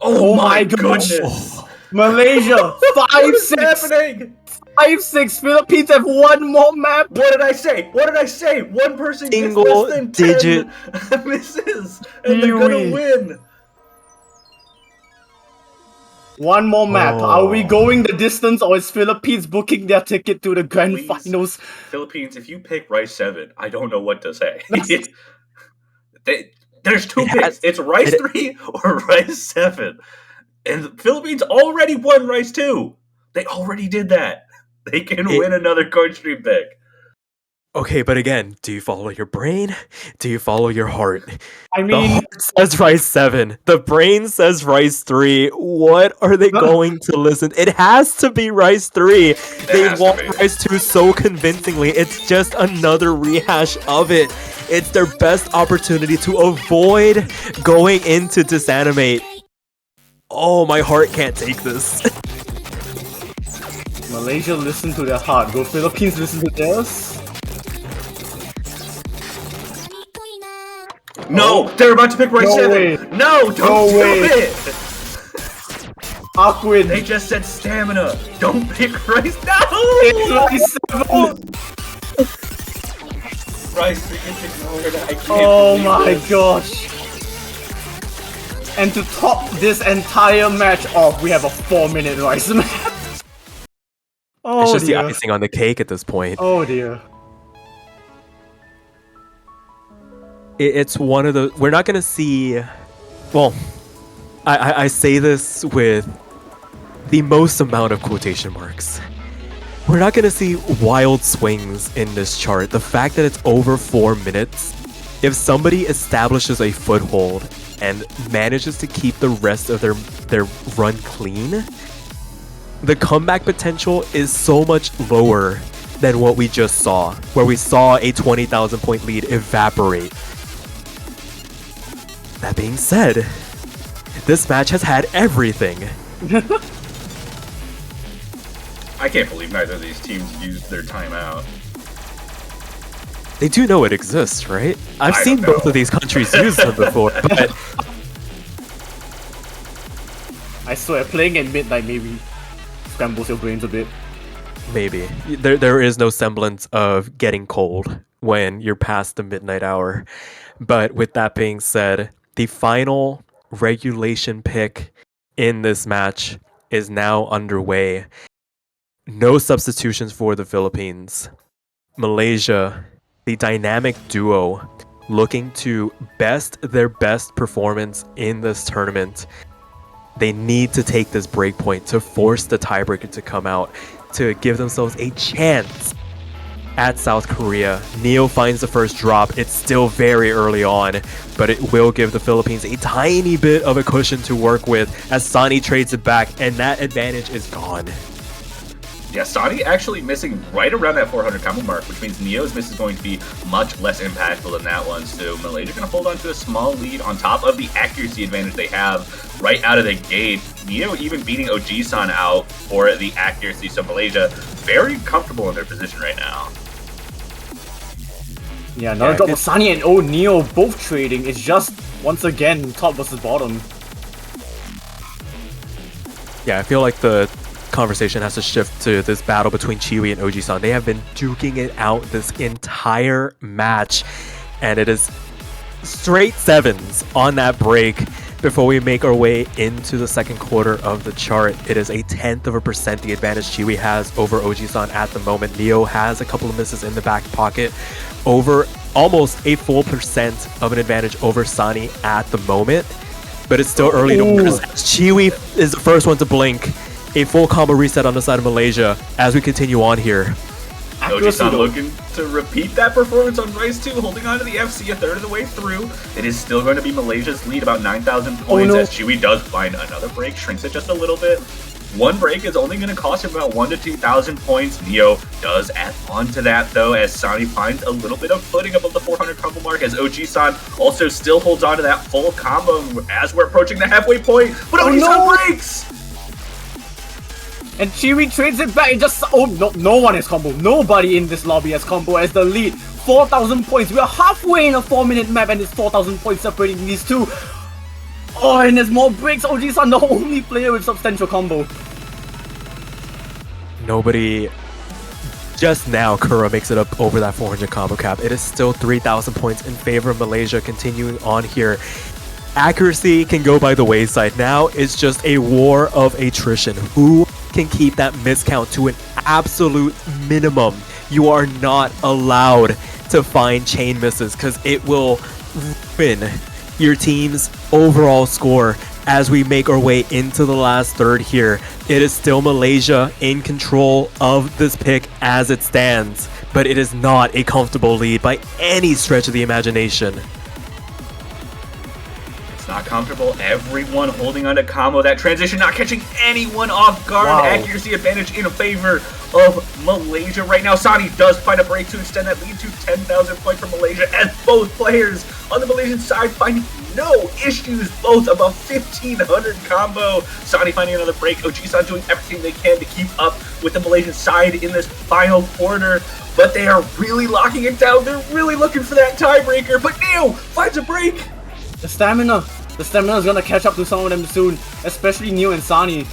Oh my gosh. goodness! Malaysia, 5-6, happening? 5-6. Philippines have one more map. What did I say? What did I say? One person gets Single less than 10 digit. misses, and they're gonna win. One more map. Are we Oh. going the distance, or is Philippines booking their ticket to the grand Please. finals? Philippines, if you pick Rice 7, I don't know what to say. There's two It picks. has- It's Rice it- 3 or Rice 7. And the Philippines already won Rice 2. They already did that. They can win another card stream pick. Okay, but again, do you follow your brain? Do you follow your heart? I The mean, heart says Rice 7. The brain says Rice 3. What are they going to listen? It has to be Rice 3. They has to won be. Rice 2 so convincingly. It's just another rehash of it. It's their best opportunity to avoid going into Disanimate. Oh, my heart can't take this. Malaysia listen to their heart. Will Philippines listen to theirs? No! They're about to pick Rice No 7! way. No! Don't do way. it! Aquin! They just said stamina! Don't pick Rice! No! It's Rice 7! Rice, you can ignore it. I can't Oh believe my this. gosh! And to top this entire match off, we have a 4-minute Rice match. Oh It's just dear. the icing on the cake at this point. Oh dear. It's one of the. We're not gonna see. Well, I say this with the most amount of quotation marks. We're not gonna see wild swings in this chart. The fact that it's over 4 minutes, if somebody establishes a foothold and manages to keep the rest of their run clean, the comeback potential is so much lower than what we just saw, where we saw a 20,000 point lead evaporate. That being said, this match has had everything. I can't believe neither of these teams used their timeout. They do know it exists, right? I've I seen don't both know. of these countries use them before, but I swear, playing at midnight maybe scrambles your brains a bit. maybe. There is no semblance of getting cold when you're past the midnight hour. But with that being said, the final regulation pick in this match is now underway. No substitutions for the Philippines. Malaysia, the dynamic duo, looking to best their best performance in this tournament. They need to take this break point to force the tiebreaker to come out, to give themselves a chance at South Korea. Neo finds the first drop. It's still very early on, but it will give the Philippines a tiny bit of a cushion to work with as Sani trades it back, and that advantage is gone. Yeah, Sani actually missing right around that 400 combo mark, which means Neo's miss is going to be much less impactful than that one. So Malaysia going to hold on to a small lead on top of the accuracy advantage they have right out of the gate. Neo even beating Oji-san out for the accuracy. So Malaysia very comfortable in their position right now. Yeah, another Yeah, drop of it's- Sunny and Neo both trading. It's just, once again, top versus bottom. Yeah, I feel like the conversation has to shift to this battle between Chiwi and Oji-san. They have been duking it out this entire match, and it is straight sevens on that break before we make our way into the second quarter of the chart. It is 0.1% the advantage Chiwi has over Oji-san at the moment. Neo has a couple of misses in the back pocket, over almost a full percent of an advantage over Sani at the moment, but it's still early doors. Chiwi is the first one to blink. A full combo reset on the side of Malaysia as we continue on here. Oji-san looking to repeat that performance on Rice 2, holding on to the FC a third of the way through. It is still going to be Malaysia's lead, about 9,000 points, no. as Chewy does find another break, shrinks it just a little bit. One break is only going to cost him about 1,000 to 2,000 points. Neo does add on to that, though, as Sani finds a little bit of footing above the 400 combo mark, as Oji-san also still holds on to that full combo as we're approaching the halfway point. But Oji-san breaks! And Chiwi trades it back. It just no one has combo. Nobody in this lobby has combo as the lead. 4,000 points. We are halfway in a 4-minute map, and it's 4,000 points separating these two. Oh, and there's more breaks. Oji-san, the only player with substantial combo. Nobody. Just now, Kura makes it up over that 400 combo cap. It is still 3,000 points in favor of Malaysia. Continuing on here. Accuracy can go by the wayside. Now it's just a war of attrition. Who can keep that miscount to an absolute minimum? You are not allowed to find chain misses because it will ruin your team's overall score as we make our way into the last third here. It is still Malaysia in control of this pick as it stands, but it is not a comfortable lead by any stretch of the imagination. It's not comfortable. Everyone holding on to combo. That transition not catching anyone off guard. Wow. Accuracy advantage in favor of Malaysia right now. Sani does find a break to extend that lead to 10,000 points for Malaysia, as both players on the Malaysian side finding no issues, both above 1500 combo. Sani finding another break. OG-san doing everything they can to keep up with the Malaysian side in this final quarter, but they are really locking it down. They're really looking for that tiebreaker, but Neo finds a break. The stamina is gonna catch up to some of them soon, especially Neo and Sani.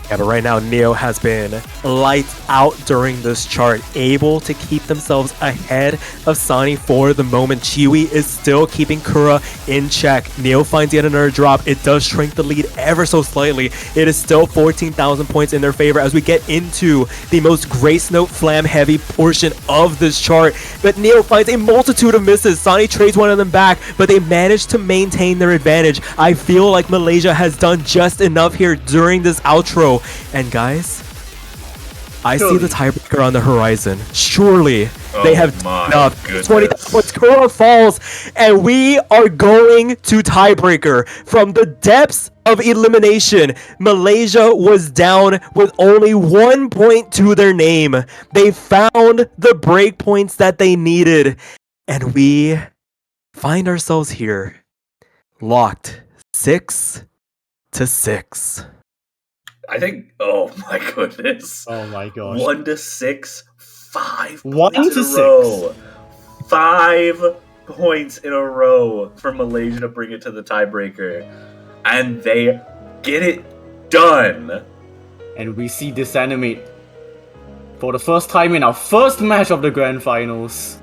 Yeah, but right now, Neo has been lights out during this chart, able to keep themselves ahead of Sani for the moment. Chiwi is still keeping Kura in check. Neo finds yet another drop. It does shrink the lead ever so slightly. It is still 14,000 points in their favor as we get into the most Grace Note Flam heavy portion of this chart. But Neo finds a multitude of misses. Sani trades one of them back, but they manage to maintain their advantage. I feel like Malaysia has done just enough here during this outro. And guys, I see the tiebreaker on the horizon. Surely they have enough. 20,000 points. Kura falls, and we are going to tiebreaker from the depths of elimination. Malaysia was down with only 1 point to their name. They found the break points that they needed, and we find ourselves here, locked 6-6. I think, oh my goodness. Oh my gosh. 1-6, 5 1 points to in a 6. row. 5 points in a row for Malaysia to bring it to the tiebreaker. And they get it done. And we see this animate for the first time in our first match of the grand finals.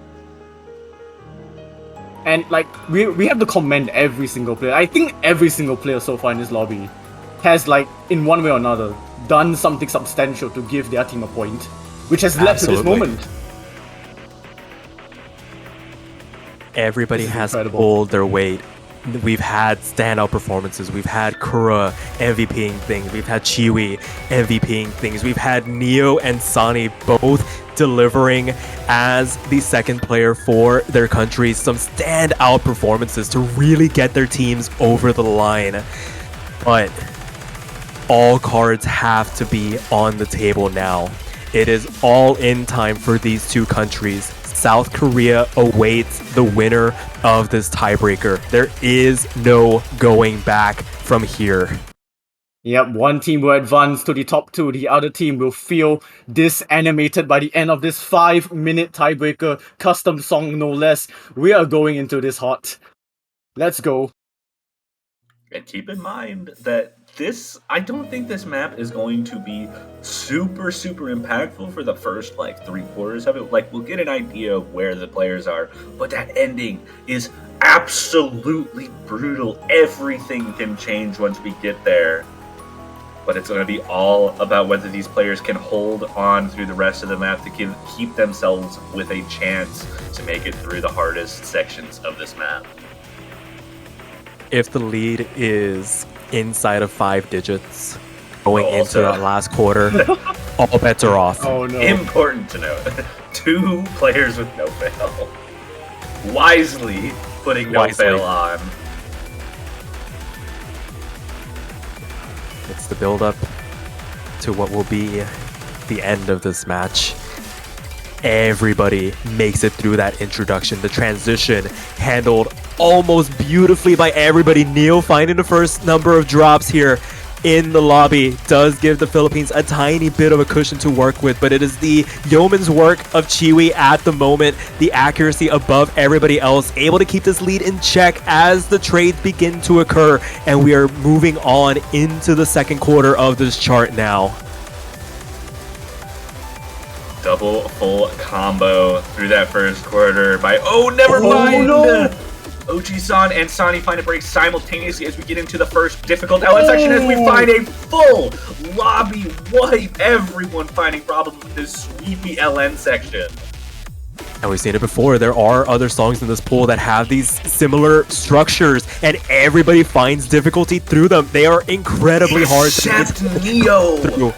And like, we have to commend every single player. I think every single player so far in this lobby has, like, in one way or another, done something substantial to give their team a point, which has led to this moment. Everybody has pulled their weight. We've had standout performances. We've had Kura MVPing things. We've had Chiwi MVPing things. We've had Neo and Sani both delivering as the second player for their countries some standout performances to really get their teams over the line. But all cards have to be on the table now. It is all in time for these two countries. South Korea awaits the winner of this tiebreaker. There is no going back from here. Yep, one team will advance to the top two. The other team will feel disanimated by the end of this 5-minute tiebreaker. Custom song, no less. We are going into this hot. Let's go. And keep in mind that I don't think this map is going to be super impactful for the first, like, 3 quarters of it. Like, we'll get an idea of where the players are, but that ending is absolutely brutal. Everything can change once we get there. But it's going to be all about whether these players can hold on through the rest of the map to keep themselves with a chance to make it through the hardest sections of this map. If the lead is inside of 5 digits going into that last quarter, all bets are off. Oh no. Important to note, 2 players with no fail. Wisely putting no fail on. It's the build-up to what will be the end of this match. Everybody makes it through that introduction. The transition handled almost beautifully by everybody. Neo finding the first number of drops here in the lobby does give the Philippines a tiny bit of a cushion to work with, but it is the yeoman's work of Chiwi at the moment, the accuracy above everybody else, able to keep this lead in check as the trades begin to occur, and we are moving on into the second quarter of this chart now. Double full combo through that first quarter by never mind! No. OG-san and Sani find a break simultaneously as we get into the first difficult LN section as we find a full lobby wipe. Everyone finding problems with this sweepy LN section. And we've seen it before. There are other songs in this pool that have these similar structures, and everybody finds difficulty through them. They are incredibly hard to Except Neo! through.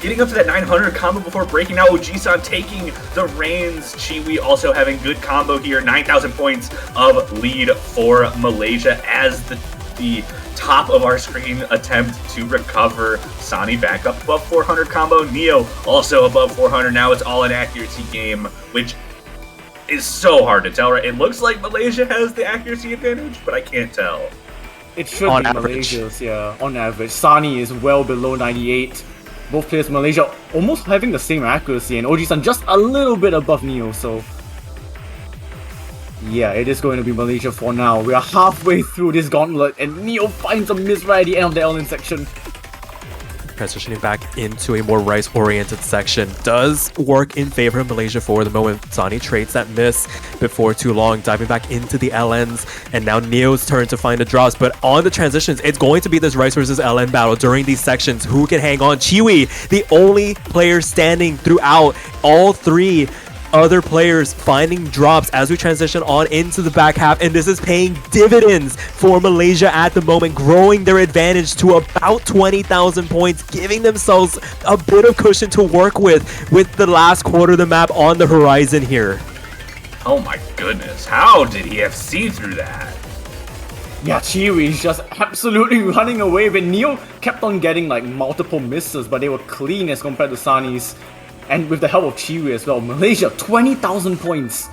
Getting up to that 900 combo before breaking out, OG-san taking the reins. Chiwi also having good combo here. 9,000 points of lead for Malaysia as the top of our screen attempt to recover. Sani back up above 400 combo. Neo also above 400. Now it's all an accuracy game, which is so hard to tell, right? It looks like Malaysia has the accuracy advantage, but I can't tell. It should On be average. Malaysia's, yeah, on average. Sani is well below 98. Both players, Malaysia, almost having the same accuracy, and OG-san just a little bit above Neo, so... Yeah, it is going to be Malaysia for now. We are halfway through this gauntlet, and Neo finds a miss right at the end of the L-lane section. Transitioning back into a more rice-oriented section does work in favor of Malaysia for the moment. Sani trades that miss before too long, diving back into the LNs, and now Neo's turn to find the drops. But on the transitions, it's going to be this rice versus LN battle during these sections. Who can hang on? Chiwi, the only player standing throughout all three other players finding drops as we transition on into the back half, and this is paying dividends for Malaysia at the moment, growing their advantage to about 20,000 points, giving themselves a bit of cushion to work with the last quarter of the map on the horizon here. Oh my goodness, how did he have seen through that? Yeah, Chiwi is just absolutely running away, but Neo kept on getting like multiple misses, but they were clean as compared to Sani's. And with the help of Chiwi as well, Malaysia, 20,000 points.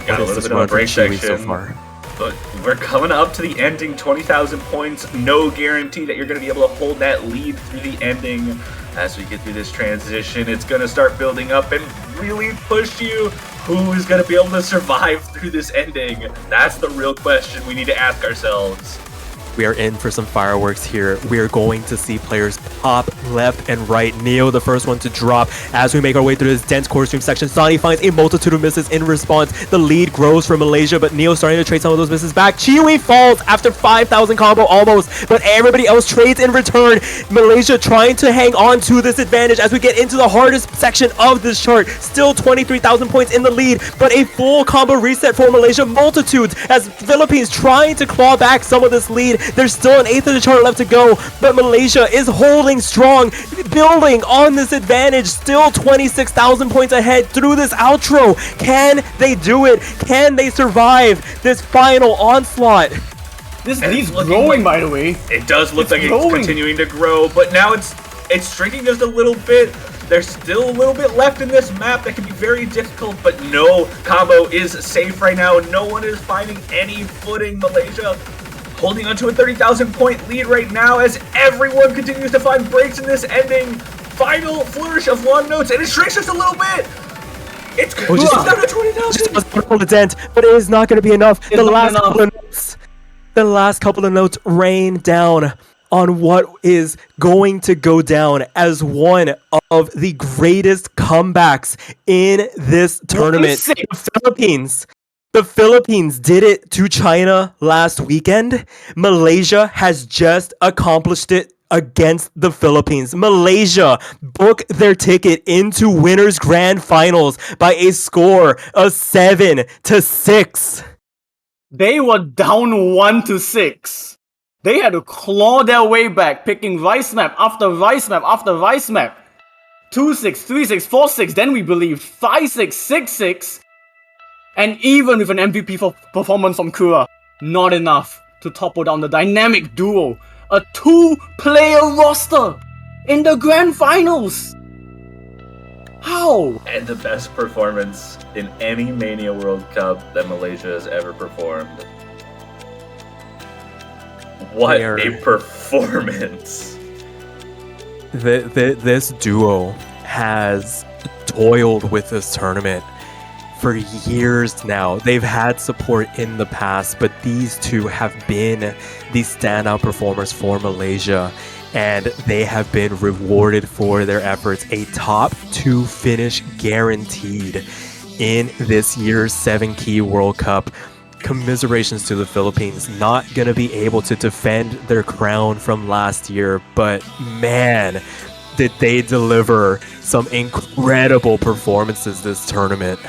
Got a What is little this bit of a run from break Chiwi section. so far? But we're coming up to the ending, 20,000 points. No guarantee that you're going to be able to hold that lead through the ending. As we get through this transition, it's going to start building up and really push you. Who is going to be able to survive through this ending? That's the real question we need to ask ourselves. We are in for some fireworks here. We are going to see players pop left and right. Neo, the first one to drop as we make our way through this dense core stream section. Sani finds a multitude of misses in response. The lead grows for Malaysia, but Neo starting to trade some of those misses back. Chiwi falls after 5,000 combo almost, but everybody else trades in return. Malaysia trying to hang on to this advantage as we get into the hardest section of this chart. Still 23,000 points in the lead, but a full combo reset for Malaysia. Multitudes as Philippines trying to claw back some of this lead. There's still an eighth of the chart left to go, but Malaysia is holding strong, building on this advantage. Still 26,000 points ahead through this outro. Can they do it? Can they survive this final onslaught? This And lead's it's looking growing, like- by the way. It does look It's like growing. it's continuing to grow, but now it's shrinking just a little bit. There's still a little bit left in this map that can be very difficult, but no combo is safe right now. No one is finding any footing. Malaysia holding onto a 30,000 point lead right now as everyone continues to find breaks in this ending. Final flourish of long notes, and it shrinks just a little bit. It's just- down to Just 20,000. a pull a dent, but it is not going to be enough. It's not enough. The last couple of notes rain down on what is going to go down as one of the greatest comebacks in this tournament. say? The Philippines did it to China last weekend. Malaysia has just accomplished it against the Philippines. Malaysia booked their ticket into winners grand finals by a score of 7-6. They were down 1-6. They had to claw their way back, picking rice map after rice map after rice map. 2-6, 3-6, 4-6, then we believed 5-6, 6-6. And even with an MVP for performance from Kura, not enough to topple down the dynamic duo. A 2-player roster in the grand finals. How? And the best performance in any Mania World Cup that Malaysia has ever performed. What They are- a performance! This duo has toiled with this tournament for years now. They've had support in the past, but these two have been the standout performers for Malaysia, and they have been rewarded for their efforts. A top 2 finish guaranteed in this year's 7-key World Cup. Commiserations to the Philippines, not gonna be able to defend their crown from last year, but man, did they deliver some incredible performances this tournament.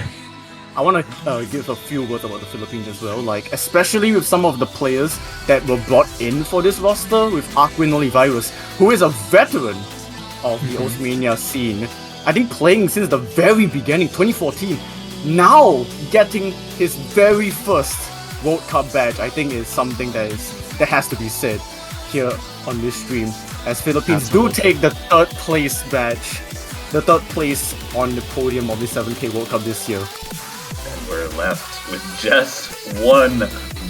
I want to give a few words about the Philippines as well, like especially with some of the players that were brought in for this roster, with Arquin Olivirus, who is a veteran of the Osmania scene. I think playing since the very beginning, 2014. Now getting his very first World Cup badge, I think is something that has to be said here on this stream, as Philippines do Absolutely. take the 3rd place badge the third place on the podium of the 7K World Cup this year. And we're left with just one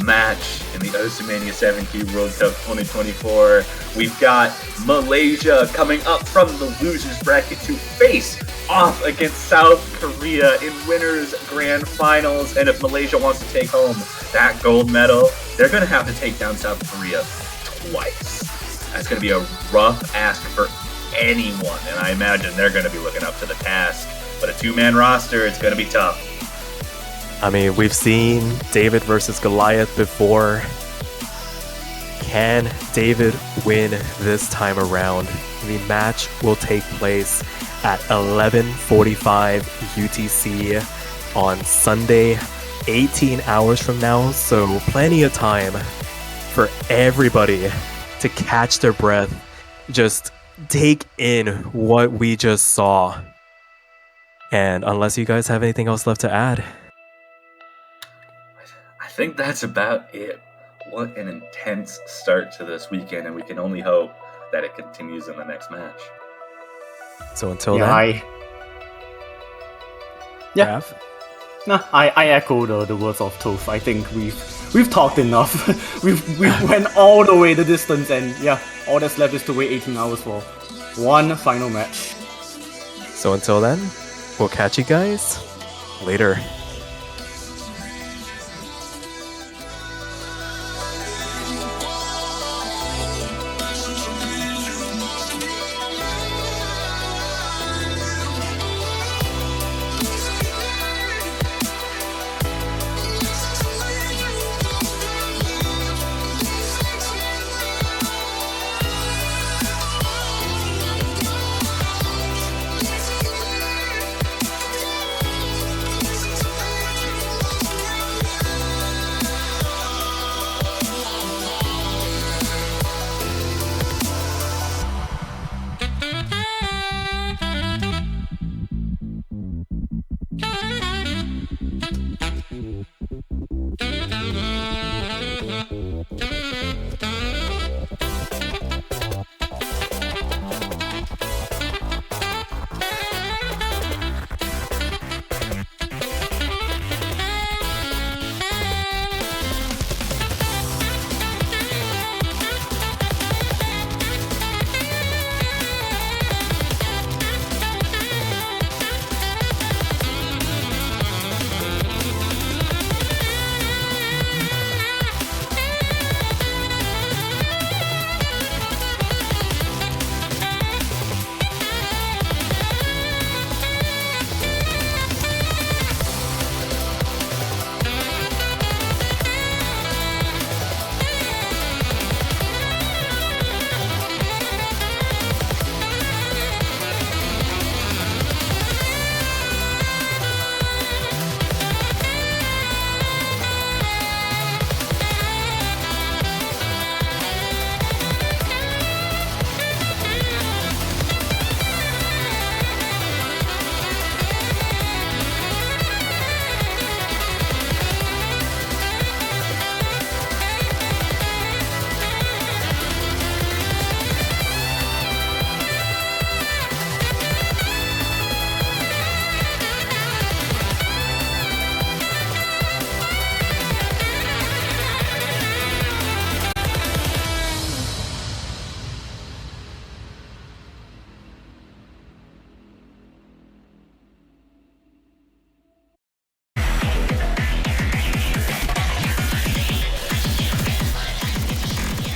match in the Oceania 7K World Cup 2024. We've got Malaysia coming up from the losers bracket to face off against South Korea in winners grand finals. And if Malaysia wants to take home that gold medal, they're going to have to take down South Korea twice. That's going to be a rough ask for anyone, and I imagine they're going to be looking up to the task. But a two-man roster, it's going to be tough. I mean, we've seen David versus Goliath before. Can David win this time around? The match will take place at 11:45 UTC on Sunday, 18 hours from now, so plenty of time for everybody to catch their breath, just take in what we just saw. And unless you guys have anything else left to add. I think that's about it. What an intense start to this weekend, and we can only hope that it continues in the next match. So until Yeah, then, I echo the words of Toph. I think we've talked enough. we've went all the way the distance, and yeah, all that's left is to wait 18 hours for one final match. So until then, we'll catch you guys later.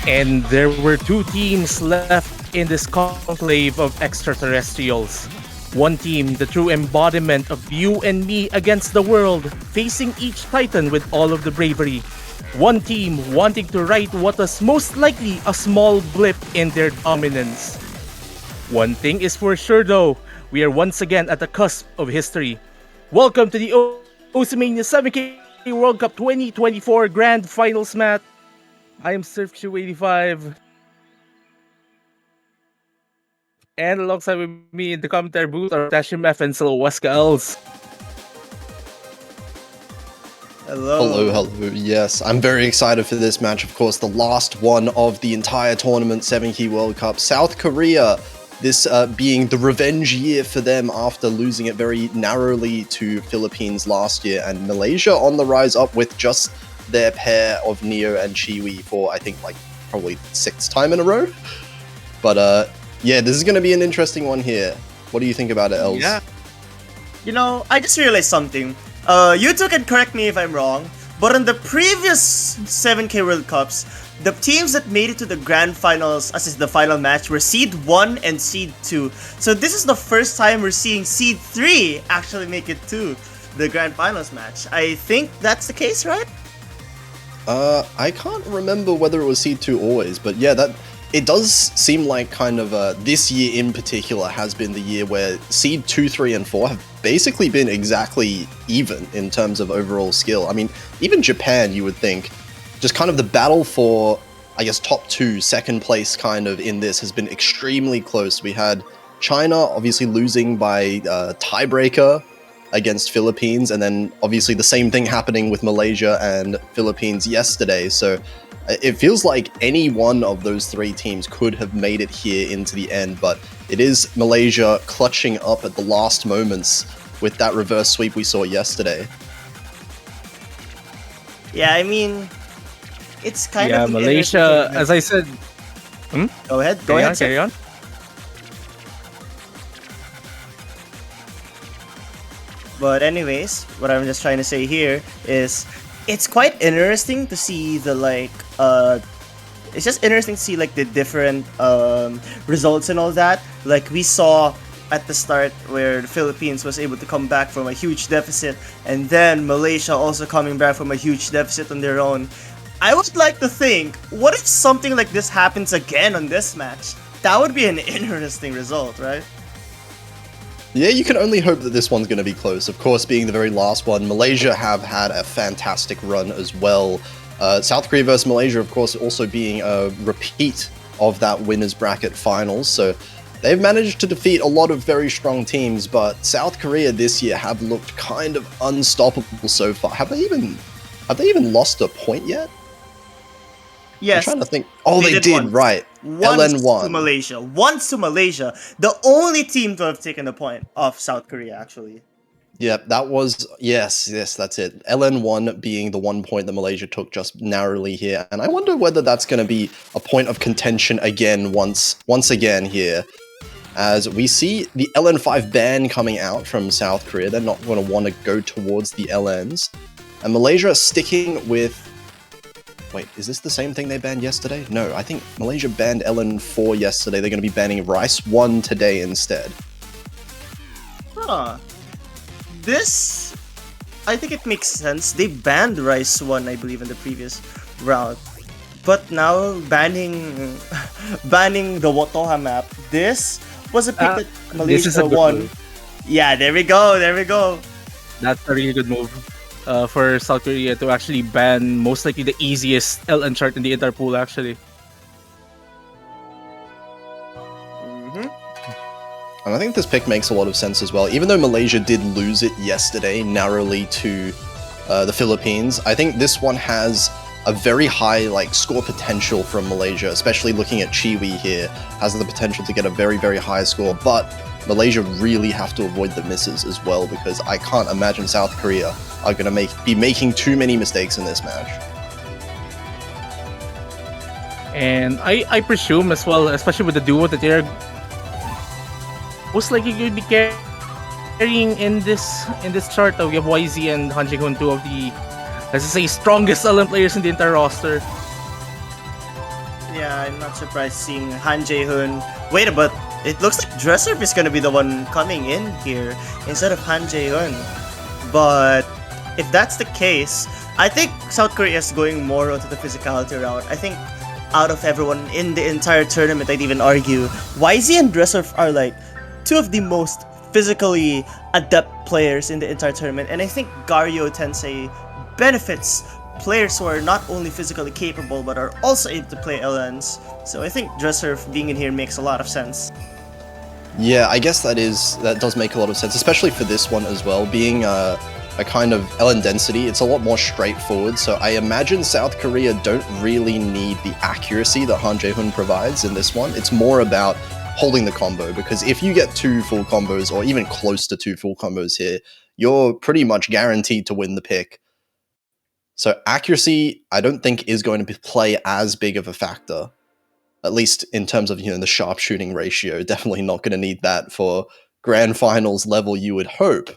And there were two teams left in this conclave of extraterrestrials. One team, the true embodiment of you and me against the world, facing each titan with all of the bravery. One team wanting to right what was most likely a small blip in their dominance. One thing is for sure though, we are once again at the cusp of history. Welcome to the Oceania 7K World Cup 2024 Grand Finals match. I am Surf285. And alongside with me in the commentary booth are Tashim F and Silweska Els. Hello. Yes, I'm very excited for this match. Of course, the last one of the entire tournament, 7K World Cup. South Korea, This being the revenge year for them after losing it very narrowly to Philippines last year, and Malaysia on the rise up with just their pair of Neo and Chiwi for, I think, like probably 6th time in a row. But yeah, this is going to be an interesting one here. What do you think about it, Els? Yeah. You know, I just realized something. You two can correct me if I'm wrong, but in the previous 7K World Cups, the teams that made it to the grand finals, as is the final match, were Seed 1 and Seed 2. So this is the first time we're seeing Seed 3 actually make it to the grand finals match. I think that's the case, right? I can't remember whether it was Seed 2 always, but yeah, that it does seem like kind of this year in particular has been the year where Seed 2, 3, and 4 have basically been exactly even in terms of overall skill. I mean, even Japan, you would think, just kind of the battle for, I guess, top 2, second place kind of in this has been extremely close. We had China obviously losing by tiebreaker against Philippines, and then obviously the same thing happening with Malaysia and Philippines yesterday. So it feels like any one of those 3 teams could have made it here into the end, but it is Malaysia clutching up at the last moments with that reverse sweep we saw yesterday. Yeah, I mean, it's kind of Malaysia, as I said. Go ahead. Carry on. But anyways, what I'm just trying to say here is it's quite interesting to see the it's just interesting to see like the different results and all that. Like we saw at the start where the Philippines was able to come back from a huge deficit, and then Malaysia also coming back from a huge deficit on their own. I would like to think, what if something like this happens again on this match? That would be an interesting result, right? Yeah, you can only hope that this one's going to be close. Of course, being the very last one, Malaysia have had a fantastic run as well. South Korea versus Malaysia, of course, also being a repeat of that winners bracket finals. So they've managed to defeat a lot of very strong teams, but South Korea this year have looked kind of unstoppable so far. Have they even lost a point yet? Yes. I'm trying to think. Oh, they did, once. right. Once LN1. to Malaysia. Once to Malaysia. The only team to have taken a point off South Korea, actually. Yep, that was, yes, that's it. LN1 being the 1 point that Malaysia took just narrowly here. And I wonder whether that's going to be a point of contention again once again here. As we see the LN5 ban coming out from South Korea. They're not going to want to go towards the LNs. And Malaysia sticking with... Wait, is this the same thing they banned yesterday? No, I think Malaysia banned LN4 yesterday. They're going to be banning Rice 1 today instead. Huh. This, I think it makes sense. They banned Rice 1, I believe, in the previous round. But now, banning the Wotoha map, this was a pick that Malaysia won. Yeah, there we go. That's a really good move for South Korea to actually ban most likely the easiest LN chart in the entire pool, actually. And I think this pick makes a lot of sense as well. Even though Malaysia did lose it yesterday narrowly to the Philippines, I think this one has a very high score potential from Malaysia, especially looking at Chiwi here, has the potential to get a very, very high score. But Malaysia really have to avoid the misses as well, because I can't imagine South Korea are going to be making too many mistakes in this match. And I presume as well, especially with the duo that they're most likely going to be carrying in this chart. We have YZ and Han Jae-hoon, two of the, let's just say, strongest LN players in the entire roster. Yeah, I'm not surprised seeing Han Jae-hoon. Wait, but it looks like Dresser is going to be the one coming in here instead of Han Jae-hoon. But if that's the case, I think South Korea is going more onto the physicality route. I think out of everyone in the entire tournament, I'd even argue, YZ and Dresser are two of the most physically adept players in the entire tournament. And I think Gario Tensei benefits players who are not only physically capable but are also able to play LNs. So I think Dresser being in here makes a lot of sense. Yeah, I guess that does make a lot of sense, especially for this one as well. Being a kind of LN density, it's a lot more straightforward. So I imagine South Korea don't really need the accuracy that Han Jae-hoon provides in this one. It's more about holding the combo, because if you get 2 full combos or even close to 2 full combos here, you're pretty much guaranteed to win the pick. So accuracy, I don't think is going to play as big of a factor, at least in terms of, the sharpshooting ratio. Definitely not going to need that for grand finals level, you would hope.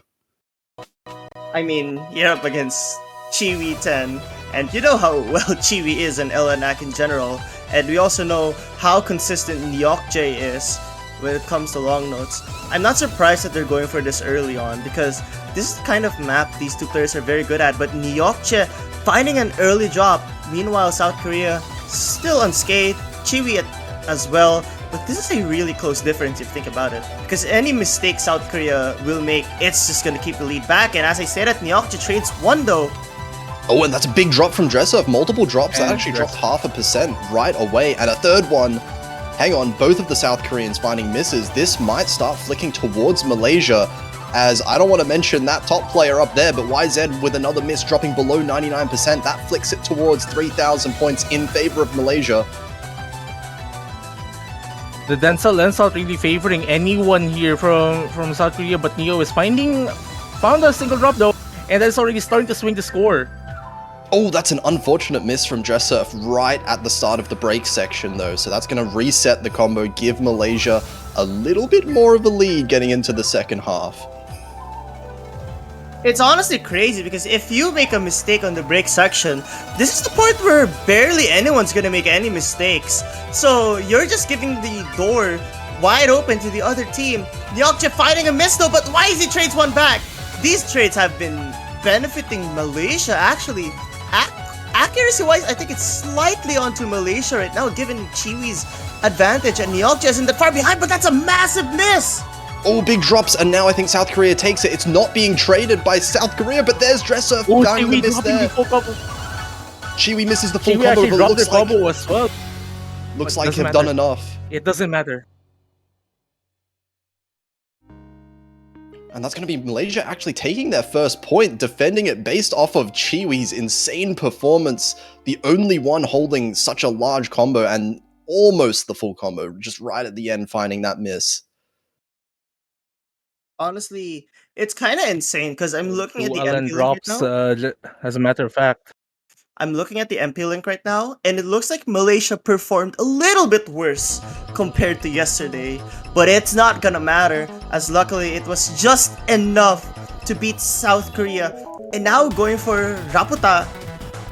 I mean, you're up against Chiwi 10, and you know how well Chiwi is and LNAC in general, and we also know how consistent Nyokje is when it comes to long notes. I'm not surprised that they're going for this early on, because this is the kind of map these two players are very good at, but Nyokje finding an early drop, meanwhile South Korea still unscathed, Chiwi as well, but this is a really close difference if you think about it. Because any mistake South Korea will make, it's just gonna keep the lead back, and as I said, Nyokje trades 1 though. Oh, and that's a big drop from Dresser. Multiple drops. That actually dropped 0.5% right away. And a third one. Hang on, both of the South Koreans finding misses. This might start flicking towards Malaysia, as I don't want to mention that top player up there, but YZ with another miss dropping below 99%. That flicks it towards 3,000 points in favor of Malaysia. The Denzel lens not really favoring anyone here from South Korea, but Neo is found a single drop though, and that's already starting to swing the score. Oh, that's an unfortunate miss from Dressurf right at the start of the break section though, so that's going to reset the combo, give Malaysia a little bit more of a lead getting into the second half. It's honestly crazy, because if you make a mistake on the break section, this is the part where barely anyone's gonna make any mistakes. So you're just giving the door wide open to the other team. Nyokje fighting a miss though, but why is he trades 1 back? These trades have been benefiting Malaysia actually. Accuracy-wise, I think it's slightly onto Malaysia right now, given Chiwi's advantage, and Nyokje isn't that far behind, but that's a massive miss! Oh, big drops, and now I think South Korea takes it. It's not being traded by South Korea, but there's Dresser dying the miss there. Chiwi misses the full Chiwi combo, actually but dropped looks the like, combo as well. looks But like doesn't they've done matter. enough. It doesn't matter. And that's going to be Malaysia actually taking their first point, defending it based off of Chiwi's insane performance. The only one holding such a large combo and almost the full combo, just right at the end finding that miss. Honestly, it's kind of insane, because I'm looking at the Alan MP link right drops, now. as a matter of fact. I'm looking at the MP link right now, and it looks like Malaysia performed a little bit worse compared to yesterday. But it's not gonna matter, as luckily it was just enough to beat South Korea. And now going for Raputa.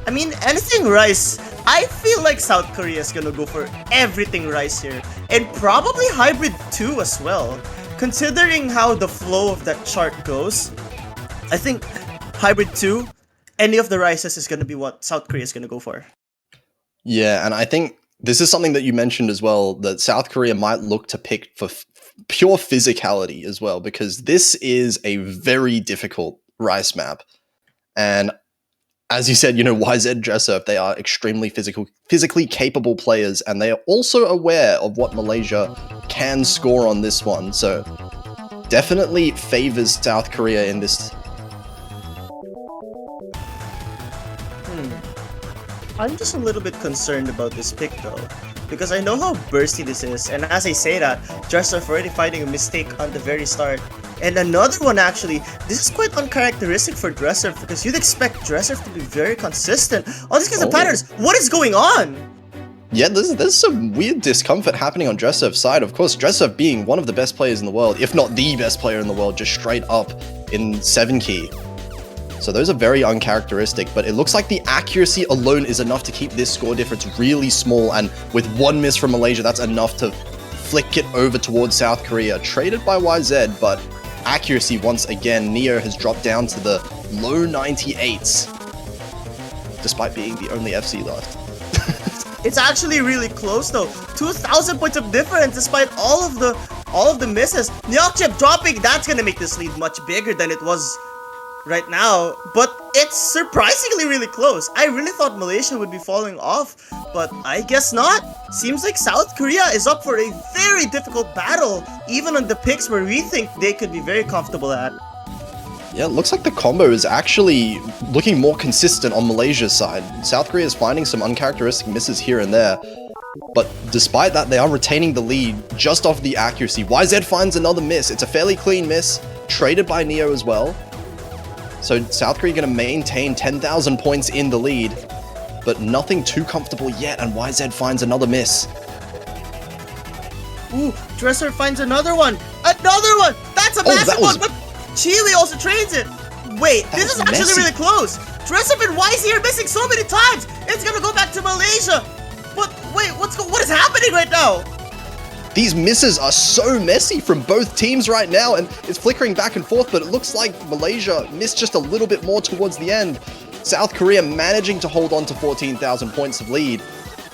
I mean, anything Rice. I feel like South Korea is gonna go for everything Rice here. And probably Hybrid 2 as well. Considering how the flow of that chart goes, I think Hybrid 2, any of the Rises is going to be what South Korea is going to go for. Yeah, and I think this is something that you mentioned as well, that South Korea might look to pick for pure physicality as well, because this is a very difficult Rice map. And as you said, YZ Dresser, they are extremely physically capable players, and they are also aware of what Malaysia can score on this one. So definitely favors South Korea in this. I'm just a little bit concerned about this pick though, because I know how bursty this is, and as I say that, Dresser already finding a mistake on the very start. And another one actually, this is quite uncharacteristic for Dresser, because you'd expect Dresser to be very consistent. All these kinds of patterns, what is going on? Yeah, there's some weird discomfort happening on Dresser's side. Of course, Dresser being one of the best players in the world, if not the best player in the world, just straight up in 7 key. So those are very uncharacteristic, but it looks like the accuracy alone is enough to keep this score difference really small, and with 1 miss from Malaysia, that's enough to flick it over towards South Korea. Traded by YZ, but accuracy once again, Neo has dropped down to the low 98s, despite being the only FC left. It's actually really close though. 2,000 points of difference despite all of the misses. Nyokje dropping, that's gonna make this lead much bigger than it was right now, but it's surprisingly really close. I really thought Malaysia would be falling off, but I guess not. Seems like South Korea is up for a very difficult battle, even on the picks where we think they could be very comfortable at. Yeah, it looks like the combo is actually looking more consistent on Malaysia's side. South Korea is finding some uncharacteristic misses here and there. But despite that, they are retaining the lead just off the accuracy. YZ finds another miss. It's a fairly clean miss, traded by Neo as well. So South Korea going to maintain 10,000 points in the lead, but nothing too comfortable yet, and YZ finds another miss. Ooh, Dresser finds another one! Another one! That's a massive one, but Chile also trades it! Wait, this is actually really close! Dresser and YZ are missing so many times! It's gonna go back to Malaysia! But wait, what is happening right now? These misses are so messy from both teams right now, and it's flickering back and forth, but it looks like Malaysia missed just a little bit more towards the end. South Korea managing to hold on to 14,000 points of lead.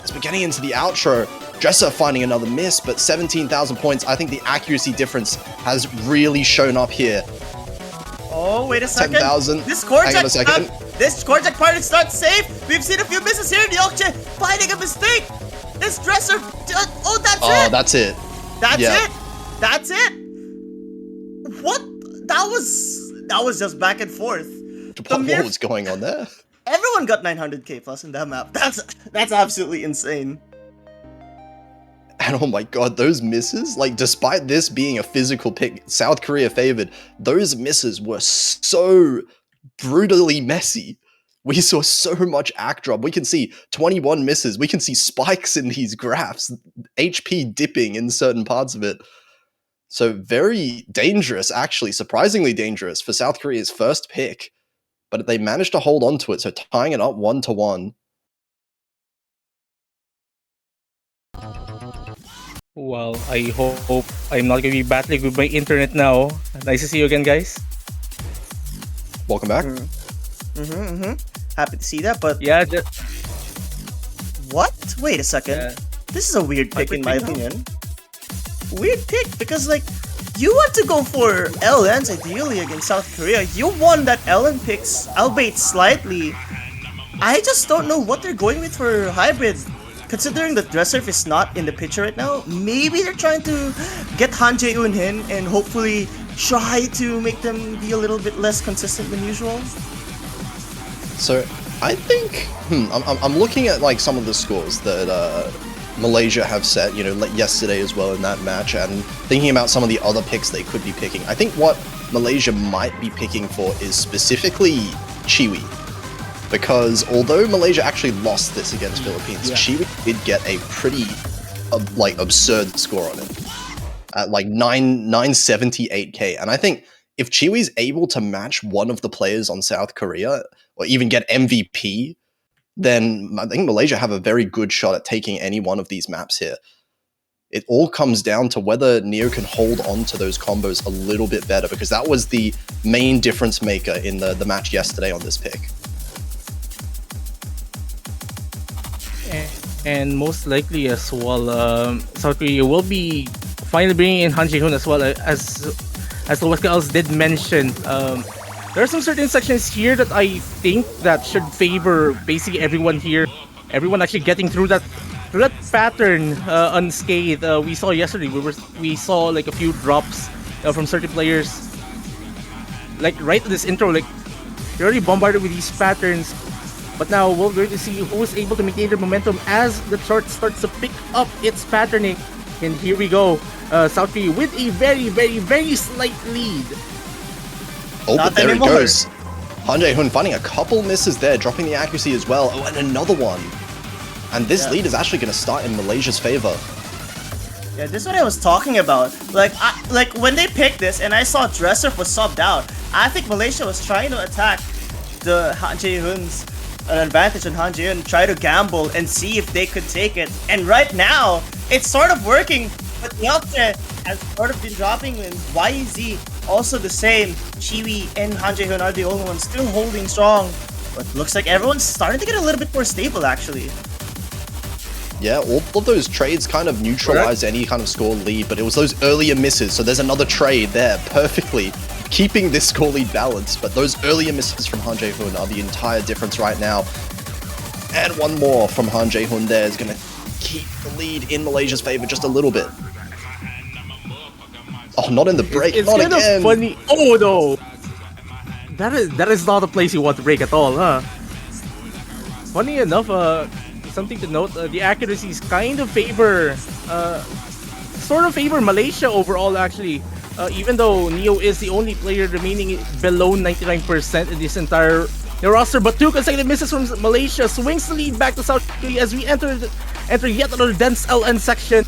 As we're getting into the outro, Dresser finding another miss, but 17,000 points. I think the accuracy difference has really shown up here. Oh, wait a second. 10,000. This core Hang on a second. This Korjak part is not safe. We've seen a few misses here. Nyokche finding a mistake. This Dresser. Oh, that's it. Oh, that's it. That's Yeah. it. That's it. What? That was just back and forth. What was going on there? Everyone got 900k plus in that map. That's absolutely insane. And oh my god, those misses, like despite this being a physical pick, South Korea favored, those misses were so brutally messy. We saw so much act drop. We can see 21 misses. We can see spikes in these graphs, HP dipping in certain parts of it. So very dangerous, actually, surprisingly dangerous for South Korea's first pick. But they managed to hold on to it, so tying it up 1-1. Well, I hope I'm not going to be battling with my internet now. Nice to see you again, guys. Welcome back. Happy to see that, but Yeah, what? Wait a second. Yeah. This is a weird pick in my pick now? opinion. Weird pick because like you want to go for LNs ideally against South Korea. You won that LN picks, albeit slightly. I just don't know what they're going with for hybrid. Considering that Dresser is not in the picture right now, maybe they're trying to get Han Jae-un in and hopefully try to make them be a little bit less consistent than usual. So I think I'm looking at like some of the scores that Malaysia have set, you know, like yesterday as well in that match, and thinking about some of the other picks they could be picking. I think what Malaysia might be picking for is specifically Chiwi. Because although Malaysia actually lost this against Philippines, Chiwi did get a pretty like absurd score on it at like 978k, and I think if Chiwi's able to match one of the players on South Korea or even get MVP, then I think Malaysia have a very good shot at taking any one of these maps here. It all comes down to whether Neo can hold on to those combos a little bit better, because that was the main difference maker in the match yesterday on this pick. and most likely as well, South Korea will be finally bringing in Han Jae-hun as well, as what else did mention. There are some certain sections here that I think that should favor basically everyone here. Everyone actually getting through that pattern unscathed. We saw yesterday. We saw like a few drops from certain players. Like right at this intro, like they're already bombarded with these patterns. But now we're going to see who is able to maintain their momentum as the chart starts to pick up its patterning. And here we go. South Korea with a very, very, very slight lead. Oh, Not but there anymore. it goes. Han Jae-hun finding a couple misses there, dropping the accuracy as well. Oh, and another one. And this lead is actually going to start in Malaysia's favor. Yeah, this is what I was talking about. Like, when they picked this and I saw Dresser was subbed out, I think Malaysia was trying to attack the Han Jae-hun's an advantage on Han Jae-hun, try to gamble and see if they could take it. And right now, it's sort of working. But Nyokche has sort of been dropping, and YZ also the same. Chiwi and Han Jae-hun are the only ones still holding strong. But looks like everyone's starting to get a little bit more stable, actually. Yeah, all of those trades kind of neutralized any kind of score lead, but it was those earlier misses. So there's another trade there, perfectly keeping this score lead balanced. But those earlier misses from Han Jae-hun are the entire difference right now. And one more from Han Jae-hun there is going to keep the lead in Malaysia's favor just a little bit. Oh, not in the break, It's not kind again. of funny. Oh no, that is not a place you want to break at all, huh? Funny enough, something to note. The accuracies kind of favor, sort of favor Malaysia overall. Actually, even though Neo is the only player remaining below 99% in this entire roster, but 2 consecutive misses from Malaysia swings the lead back to South Korea as we enter yet another dense LN section.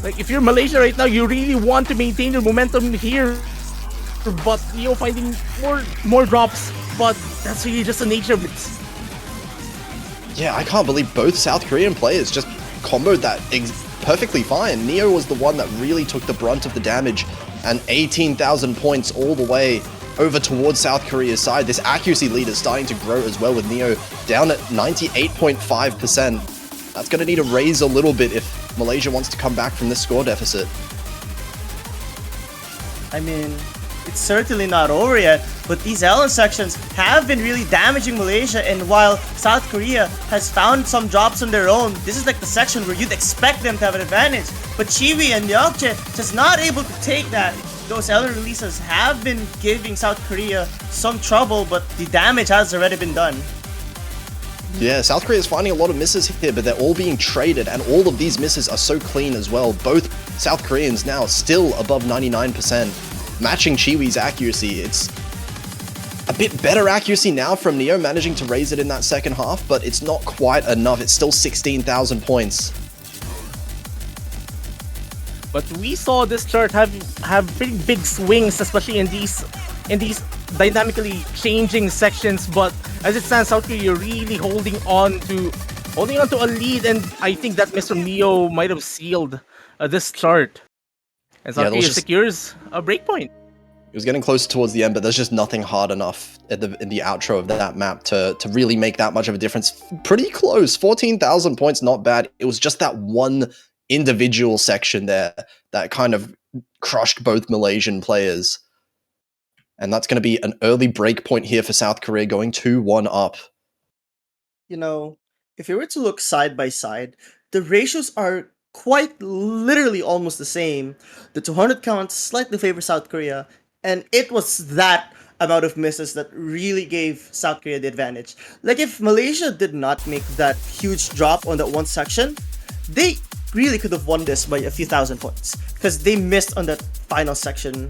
Like, if you're Malaysia right now, you really want to maintain your momentum here, but Neo finding more drops, but that's really just the nature of it. Yeah, I can't believe both South Korean players just comboed that perfectly fine. Neo was the one that really took the brunt of the damage, and 18,000 points all the way over towards South Korea's side. This accuracy lead is starting to grow as well, with Neo down at 98.5%. That's going to need to raise a little bit if Malaysia wants to come back from this score deficit. I mean, it's certainly not over yet, but these LN sections have been really damaging Malaysia, and while South Korea has found some drops on their own, this is like the section where you'd expect them to have an advantage. But Chiwi and Yeokje just not able to take that. Those LN releases have been giving South Korea some trouble, but the damage has already been done. Yeah, South Korea is finding a lot of misses here, but they're all being traded, and all of these misses are so clean as well. Both South Koreans now still above 99%, matching Chiwi's accuracy. It's a bit better accuracy now from Neo, managing to raise it in that second half, but it's not quite enough. It's still 16,000 points. But we saw this chart have pretty big swings, especially in these dynamically changing sections. But as it stands, South Korea really holding on to a lead, and I think that miss from Neo might have sealed this chart. And South Korea secures a breakpoint. It was getting closer towards the end, but there's just nothing hard enough in the outro of that map to really make that much of a difference. Pretty close, 14,000 points, not bad. It was just that one individual section there that kind of crushed both Malaysian players. And that's going to be an early break point here for South Korea, going 2-1 up. You know, if you were to look side by side, the ratios are quite literally almost the same. The 200 count slightly favors South Korea, and it was that amount of misses that really gave South Korea the advantage. Like, if Malaysia did not make that huge drop on that one section, they really could have won this by a few thousand points, because they missed on that final section,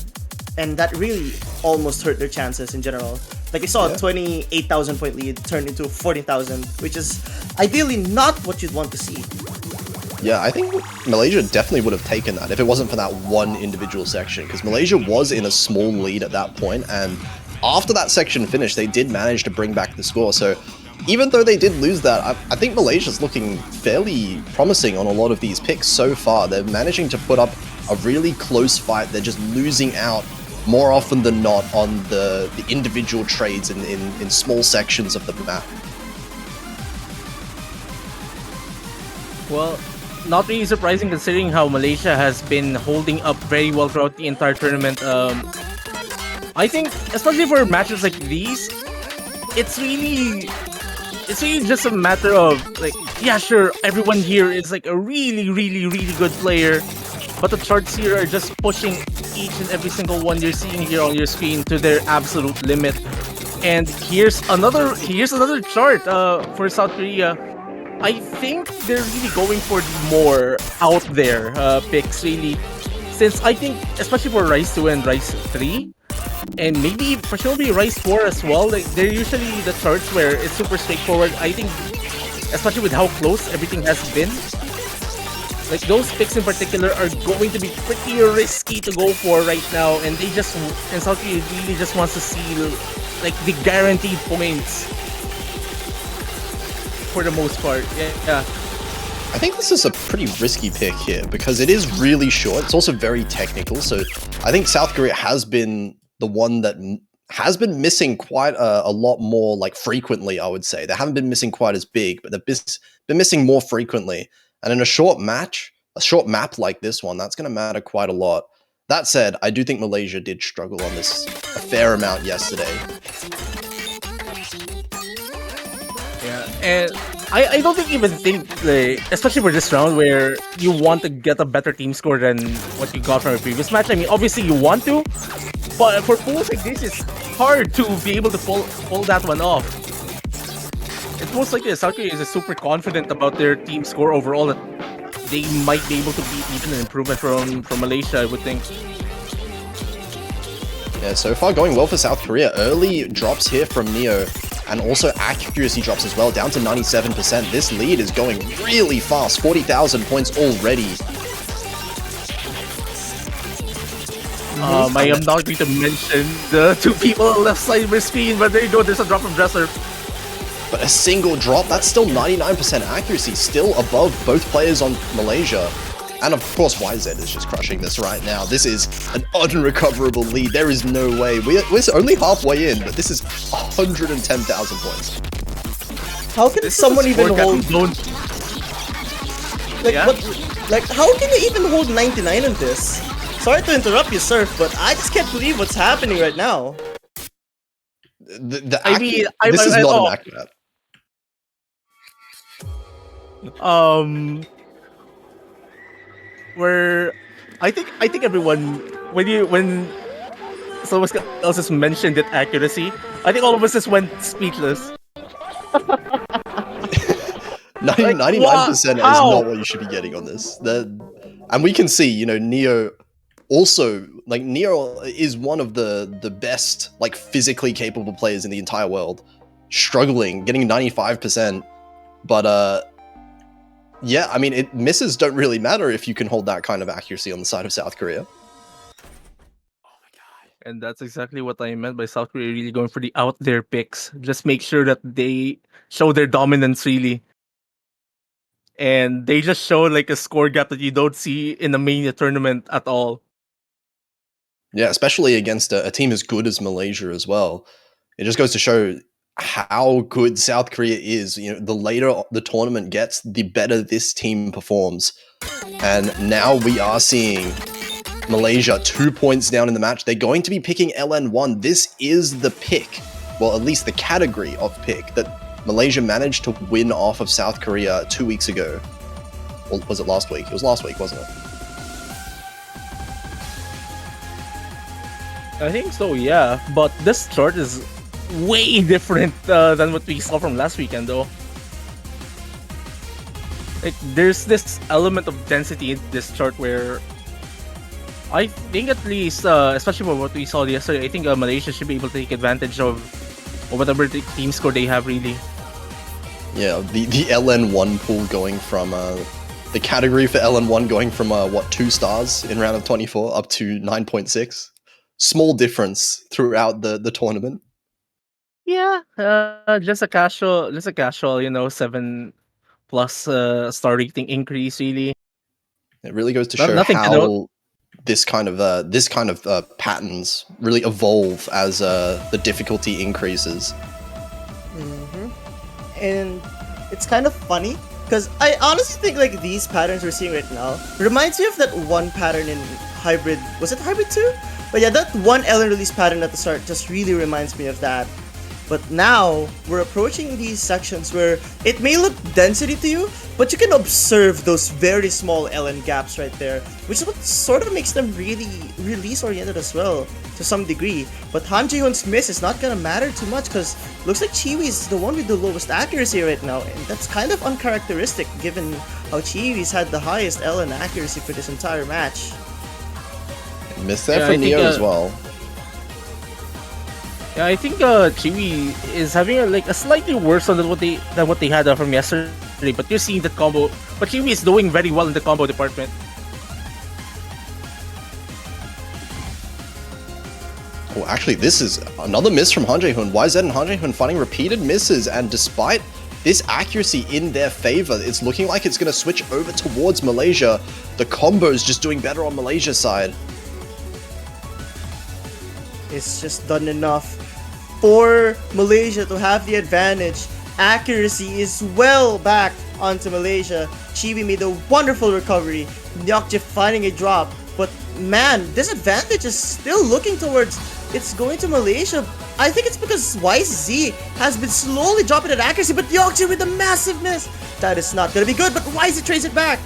and that really almost hurt their chances in general. Like, we saw a 28,000 point lead turn into 14,000, which is ideally not what you'd want to see. Yeah, I think Malaysia definitely would have taken that if it wasn't for that one individual section, because Malaysia was in a small lead at that point, and after that section finished, they did manage to bring back the score. So even though they did lose that, I think Malaysia's looking fairly promising on a lot of these picks so far. They're managing to put up a really close fight. They're just losing out more often than not on the individual trades in small sections of the map. Well, not really surprising considering how Malaysia has been holding up very well throughout the entire tournament. I think, especially for matches like these, it's really just a matter of, like, yeah, sure, everyone here is like a really, really, really good player, but the charts here are just pushing each and every single one you're seeing here on your screen to their absolute limit. And here's another chart for South Korea. I think they're really going for the more out there picks, really, since I think, especially for Rise 2 and Rise 3, and maybe presumably Rise 4 as well, like, they're usually the charts where it's super straightforward. I think, especially with how close everything has been, like, those picks in particular are going to be pretty risky to go for right now, and South Korea really just wants to see, like, the guaranteed points for the most part. Yeah. I think this is a pretty risky pick here because it is really short. It's also very technical. So I think South Korea has been the one that has been missing quite a lot more, like, frequently, I would say. They haven't been missing quite as big, but they've been missing more frequently. And in a short map like this one, that's going to matter quite a lot. That said, I do think Malaysia did struggle on this a fair amount yesterday. Yeah, and I don't even think, like, especially for this round where you want to get a better team score than what you got from a previous match. I mean, obviously you want to, but for pools like this, it's hard to be able to pull that one off. It's most likely South Korea is super confident about their team score overall that they might be able to beat even an improvement from Malaysia, I would think. Yeah, so far going well for South Korea. Early drops here from Neo, and also accuracy drops as well, down to 97%. This lead is going really fast, 40,000 points already. I am not going to mention the two people on the left side of my screen, but there you go, there's a drop from Dresser. But a single drop, that's still 99% accuracy, still above both players on Malaysia. And of course, YZ is just crushing this right now. This is an unrecoverable lead. There is no way. We're only halfway in, but this is 110,000 points. How can someone even hold... Like, Yeah? like, how can you even hold 99 on this? Sorry to interrupt you, Surf, but I just can't believe what's happening right now. This is not an accurate. Where I think everyone when someone else has mentioned that accuracy, I think all of us just went speechless. 99% is how? not what you should be getting on this. And we can see, you know, Neo also, like, Neo is one of the best, like, physically capable players in the entire world. Struggling, getting 95%. But, yeah, I mean, misses don't really matter if you can hold that kind of accuracy on the side of South Korea. And that's exactly what I meant by South Korea really going for the out there picks. Just make sure that they show their dominance really. And they just show like a score gap that you don't see in a mania tournament at all. Yeah, especially against a team as good as Malaysia as well. It just goes to show how good South Korea is. You know, the later the tournament gets, the better this team performs. And now we are seeing Malaysia 2 points down in the match. They're going to be picking LN1. This is the pick, well, at least the category of pick that Malaysia managed to win off of South Korea 2 weeks ago. Or was it last week? It was last week, wasn't it? I think so, yeah. But this chart is way different than what we saw from last weekend, though. Like, there's this element of density in this chart where I think at least, especially for what we saw yesterday, I think Malaysia should be able to take advantage of whatever the team score they have, really. Yeah, the LN1 pool going from, the category for LN1 going from, 2 stars in round of 24 up to 9.6. Small difference throughout the tournament. Yeah, just a casual, you know, 7+ star rating increase, really. It really goes to Not- show nothing to how note. this kind of patterns really evolve as the difficulty increases. And it's kind of funny because I honestly think like these patterns we're seeing right now reminds me of that one pattern in Hybrid. Was it Hybrid 2? But yeah, that one Ellen release pattern at the start just really reminds me of that. But now we're approaching these sections where it may look density to you, but you can observe those very small Ellen gaps right there, which is what sort of makes them really release oriented as well to some degree. But Han Jae-hoon's miss is not gonna matter too much because looks like Chiwi is the one with the lowest accuracy right now, and that's kind of uncharacteristic given how Chiwi's had the highest Ellen accuracy for this entire match. Miss there Yeah, for I think, Neo as well. Yeah, I think Chiwi is having a slightly worse one than what they had from yesterday. But you're seeing that combo. But Chiwi is doing very well in the combo department. Oh, actually, this is another miss from Han Jae-hoon. YZ and Han Jae-hoon finding repeated misses, and despite this accuracy in their favor, it's looking like it's going to switch over towards Malaysia. The combo's just doing better on Malaysia's side. It's just done enough for Malaysia to have the advantage. Accuracy is well back onto Malaysia. Chiwi made a wonderful recovery. Nyokje finding a drop. But man, this advantage is still looking towards it's going to Malaysia. I think it's because YZ has been slowly dropping that accuracy, but Nyokje with a massive miss. That is not going to be good, but YZ trades it back.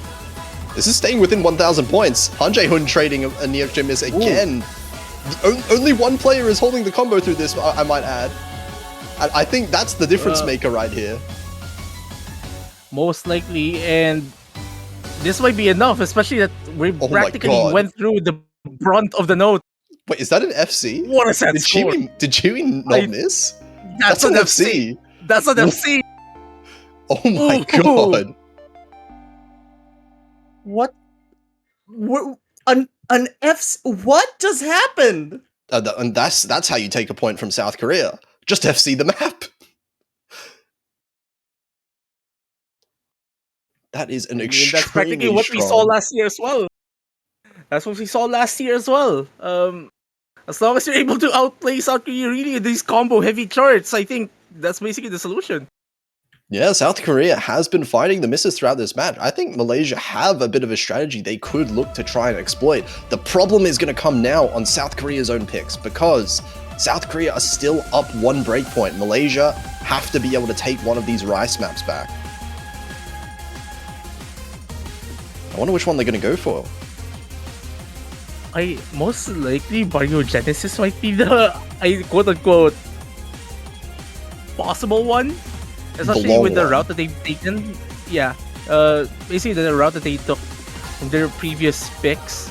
This is staying within 1,000 points. Han Jae-hoon trading a Nyokje miss again. Only one player is holding the combo through this, I might add. I think that's the difference maker right here. Most likely, and this might be enough, especially that we Oh my practically God. went through the brunt of the note. Wait, is that an FC? What a set Did score! Chewy not miss? That's an FC. That's an FC. Oh my Ooh. God. What? An F? What just happened? And that's how you take a point from South Korea. Just FC the map. That is an extremely That's practically what we saw last year as well. That's what we saw last year as well. As long as you're able to outplay South Korea really in these combo heavy charts, I think that's basically the solution. Yeah, South Korea has been finding the misses throughout this match. I think Malaysia have a bit of a strategy they could look to try and exploit. The problem is going to come now on South Korea's own picks, because South Korea are still up 1 breakpoint. Malaysia have to be able to take one of these rice maps back. I wonder which one they're going to go for. Most likely Bariogenesis might be the quote-unquote possible one. Especially with the route that they've taken. Yeah. Basically the route that they took from their previous picks.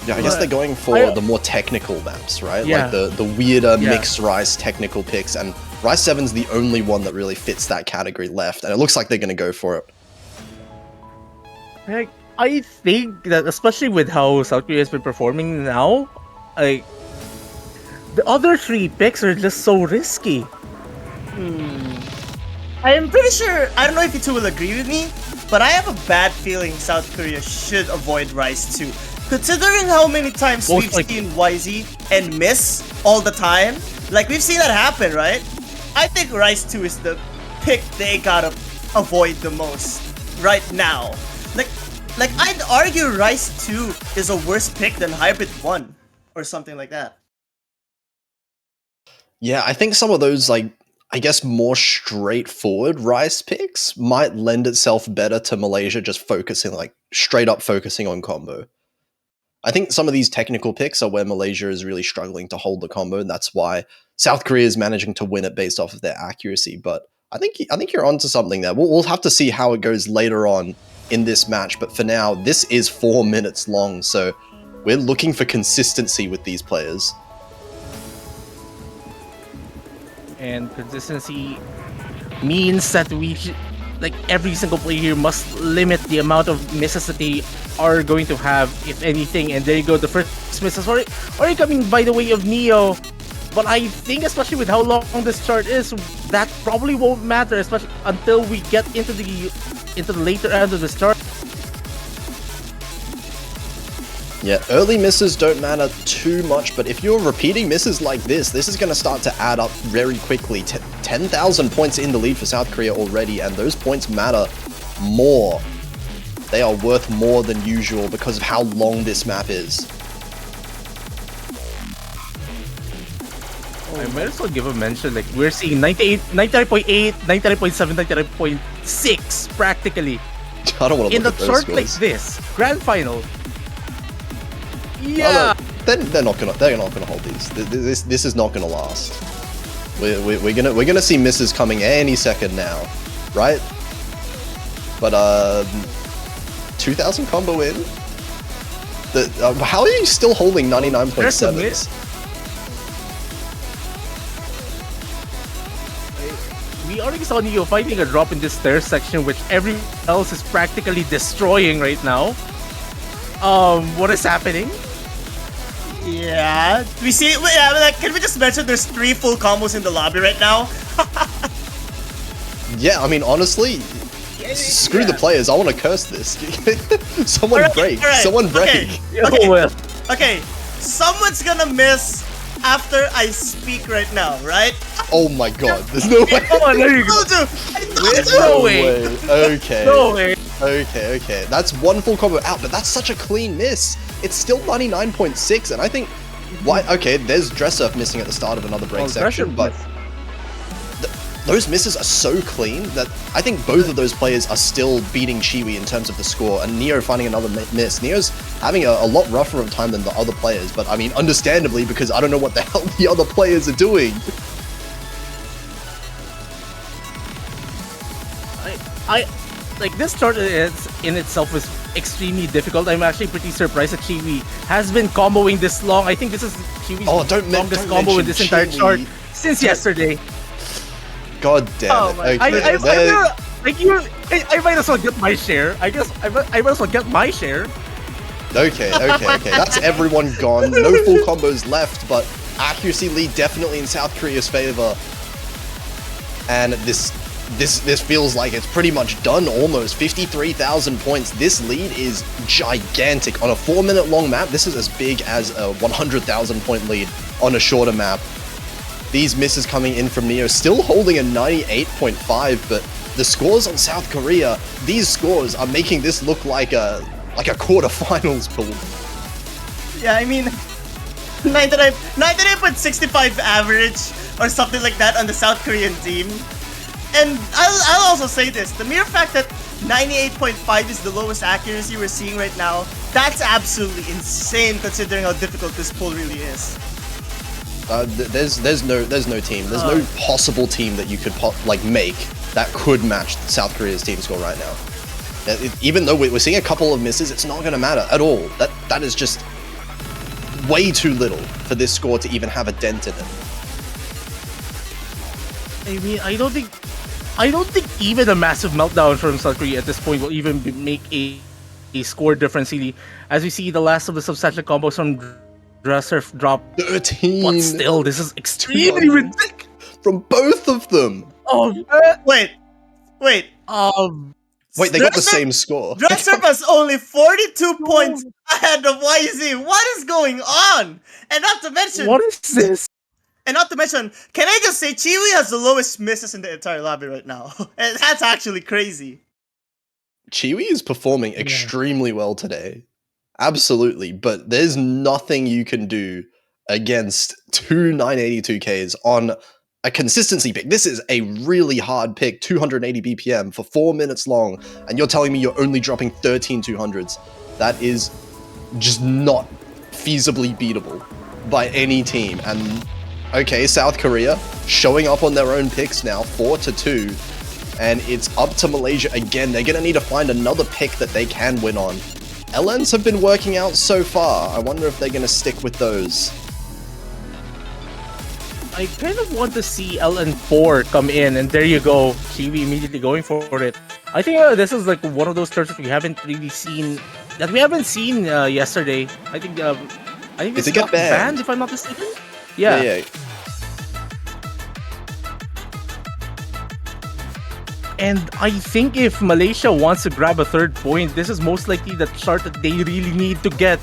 Yeah, I guess they're going for the more technical maps, right? Yeah. Like the weirder mixed Rice technical picks, and Rice 7's the only one that really fits that category left, and it looks like they're going to go for it. Like, I think that especially with how South Korea has been performing now, like the other 3 picks are just so risky. I am pretty sure, I don't know if you two will agree with me, but I have a bad feeling South Korea should avoid Rice 2. Considering how many times we've seen YZ and miss all the time, like we've seen that happen, right? I think Rice 2 is the pick they gotta avoid the most right now. Like I'd argue Rice 2 is a worse pick than Hybrid 1 or something like that. Yeah, I think some of those, like, I guess more straightforward Rice picks might lend itself better to Malaysia just focusing, like, straight up focusing on combo. I think some of these technical picks are where Malaysia is really struggling to hold the combo, and that's why South Korea is managing to win it based off of their accuracy. But I think you're onto something there. We'll have to see how it goes later on in this match, but for now, this is 4 minutes long, so we're looking for consistency with these players. And consistency means that like every single player here must limit the amount of misses that they are going to have, if anything. And there you go, the first misses already coming by the way of Neo. But I think, especially with how long this chart is, that probably won't matter, especially until we get into the later end of this chart. Yeah, early misses don't matter too much, but if you're repeating misses like this is going to start to add up very quickly. 10,000 points in the lead for South Korea already, and those points matter more. They are worth more than usual because of how long this map is. I might as well give a mention, like we're seeing 99.8, 99.7, 99.6 practically. I don't want to in a look at those chart scores. like this, grand final. Yeah, they're not gonna hold these. This is not gonna last. We're gonna see misses coming any second now, right? But 2,000 combo in. How are you still holding 99.7s? We already saw Neo finding a drop in this stairs section, which everyone else is practically destroying right now. What is happening? Yeah, we see. Yeah, like, can we just mention there's 3 full combos in the lobby right now? Yeah, I mean, honestly, screw the players. I want to curse this. Someone break. Someone break. Okay, someone's gonna miss after I speak right now, right? Oh my god, there's no way. Come on, there you go. No way. Okay. No way. Okay. That's 1 full combo out, but that's such a clean miss. It's still 99.6, and I think... Why? Okay, there's Dress Up missing at the start of another break section, but... those misses are so clean that I think both of those players are still beating Chiwi in terms of the score, and Neo finding another miss. Neo's having a lot rougher of time than the other players, but I mean, understandably, because I don't know what the hell the other players are doing. I like this start in itself is extremely difficult. I'm actually pretty surprised that Chiwi has been comboing this long. I think this is Chiwi's longest combo in this entire chart since yesterday. God damn it. Okay. I might as well get my share. I guess I might as well get my share. Okay. That's everyone gone. No full combos left, but accuracy lead definitely in South Korea's favor. And this feels like it's pretty much done almost. 53,000 points. This lead is gigantic. On a 4-minute long map, this is as big as a 100,000 point lead on a shorter map. These misses coming in from Neo, still holding a 98.5, but the scores on South Korea, these scores are making this look like a quarterfinals pool. Yeah, I mean, 99.65 average or something like that on the South Korean team. And I'll also say this, the mere fact that 98.5 is the lowest accuracy we're seeing right now, that's absolutely insane considering how difficult this pool really is. There's no team. There's no possible team that you could make that could match South Korea's team score right now. Even though we're seeing a couple of misses, it's not going to matter at all. That is just way too little for this score to even have a dent in it. I mean, I don't think even a massive meltdown from South Korea at this point will even make a score difference. Really, as we see the last of the substantial combos from Dresser drop 13. But still, this is extremely ridiculous from both of them. Oh, wait. Wait, they got the same score. Dresser was only 42 points ahead of YZ. What is going on? And not to mention, what is this? And not to mention, can I just say Chiwi has the lowest misses in the entire lobby right now? And that's actually crazy. Chiwi is performing extremely well today. Absolutely, but there's nothing you can do against two 982Ks on a consistency pick. This is a really hard pick, 280 BPM for 4 minutes long, and you're telling me you're only dropping 13 200s. That is just not feasibly beatable by any team. And okay, South Korea showing up on their own picks now, 4-2, and it's up to Malaysia again. They're gonna need to find another pick that they can win on. LNs have been working out so far. I wonder if they're going to stick with those. I kind of want to see LN4 come in, and there you go. Chiwi immediately going for it. I think this is like one of those turns that we haven't really seen, yesterday. I think this got banned, if I'm not mistaken. Yeah. And I think if Malaysia wants to grab a third point, this is most likely the chart that they really need to get.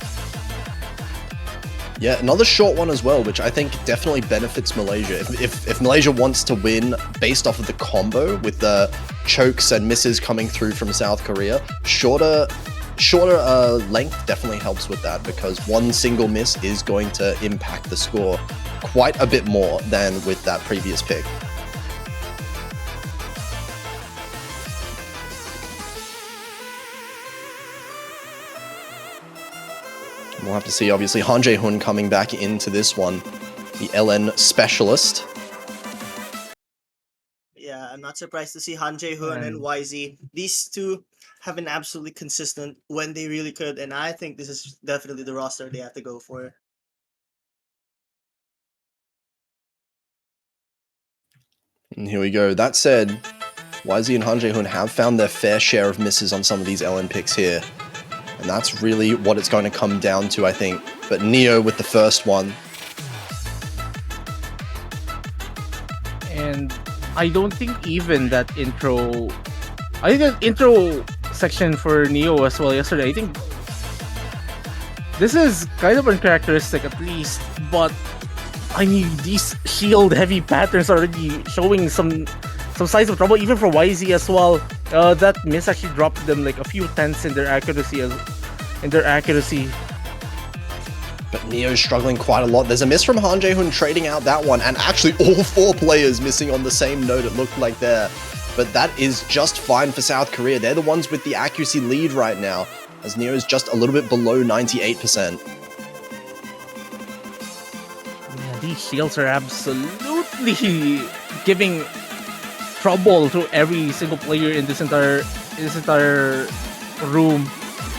Yeah, another short one as well, which I think definitely benefits Malaysia. If Malaysia wants to win based off of the combo with the chokes and misses coming through from South Korea, shorter length definitely helps with that, because one single miss is going to impact the score quite a bit more than with that previous pick. We'll have to see, obviously, Han Jae-hoon coming back into this one, the LN specialist. Yeah, I'm not surprised to see Han Jae-hoon and YZ. These two have been absolutely consistent when they really could, and I think this is definitely the roster they have to go for. And here we go. That said, YZ and Han Jae-hoon have found their fair share of misses on some of these LN picks here. And that's really what it's going to come down to, I think. But Neo with the first one. And I don't think even that intro... I think that intro section for Neo as well yesterday, I think this is kind of uncharacteristic at least, but I mean, these shield heavy patterns are already showing some signs of trouble, even for YZ as well. That miss actually dropped them like a few tenths in their accuracy. But Neo's struggling quite a lot. There's a miss from Han Jae-hoon trading out that one, and actually all 4 players missing on the same note it looked like there. But that is just fine for South Korea. They're the ones with the accuracy lead right now, as Neo is just a little bit below 98%. Yeah, these shields are absolutely giving trouble to every single player in this entire room.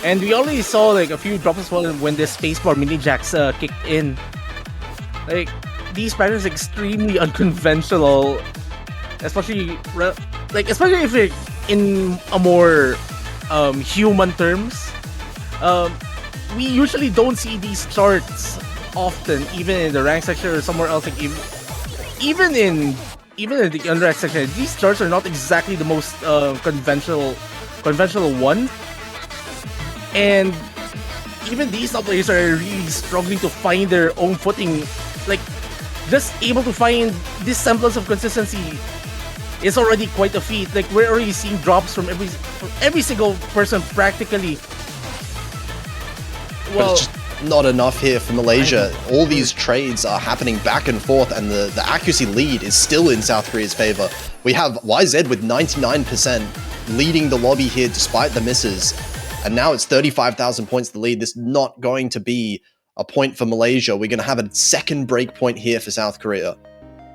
And we already saw like a few drops as well when the spacebar mini jacks kicked in. Like, these patterns are extremely unconventional, especially if you're in a more human terms. We usually don't see these charts often, even in the rank section or somewhere else. Like even in the unranked section, these charts are not exactly the most conventional one. And even these top players are really struggling to find their own footing. Like, just able to find this semblance of consistency is already quite a feat. Like, we're already seeing drops from every single person practically. But it's just not enough here for Malaysia. All these trades are happening back and forth, and the accuracy lead is still in South Korea's favor. We have YZ with 99% leading the lobby here despite the misses. And now it's 35,000 points to the lead. This is not going to be a point for Malaysia. We're going to have a second break point here for South Korea.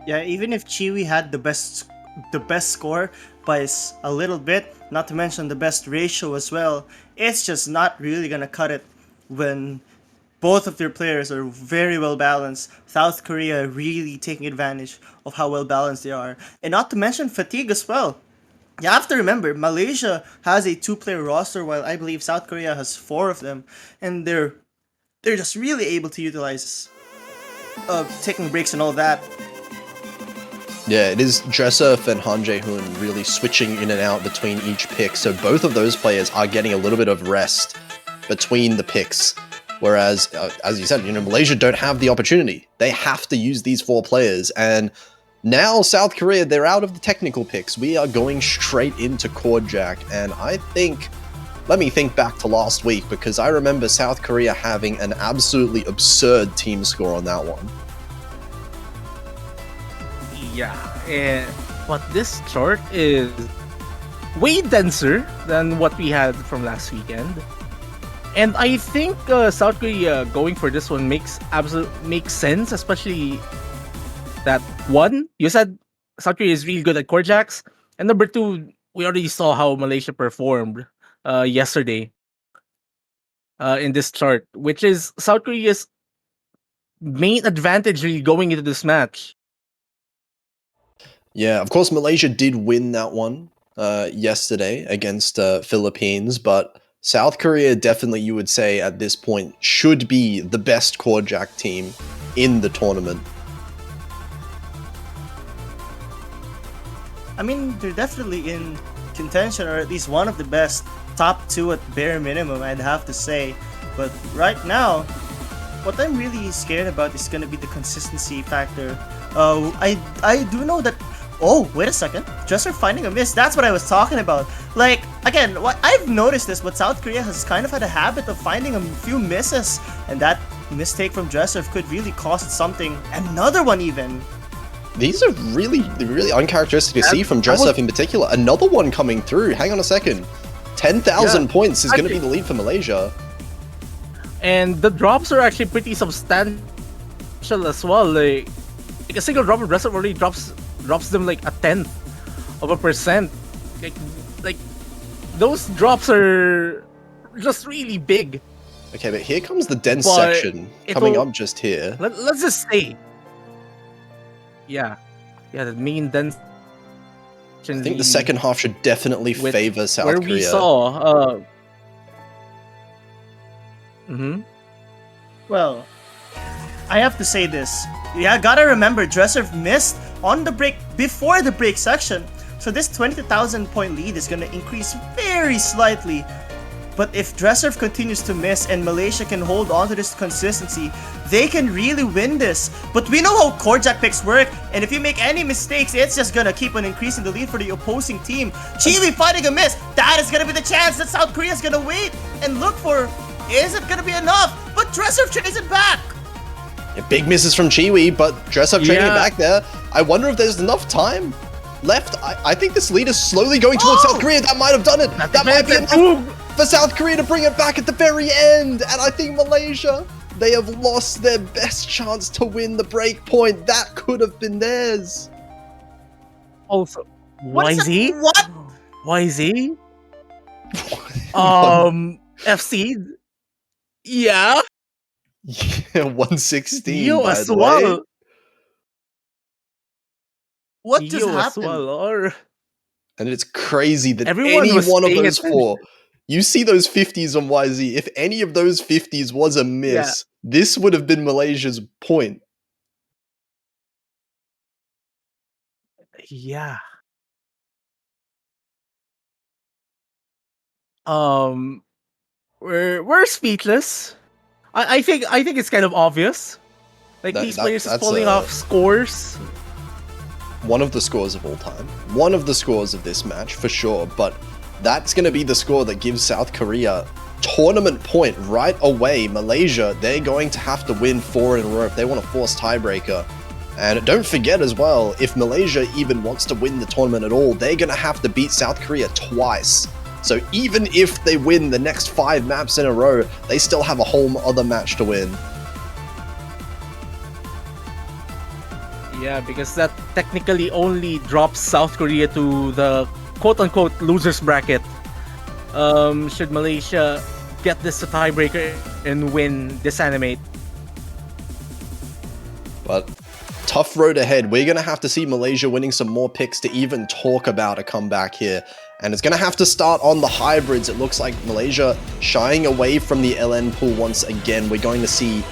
Yeah, even if Chiwi had the best score by a little bit, not to mention the best ratio as well, it's just not really gonna cut it when both of their players are very well balanced. South Korea really taking advantage of how well balanced they are, and not to mention fatigue as well. You have to remember, Malaysia has a 2-player roster, while I believe South Korea has 4 of them, and they're just really able to utilize taking breaks and all that. Yeah, it is Dressurf and Han Jae-hoon really switching in and out between each pick, so both of those players are getting a little bit of rest between the picks. Whereas, as you said, Malaysia don't have the opportunity. They have to use these 4 players, and now South Korea, they're out of the technical picks. We are going straight into Chord Jack, and let me think back to last week, because I remember South Korea having an absolutely absurd team score on that one. Yeah, but this chart is way denser than what we had from last weekend. And I think South Korea going for this one makes sense, especially that one, you said South Korea is really good at core jacks, and number 2, we already saw how Malaysia performed yesterday in this chart, which is South Korea's main advantage really going into this match. Yeah, of course, Malaysia did win that one yesterday against Philippines, but South Korea definitely, you would say, at this point, should be the best core jack team in the tournament. I mean, they're definitely in contention, or at least one of the best, top 2 at bare minimum, I'd have to say. But right now, what I'm really scared about is going to be the consistency factor. I do know that. Oh, wait a second. Dresser finding a miss. That's what I was talking about. Like, again, I've noticed this, but South Korea has kind of had a habit of finding a few misses, and that mistake from Dresser could really cost something. Another one even. These are really uncharacteristic to see from Dressurf in particular. Another one coming through. Hang on a second. 10,000 points is going to be the lead for Malaysia. And the drops are actually pretty substantial as well. Like a single drop of Dressurf already drops them like 0.1%. Like those drops are just really big. Okay, but here comes the dense section coming up just here. Let's just say. Yeah, the main dense. I think the second half should definitely favor South Korea. Where we saw. Well, I have to say this. Yeah, gotta remember, Dresser missed on the break before the break section, so this 20,000 point lead is gonna increase very slightly. But if Dresser continues to miss and Malaysia can hold on to this consistency, they can really win this. But we know how core jack picks work, and if you make any mistakes, it's just gonna keep on increasing the lead for the opposing team. Chiwi finding a miss, that is gonna be the chance that South Korea is gonna wait and look for Is it gonna be enough? But Dresser chase it back! Big misses from Chiwi, but Dress Up trading it Yeah. back there. I wonder if there's enough time left. I think this lead is slowly going towards South Korea. That might have done it. That might be enough for South Korea to bring it back at the very end. And I think Malaysia, they have lost their best chance to win the break point. That could have been theirs. Also, What is YZ? it? What? YZ? FC? Yeah. Yeah, 116 You by as the well. way. What just You as happened? well. Or And it's crazy that Everyone any was one of paying those attention. four, you see those 50s on YZ, if any of those 50s was a miss, this would have been Malaysia's point. yeah. We're speechless. I think it's kind of obvious. Like these players is That's pulling off scores. one of the scores of all time. One of the scores of this match, for sure, but that's going to be the score that gives South Korea tournament point right away. Malaysia, they're going to have to win 4 in a row if they want to force tiebreaker. And don't forget as well, if Malaysia even wants to win the tournament at all, they're going to have to beat South Korea twice. So even if they win the next 5 maps in a row, they still have a whole other match to win. Yeah, because that technically only drops South Korea to the quote-unquote losers bracket. Should Malaysia get this to tiebreaker and win this animate? But tough road ahead. We're going to have to see Malaysia winning some more picks to even talk about a comeback here. And it's going to have to start on the hybrids. It looks like Malaysia shying away from the LN pool once again. We're going to see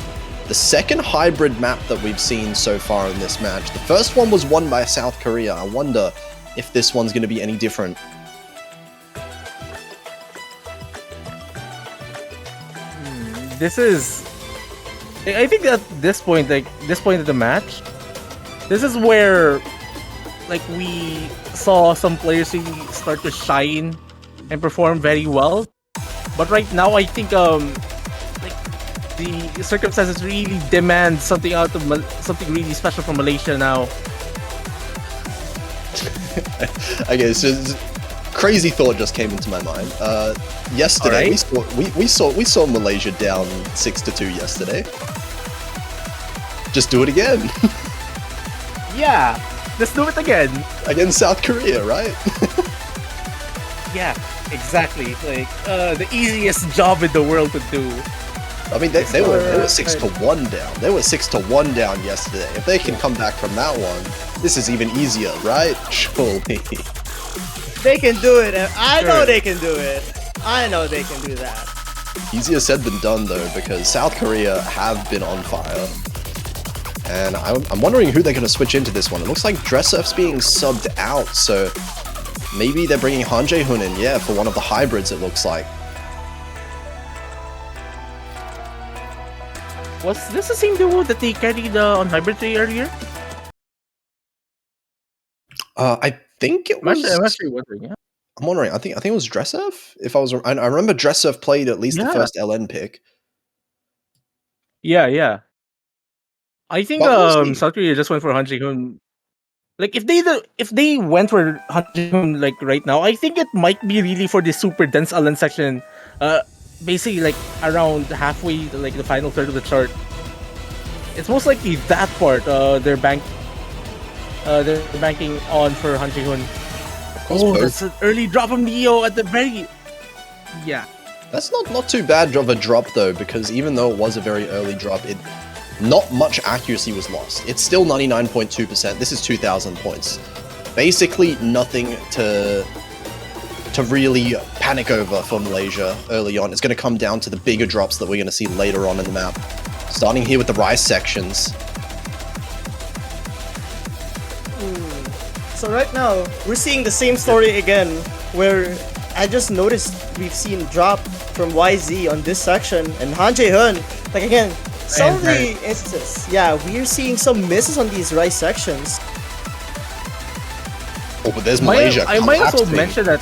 the second hybrid map that we've seen so far in this match. The first one was won by South Korea. I wonder if this one's going to be any different. This is... I think at this point, like, this point of the match, this is where, like, we saw some players really start to shine and perform very well. But right now, I think, like, the circumstances really demand something out of something really special from Malaysia now. Okay, so crazy thought just came into my mind. Yesterday, Alright. we saw Malaysia down 6-2 yesterday. Just do it again Yeah, let's do it again. against South Korea, right? Yeah, exactly. Like, the easiest job in the world to do. I mean, they were 6-1 down. They were 6-1 down yesterday. If they can come back from that one, this is even easier, right? Surely. They can do it. And I know Sure. they can do it. I know they can do that. Easier said than done, though, because South Korea have been on fire. And I'm wondering who they're going to switch into this one. It looks like Dressurf's being subbed out, so maybe they're bringing Han Jae-hoon in, yeah, for one of the hybrids, it looks like. Was this the same duo that they carried on Hybrid 3 earlier? I think it was... I'm actually wondering, yeah. I'm wondering. I think it was Dressurf. I remember Dressurf played at least the Yeah. first LN pick. Yeah. I think But we'll see. South Korea just went for Han Jae-hoon. Like if they went for Han Jae-hoon like right now, I think it might be really for the super dense LN section. Basically like around halfway to, like the final third of the chart. It's most likely that part they're banking on for Han Jae-hoon. Oh, both. that's an early drop from Neo at the very... Yeah. That's not too bad of a drop though, because even though it was a very early drop, not much accuracy was lost. It's still 99.2%. This is 2,000 points. Basically nothing to really panic over for Malaysia early on. It's going to come down to the bigger drops that we're going to see later on in the map. Starting here with the Rise sections. So right now, we're seeing the same story again, where I just noticed we've seen drop from YZ on this section, and Han Jae-hoon, like again, some of the instances, yeah, we're seeing some misses on these Rise sections. Oh, but there's Malaysia. I might as well collapsing. mention that.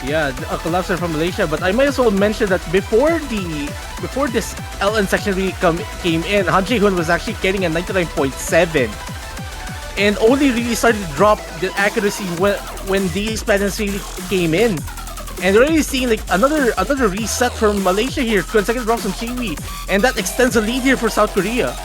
Yeah, a collapse from Malaysia. But I might as well mention that before this LN section really came in, Han Jae-hoon was actually getting a 99.7, and only really started to drop the accuracy when these patterns really came in. And we're already seeing like another reset from Malaysia here, consecutive drops from Chiwi, and that extends the lead here for South Korea.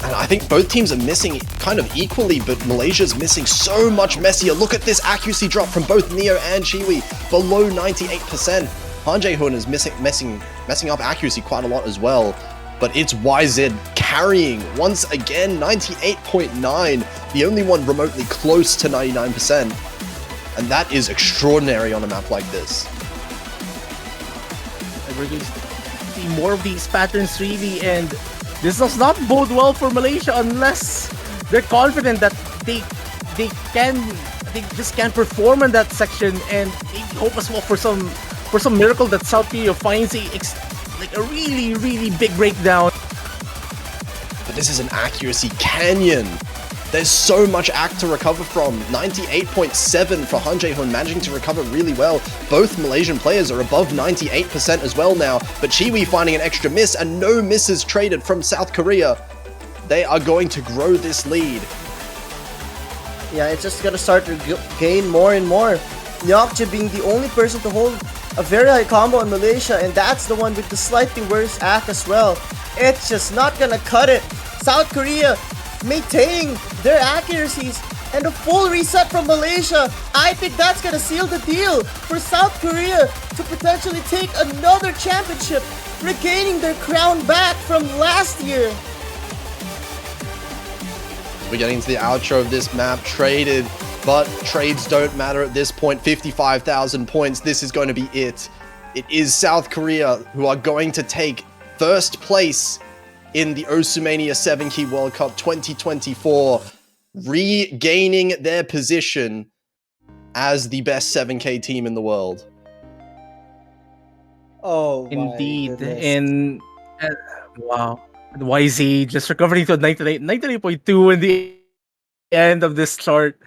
And I think both teams are missing kind of equally, but Malaysia's missing so much messier. Look at this accuracy drop from both Neo and Chiwi, below 98%. Han Jae-hoon is messing up accuracy quite a lot as well, but it's YZ carrying once again, 98.9, the only one remotely close to 99%. And that is extraordinary on a map like this. We're going to see more of these patterns really, and this does not bode well for Malaysia unless they're confident that they just can't perform in that section, and they hope as well for some miracle that South Korea finds a really big breakdown. But this is an accuracy canyon. There's so much act to recover from. 98.7 for Han Jae-hoon, managing to recover really well. Both Malaysian players are above 98% as well now, but Chiwi finding an extra miss and no misses traded from South Korea. They are going to grow this lead. Yeah, it's just gonna start to gain more and more. Nyokje being the only person to hold a very high combo in Malaysia, and that's the one with the slightly worse act as well. It's just not gonna cut it. South Korea maintaining their accuracies, and a full reset from Malaysia. I think that's gonna seal the deal for South Korea to potentially take another championship, regaining their crown back from last year. We're getting to the outro of this map. Traded, but trades don't matter at this point. 55,000 points. This is going to be it. It is South Korea who are going to take first place in the Osumania 7-Key World Cup 2024, regaining their position as the best 7K team in the world. Oh, Indeed, and wow, YZ just recovering to 98.2 in the end of this chart.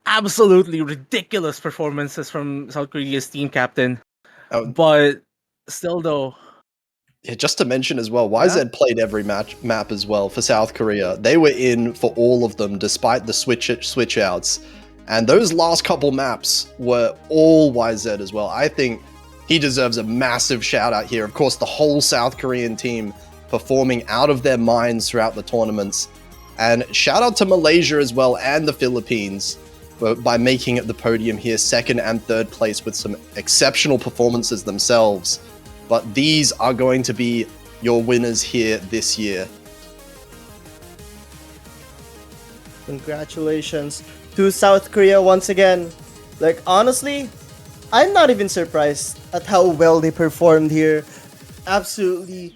Absolutely ridiculous performances from South Korea's team captain. But still, though. Yeah, just to mention as well, YZ played every map as well for South Korea. They were in for all of them, despite the switch outs. And those last couple maps were all YZ as well. I think he deserves a massive shout out here. Of course, the whole South Korean team performing out of their minds throughout the tournaments. And shout out to Malaysia as well, and the Philippines by making it the podium here, second and third place with some exceptional performances themselves. But these are going to be your winners here this year. Congratulations to South Korea once again. Like, honestly, I'm not even surprised at how well they performed here. Absolutely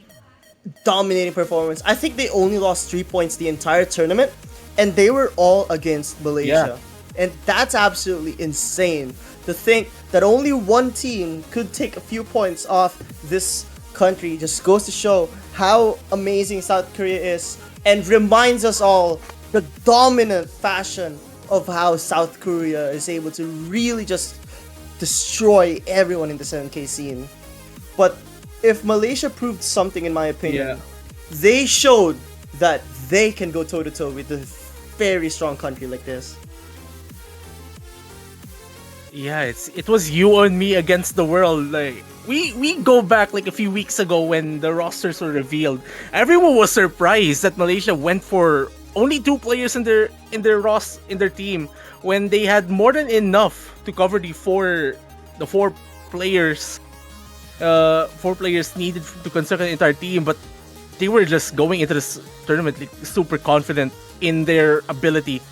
dominating performance. I think they only lost 3 points the entire tournament, and they were all against Malaysia. And that's absolutely insane to think that only one team could take a few points off this country. Just goes to show how amazing South Korea is, and reminds us all the dominant fashion of how South Korea is able to really just destroy everyone in the 7K scene. But if Malaysia proved something, in my opinion, they showed that they can go toe-to-toe with a very strong country like this. Yeah, it was you and me against the world. Like we go back like a few weeks ago when the rosters were revealed. Everyone was surprised that Malaysia went for only 2 players in their team when they had more than enough to cover the four players needed to construct an entire team. But they were just going into this tournament like, super confident in their ability,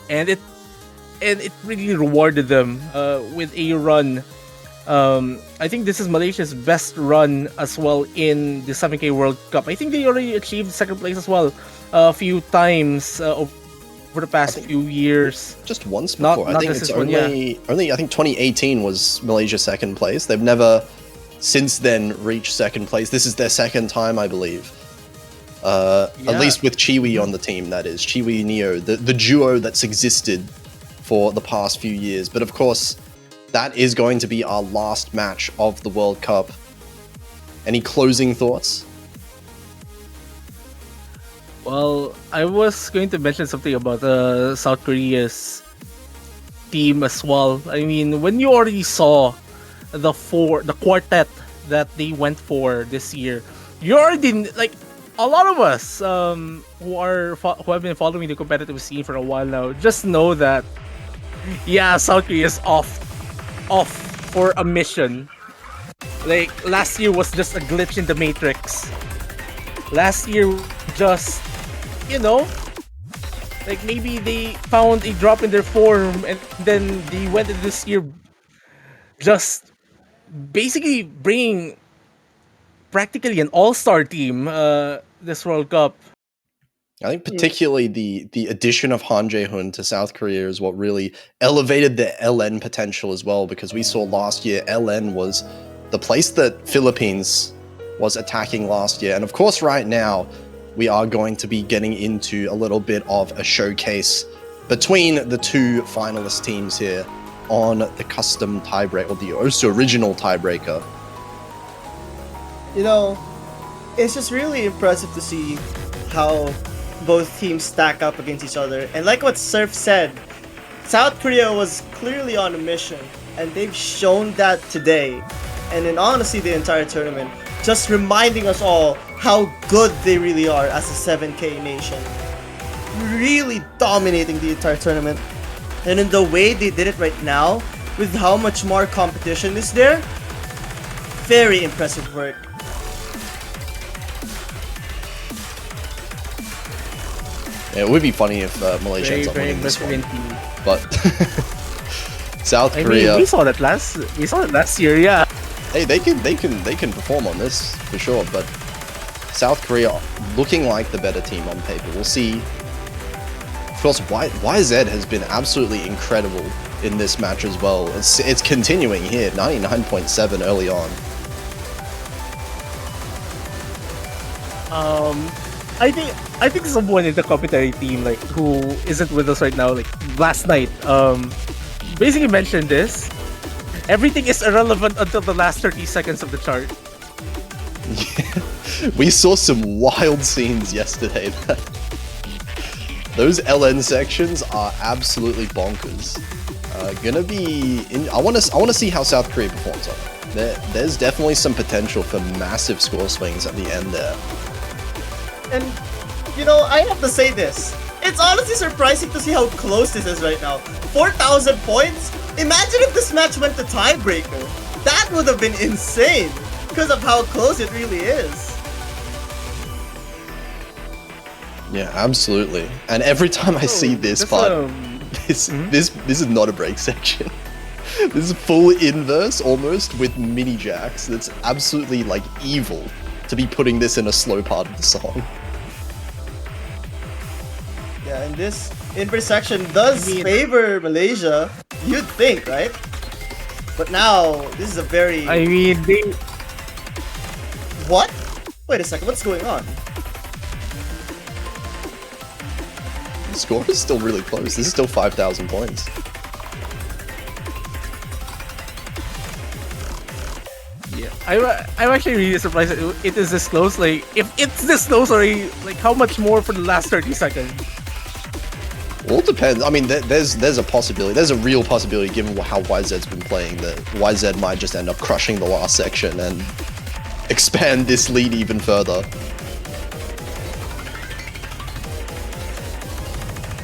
and it really rewarded them with a run. I think this is Malaysia's best run as well in the 7K World Cup. I think they already achieved second place as well a few times over the past few years. Just once before. I think it's only I think 2018 was Malaysia's second place. They've never since then reached second place. This is their second time, I believe. At least with Chiwi on the team, that is. Chiwi Neo, the duo that's existed for the past few years. But of course, that is going to be our last match of the World Cup. Any closing thoughts? Well, I was going to mention something about South Korea's team as well. I mean, when you already saw the quartet that they went for this year, you already like a lot of us who have been following the competitive scene for a while now just know that South Korea is off for a mission. Like last year was just a glitch in the matrix. Last year just like maybe they found a drop in their form and then they went into this year just basically bringing practically an all-star team this World Cup. I think particularly the addition of Han Jae-hoon to South Korea is what really elevated the LN potential as well, because we saw last year LN was the place that Philippines was attacking last year. And of course right now we are going to be getting into a little bit of a showcase between the two finalist teams here on the custom tiebreaker, or the also original tiebreaker. You know, it's just really impressive to see how both teams stack up against each other. And like what Surf said, South Korea was clearly on a mission, and they've shown that today. And in honestly the entire tournament, just reminding us all how good they really are as a 7K nation. Really dominating the entire tournament. And in the way they did it right now, with how much more competition is there, very impressive work. It would be funny if Malaysia ends up winning this one, but South Korea. I mean, we saw that last year. Yeah. Hey, they can perform on this for sure, but South Korea looking like the better team on paper. We'll see. Of course, YZ has been absolutely incredible in this match as well. It's continuing here, 99.7 early on. I think someone in the commentary team, like who isn't with us right now, like last night, basically mentioned this. Everything is irrelevant until the last 30 seconds of the chart. Yeah. We saw some wild scenes yesterday. Those LN sections are absolutely bonkers. Gonna be I want to see how South Korea performs on it. There's definitely some potential for massive score swings at the end there. And, you know, I have to say this. It's honestly surprising to see how close this is right now. 4,000 points? Imagine if this match went to tiebreaker. That would have been insane because of how close it really is. Yeah, absolutely. And every time I see this part, this is not a break section. This is full inverse almost with mini jacks. That's absolutely like evil to be putting this in a slow part of the song. Yeah, and this inverse section does favor Malaysia, you'd think, right? But now, this is a very... I mean, they... What? Wait a second, what's going on? The score is still really close. This is still 5,000 points. Yeah, I'm actually really surprised that it is this close. Like, if it's this close already, like, how much more for the last 30 seconds? Well, it depends. I mean, there's a possibility. There's a real possibility, given how YZ's been playing, that YZ might just end up crushing the last section and expand this lead even further.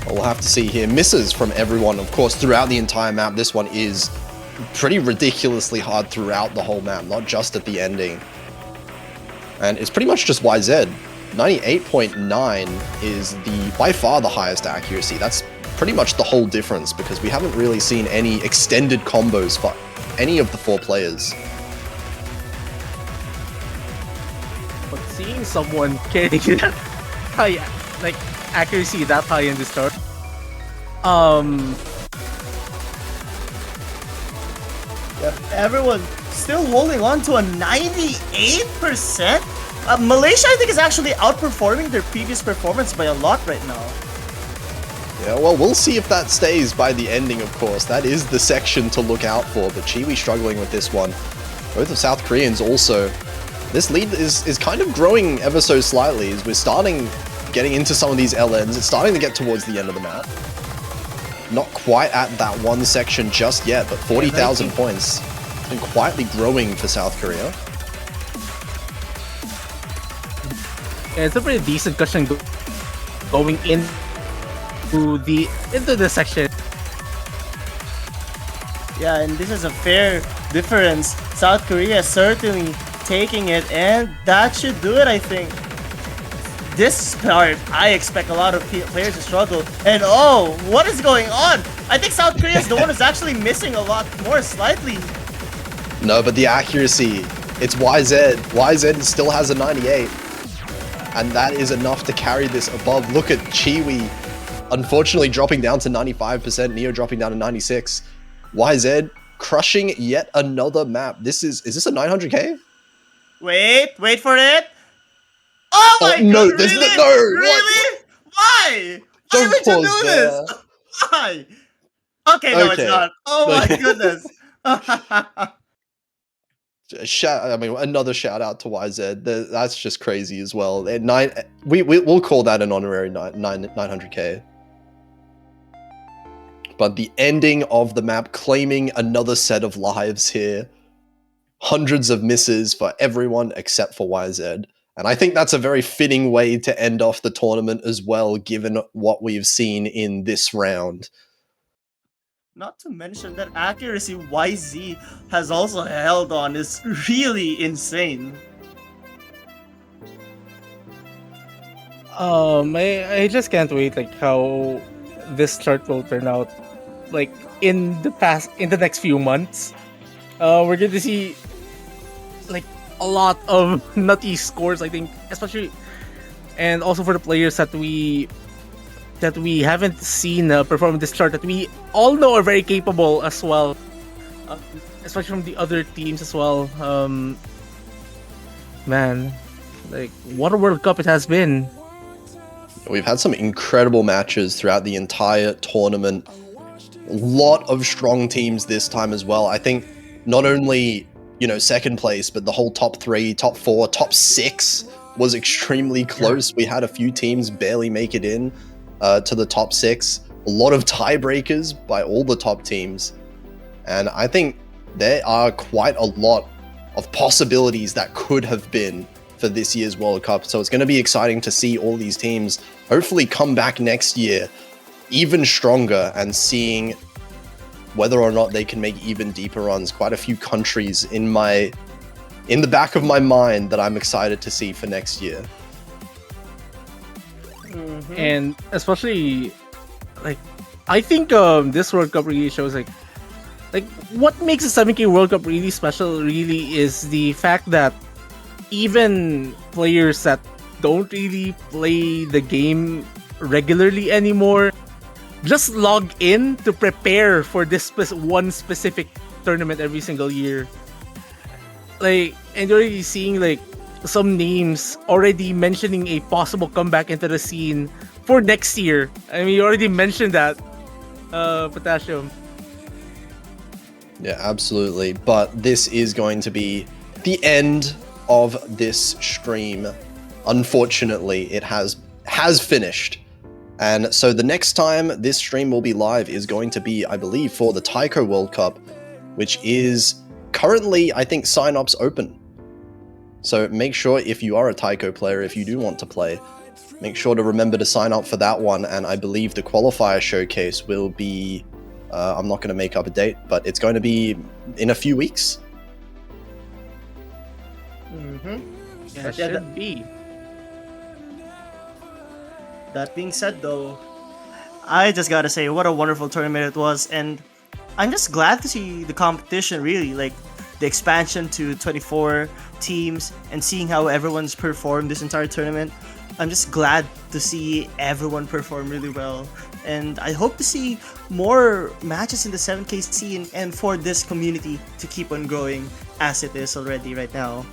We'll have to see here. Misses from everyone, of course, throughout the entire map. This one is pretty ridiculously hard throughout the whole map, not just at the ending. And it's pretty much just YZ. 98.9 is by far the highest accuracy. That's pretty much the whole difference, because we haven't really seen any extended combos for any of the four players. But seeing someone carry that high, like, accuracy that high in this chart, yeah, everyone still holding on to a 98%? Malaysia, I think, is actually outperforming their previous performance by a lot right now. Yeah, well, we'll see if that stays by the ending, of course. That is the section to look out for, but Chiwi struggling with this one. Both of South Koreans also. This lead is kind of growing ever so slightly as we're starting getting into some of these LNs. It's starting to get towards the end of the map. Not quite at that one section just yet, but 40,000 points. It's been quietly growing for South Korea. Yeah, it's a pretty decent cushion going into the section. Yeah, and this is a fair difference. South Korea certainly taking it, and that should do it, I think. This part, I expect a lot of players to struggle. And oh, what is going on? I think South Korea is the one who's actually missing a lot more slightly. No, but the accuracy, it's YZ. YZ still has a 98. And that is enough to carry this above. Look at Chiwi, unfortunately dropping down to 95%, Neo dropping down to 96. YZ crushing yet another map. Is this a 900k? Wait for it. Oh my no, god, there's really? no, Really? Why? Don't Why would you pause do there. this? Why? Okay, no, it's Okay. not. Oh my goodness. Another shout out to YZ. That's just crazy as well. At we'll call that an honorary 900k. But the ending of the map claiming another set of lives here. Hundreds of misses for everyone except for YZ. And I think that's a very fitting way to end off the tournament as well, given what we've seen in this round. Not to mention that accuracy YZ has also held on is really insane. I just can't wait like how this chart will turn out. Like in the next few months, we're going to see like a lot of nutty scores. I think, especially, and also for the players that we haven't seen perform in this chart that we all know are very capable as well, especially from the other teams as well. Man, like what a World Cup it has been. We've had some incredible matches throughout the entire tournament. A lot of strong teams this time as well. I think not only, second place, but the whole top 3, top 4, top 6 was extremely close. We had a few teams barely make it in to the top 6. A lot of tiebreakers by all the top teams. And I think there are quite a lot of possibilities that could have been for this year's World Cup. So it's going to be exciting to see all these teams hopefully come back next year even stronger and seeing whether or not they can make even deeper runs. Quite a few countries in the back of my mind that I'm excited to see for next year. Mm-hmm. And especially, like, I think this World Cup really shows like what makes the 7K World Cup really special really is the fact that even players that don't really play the game regularly anymore just log in to prepare for this one specific tournament every single year. Like, and you're already seeing like some names already mentioning a possible comeback into the scene for next year. I mean, you already mentioned that, Potassium. Yeah, absolutely. But this is going to be the end of this stream. Unfortunately, it has finished. And so the next time this stream will be live is going to be, I believe, for the Taiko World Cup, which is currently, I think, sign-ups open. So make sure if you are a Taiko player, if you do want to play, make sure to remember to sign up for that one. And I believe the qualifier showcase will be, I'm not going to make up a date, but it's going to be in a few weeks. Mm-hmm. Yeah, it should be. That being said, though, I just gotta say, what a wonderful tournament it was, and I'm just glad to see the competition, really, like the expansion to 24 teams and seeing how everyone's performed this entire tournament. I'm just glad to see everyone perform really well, and I hope to see more matches in the 7K scene and for this community to keep on growing as it is already right now.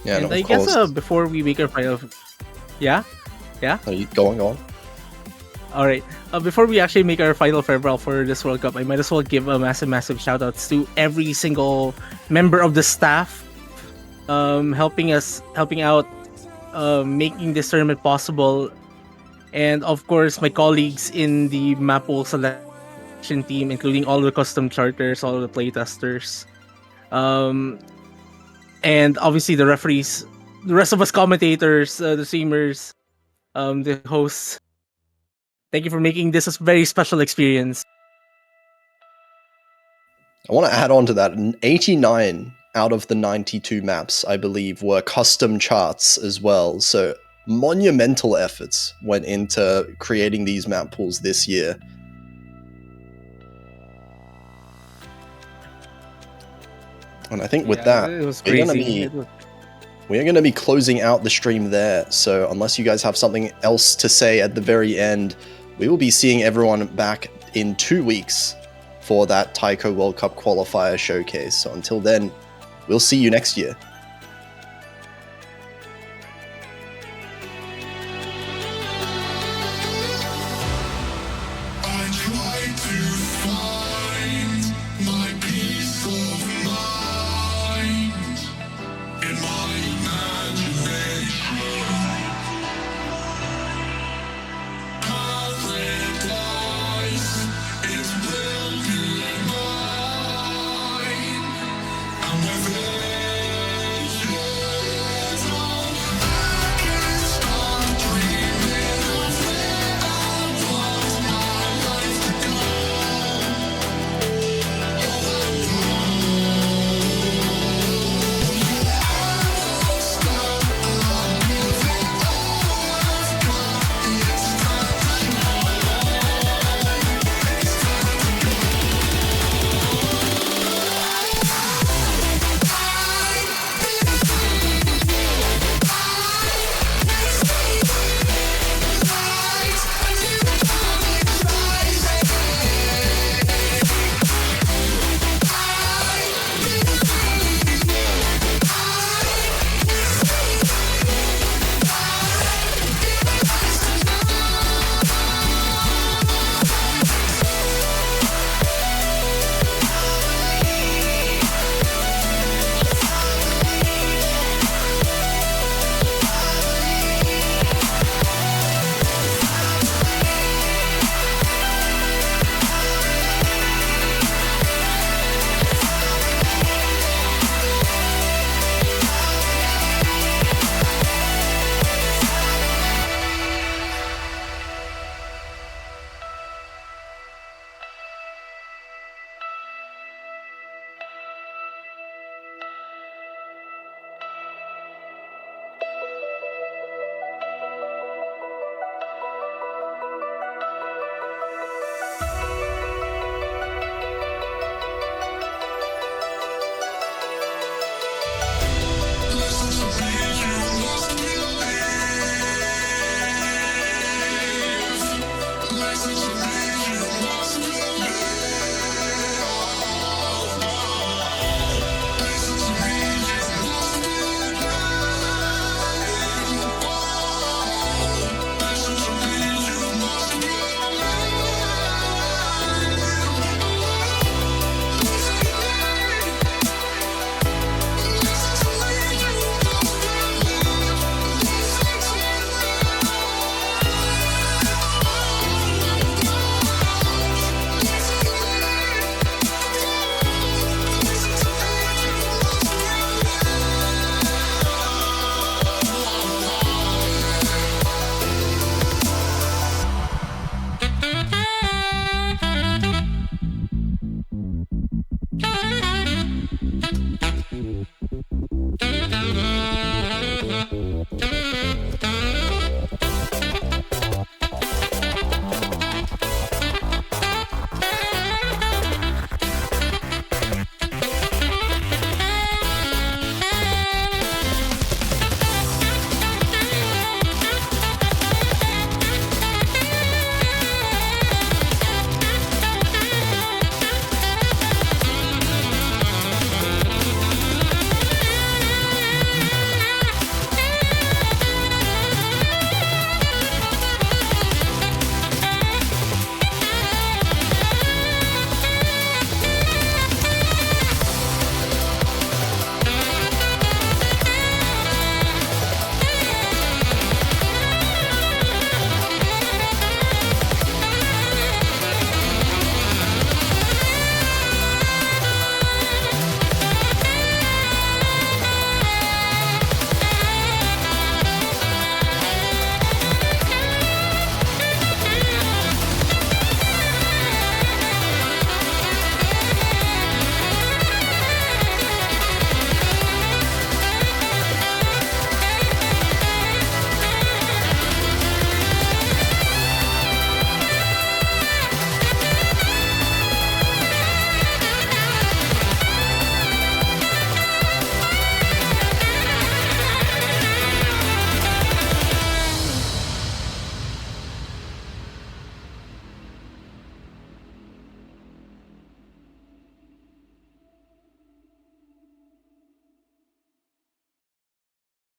Yeah, and I guess before we make our final, yeah. Yeah? Are you going on? All right. Before we actually make our final farewell for this World Cup, I might as well give a massive shout outs to every single member of the staff helping out, making this tournament possible. And of course, my colleagues in the map pool selection team, including all the custom charters, all the playtesters. And obviously the referees, the rest of us commentators, the streamers, the hosts. Thank you for making this a very special experience. I want to add on to that. 89 out of the 92 maps, I believe, were custom charts as well. So monumental efforts went into creating these map pools this year. And I think with that, it was we're gonna crazy. be we're going to be closing out the stream there. So unless you guys have something else to say at the very end, we will be seeing everyone back in 2 weeks for that Taiko World Cup qualifier showcase. So until then, we'll see you next year.